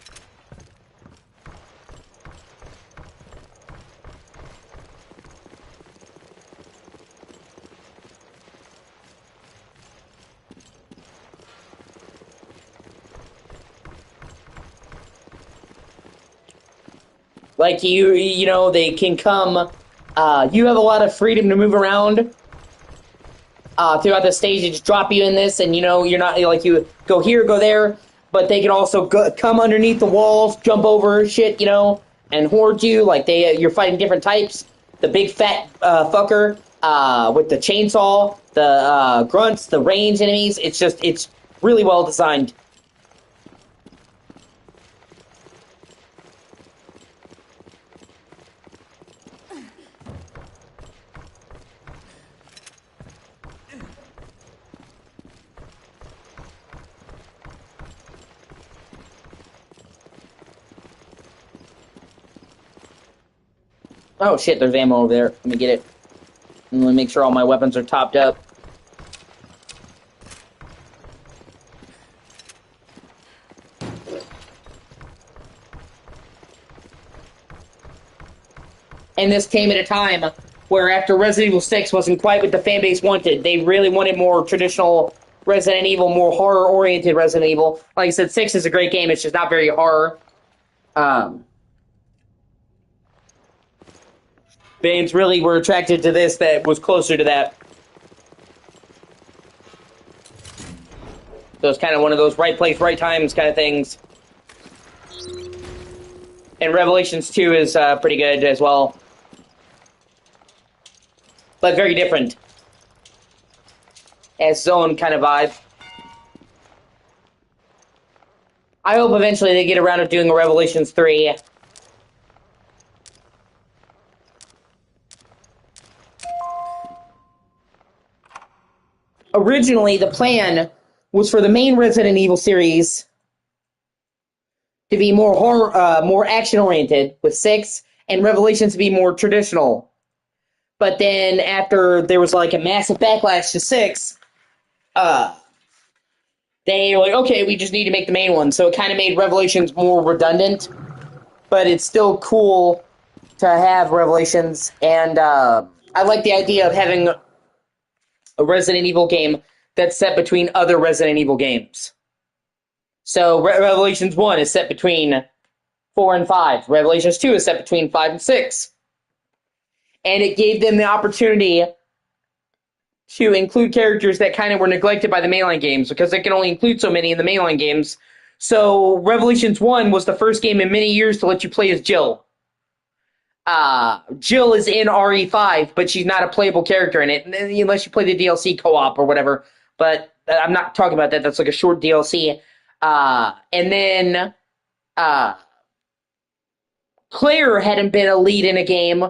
Like, you know, they can come, you have a lot of freedom to move around, throughout the stage. They just drop you in this, and, you know, you're not, like, you go here, go there, but they can also come underneath the walls, jump over shit, you know, and hoard you, like, you're fighting different types. The big fat, fucker, with the chainsaw, the, grunts, the range enemies, it's really well designed. Oh shit, there's ammo over there. Let me get it. And let me make sure all my weapons are topped up. And this came at a time where after Resident Evil 6 wasn't quite what the fan base wanted. They really wanted more traditional Resident Evil, more horror-oriented Resident Evil. Like I said, 6 is a great game. It's just not very horror. Fans really were attracted to this that was closer to that. So it's kind of one of those right place, right times kind of things. And Revelations 2 is pretty good as well. But very different. Has its own kind of vibe. I hope eventually they get around to doing a Revelations 3. Originally, the plan was for the main Resident Evil series to be more horror, more action-oriented with 6, and Revelations to be more traditional. But then after there was like a massive backlash to 6, they were like, okay, we just need to make the main one. So it kind of made Revelations more redundant, but it's still cool to have Revelations, and I like the idea of having a Resident Evil game that's set between other Resident Evil games. So Revelations 1 is set between 4 and 5. Revelations 2 is set between 5 and 6. And it gave them the opportunity to include characters that kind of were neglected by the mainline games, because they can only include so many in the mainline games. So Revelations 1 was the first game in many years to let you play as Jill. Jill is in RE5, but she's not a playable character in it, unless you play the DLC co-op or whatever. But I'm not talking about that. That's like a short DLC. And then Claire hadn't been a lead in a game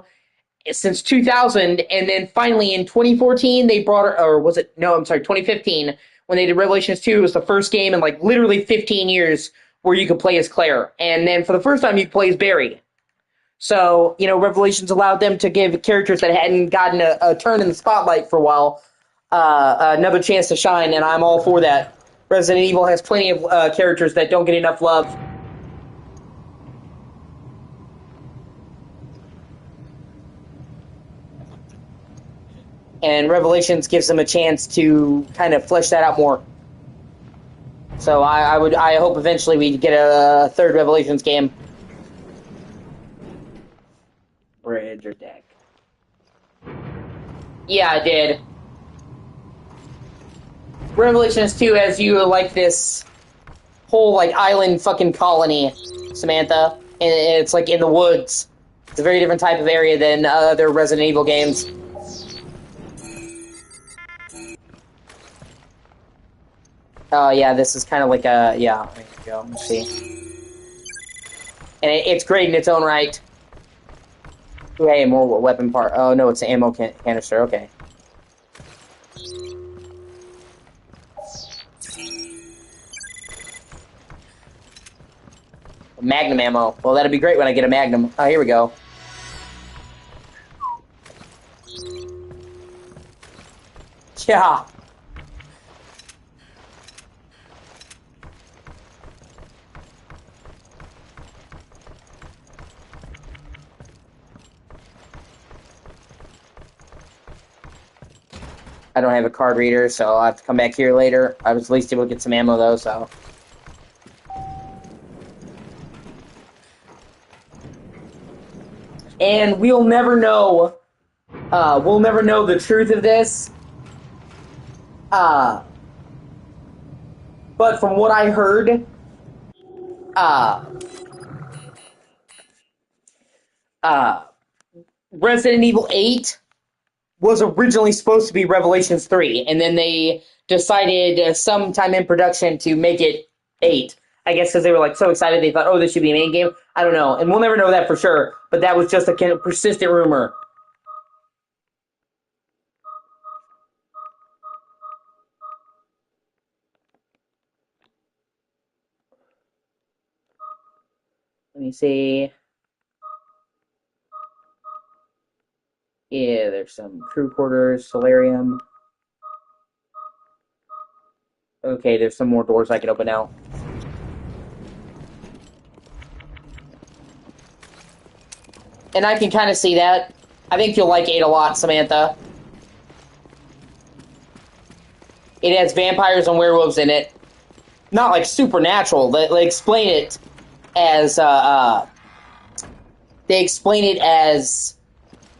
since 2000, and then finally in 2014 they brought her, or was it, no, I'm sorry, 2015, when they did Revelations 2, it was the first game in like literally 15 years where you could play as Claire. And then for the first time you could play as Barry. So, you know, Revelations allowed them to give characters that hadn't gotten a turn in the spotlight for a while another chance to shine, and I'm all for that. Resident Evil has plenty of characters that don't get enough love. And Revelations gives them a chance to kind of flesh that out more. So I hope eventually we get a third Revelations game. Bridge or deck? Yeah, I did. Revelations 2 has you like this whole like island fucking colony, Samantha, and it's like in the woods. It's a very different type of area than other Resident Evil games. Oh yeah, this is kind of like a, yeah, there you go, let's see. And it's great in its own right. Ooh, hey, more weapon part. Oh no, it's an ammo canister, okay. Magnum ammo. Well, that'd be great when I get a Magnum. Oh, here we go. Yeah. I don't have a card reader, so I'll have to come back here later. I was at least able to get some ammo, though, so... And we'll never know the truth of this. But from what I heard, Resident Evil 8 was originally supposed to be Revelations 3, and then they decided sometime in production to make it 8. I guess because they were like so excited they thought, oh, this should be a main game. I don't know, and we'll never know that for sure, but that was just a kind of persistent rumor. Let me see. Yeah, there's some crew quarters, solarium. Okay, there's some more doors I can open now. And I can kind of see that. I think you'll like 8 a lot, Samantha. It has vampires and werewolves in it. Not like supernatural. They explain it as they explain it as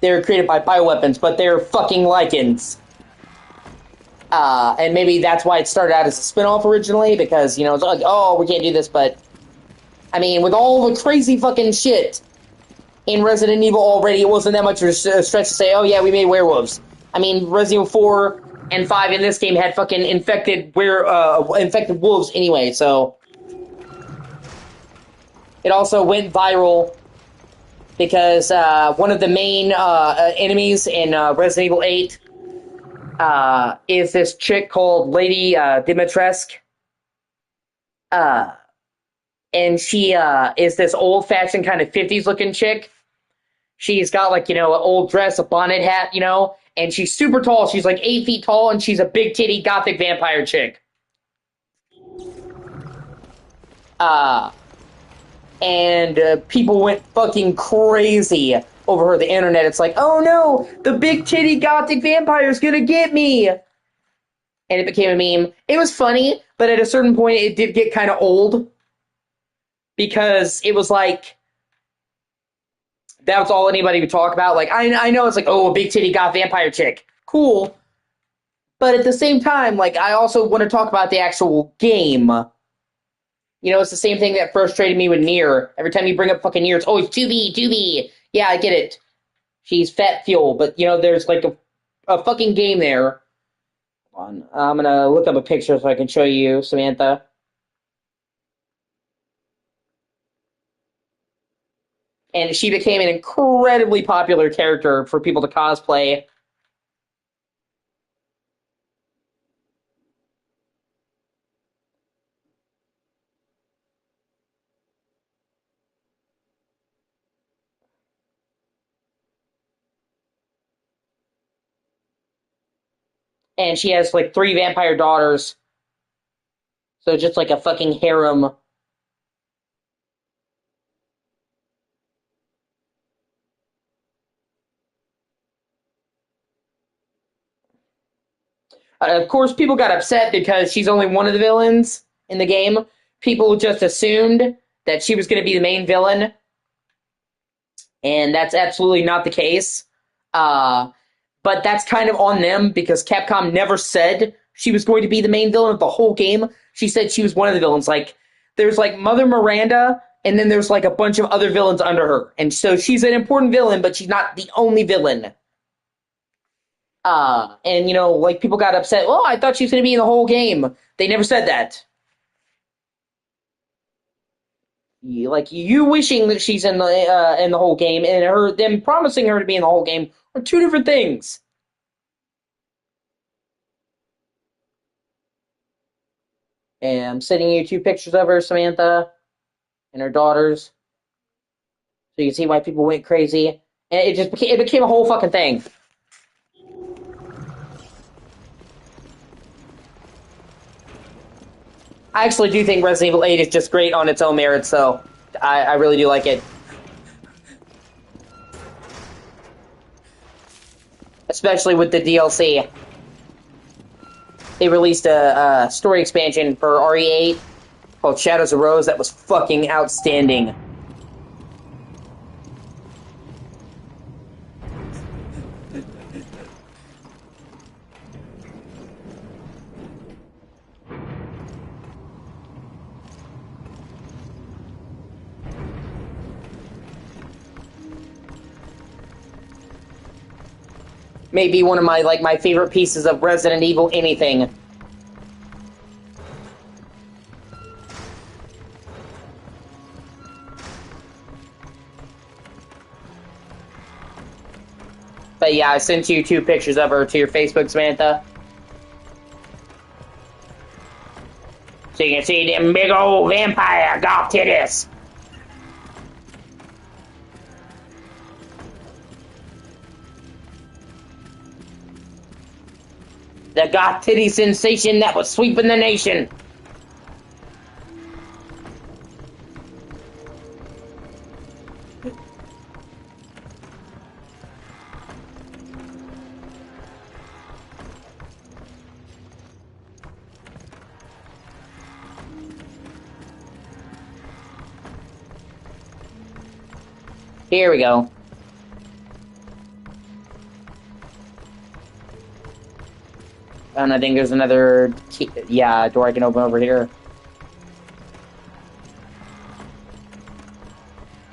they're created by bioweapons, but they're fucking lichens. And maybe that's why it started out as a spin-off originally, because, you know, it's like, oh, we can't do this, but... I mean, with all the crazy fucking shit in Resident Evil already, it wasn't that much of a stretch to say, oh yeah, we made werewolves. I mean, Resident Evil 4 and 5 in this game had fucking infected wolves anyway, so... It also went viral because one of the main enemies in Resident Evil 8 is this chick called Lady Dimitrescu. And she is this old-fashioned kind of 50s-looking chick. She's got, like, you know, an old dress, a bonnet hat, you know, and she's super tall. She's, like, 8 feet tall, and she's a big-titty gothic vampire chick. And people went fucking crazy over her, the internet. It's like, oh no, the big-titty gothic vampire's gonna get me! And it became a meme. It was funny, but at a certain point, it did get kind of old. Because it was like, that was all anybody would talk about. Like, I know it's like, oh, a big titty goth vampire chick. Cool. But at the same time, like, I also want to talk about the actual game. You know, it's the same thing that frustrated me with Nier. Every time you bring up fucking Nier, it's always 2B. Yeah, I get it. She's fat fuel, but, you know, there's like a fucking game there. Hold on. I'm gonna look up a picture so I can show you, Samantha. And she became an incredibly popular character for people to cosplay. And she has, like, 3 vampire daughters. So just like a fucking harem. Of course, people got upset because she's only one of the villains in the game. People just assumed that she was going to be the main villain. And that's absolutely not the case. But that's kind of on them because Capcom never said she was going to be the main villain of the whole game. She said she was one of the villains. Like, there's like Mother Miranda, and then there's like a bunch of other villains under her. And so she's an important villain, but she's not the only villain. And, you know, like, people got upset. Well, I thought she was going to be in the whole game. They never said that. Like, you wishing that she's in the whole game, and them promising her to be in the whole game are 2 different things. And I'm sending you 2 pictures of her, Samantha, and her daughters, so you can see why people went crazy. And it became a whole fucking thing. I actually do think Resident Evil 8 is just great on its own merits, so I really do like it. Especially with the DLC. They released a story expansion for RE8 called Shadows of Rose that was fucking outstanding. Maybe one of my favorite pieces of Resident Evil anything. But yeah, I sent you 2 pictures of her to your Facebook, Samantha. So you can see them big old vampire goth titties. The goth titty sensation that was sweeping the nation. Here we go. And I think there's another key, yeah, door I can open over here.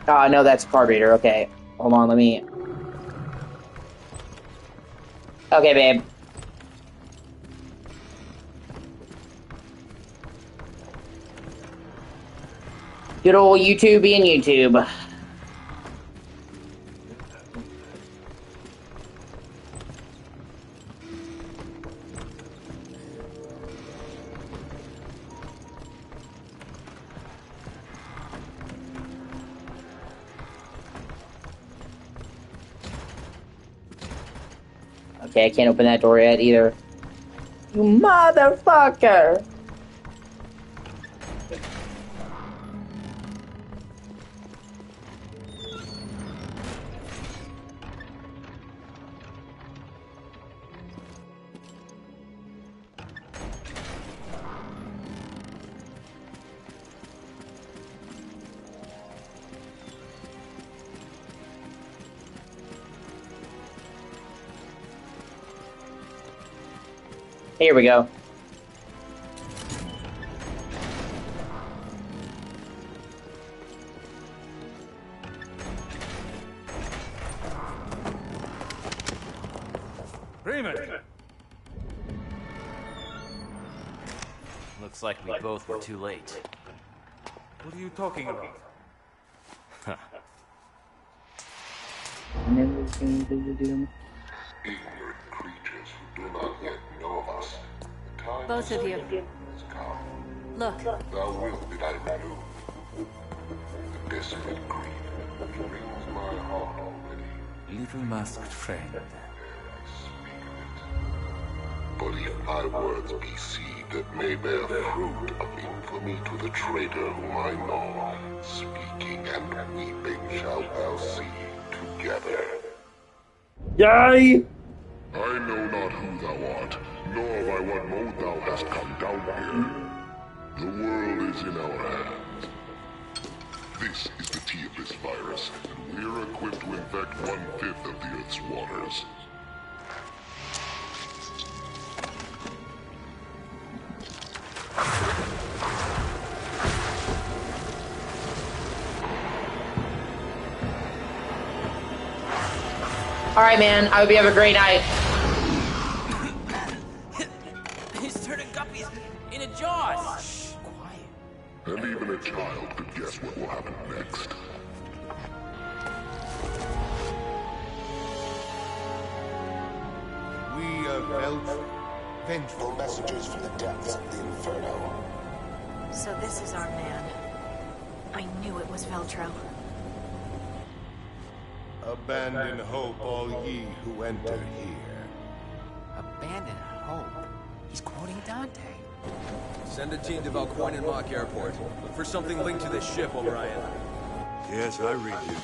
Oh, no, that's a card reader. Okay. Hold on, let me... Okay, babe. Good old YouTube being YouTube. Okay, I can't open that door yet either. You motherfucker! Here we go. Raymond! Looks like we both were too late. What are you talking about? Huh. Creatures who do not yet know of us. The time Both of you. has come. Look. Thou wilt be thy renewed. The desperate grief wrings my heart already. Little masked friend. But if my words be seed that may bear fruit of infamy to the traitor whom I know, speaking and weeping shalt thou see together. Yay! I know not who thou art, nor by what mode thou hast come down here. The world is in our hands. This is the T-Abyss virus, and we're equipped to infect 1/5 of the Earth's waters. Alright, man. I hope you have a great night. He's turning guppies into jaws! Shh, quiet. And even a child could guess what will happen next. We are Veltri, vengeful messengers from the depths of the Inferno. So this is our man. I knew it was Veltro. Abandon hope, all ye who enter here. Abandon hope? He's quoting Dante. Send a team to Valcoin and Mock Airport. Look for something linked to this ship, O'Brien. Yes, I read you.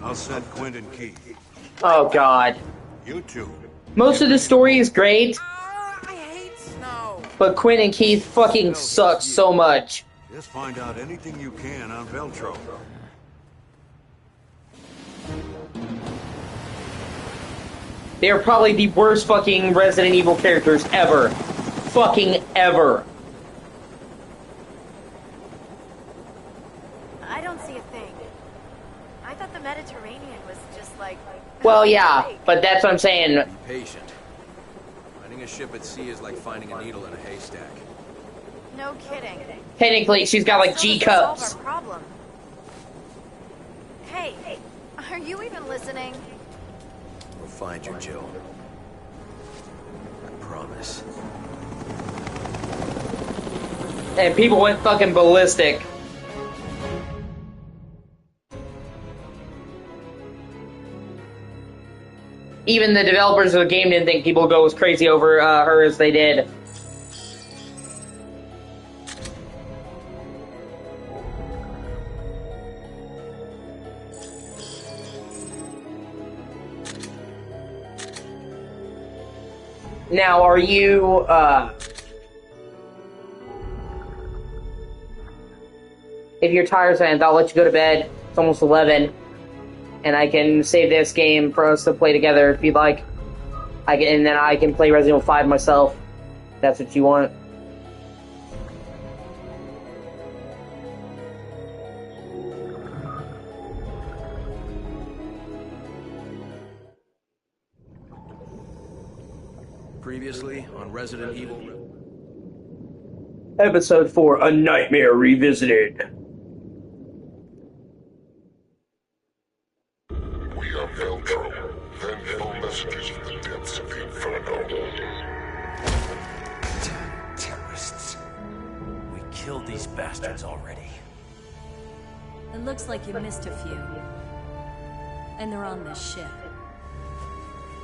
I'll send Quint and Keith. Oh, God. You two. Most of the story is great. I hate snow. But Quinn and Keith fucking suck so much. Just find out anything you can on Veltro. They are probably the worst fucking Resident Evil characters ever. Fucking ever. I don't see a thing. I thought the Mediterranean was just like... Well, yeah, but that's what I'm saying. Be patient. Finding a ship at sea is like finding a needle in a haystack. No kidding. Technically, she's got like G cups. Solve our problem. Hey, are you even listening? We'll find you, Jill. I promise. And people went fucking ballistic. Even the developers of the game didn't think people would go as crazy over her as they did. Now, are you, if you're tired, I'll let you go to bed. It's almost 11. And I can save this game for us to play together if you'd like. And then I can play Resident Evil 5 myself. If that's what you want. Previously on Resident Evil. Episode 4, A Nightmare Revisited. We are Veltro, vengeful messengers of the depths of the Inferno. Terrorists. We killed these bastards already. It looks like you missed a few. And they're on this ship.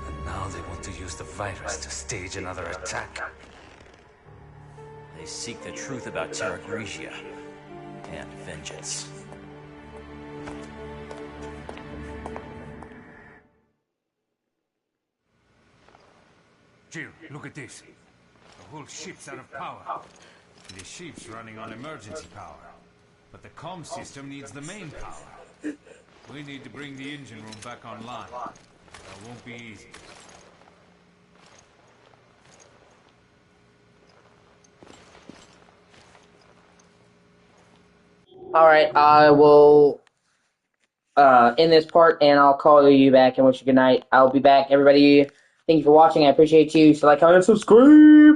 And now they want to use the virus to stage another attack. They seek the truth about Terra Grigia and vengeance. Jill, look at this. The whole ship's out of power. The ship's running on emergency power. But the comm system needs the main power. We need to bring the engine room back online. That won't be easy. Alright, I will end this part and I'll call you back and wish you good night. I'll be back, everybody. Thank you for watching. I appreciate you. So like, comment, subscribe.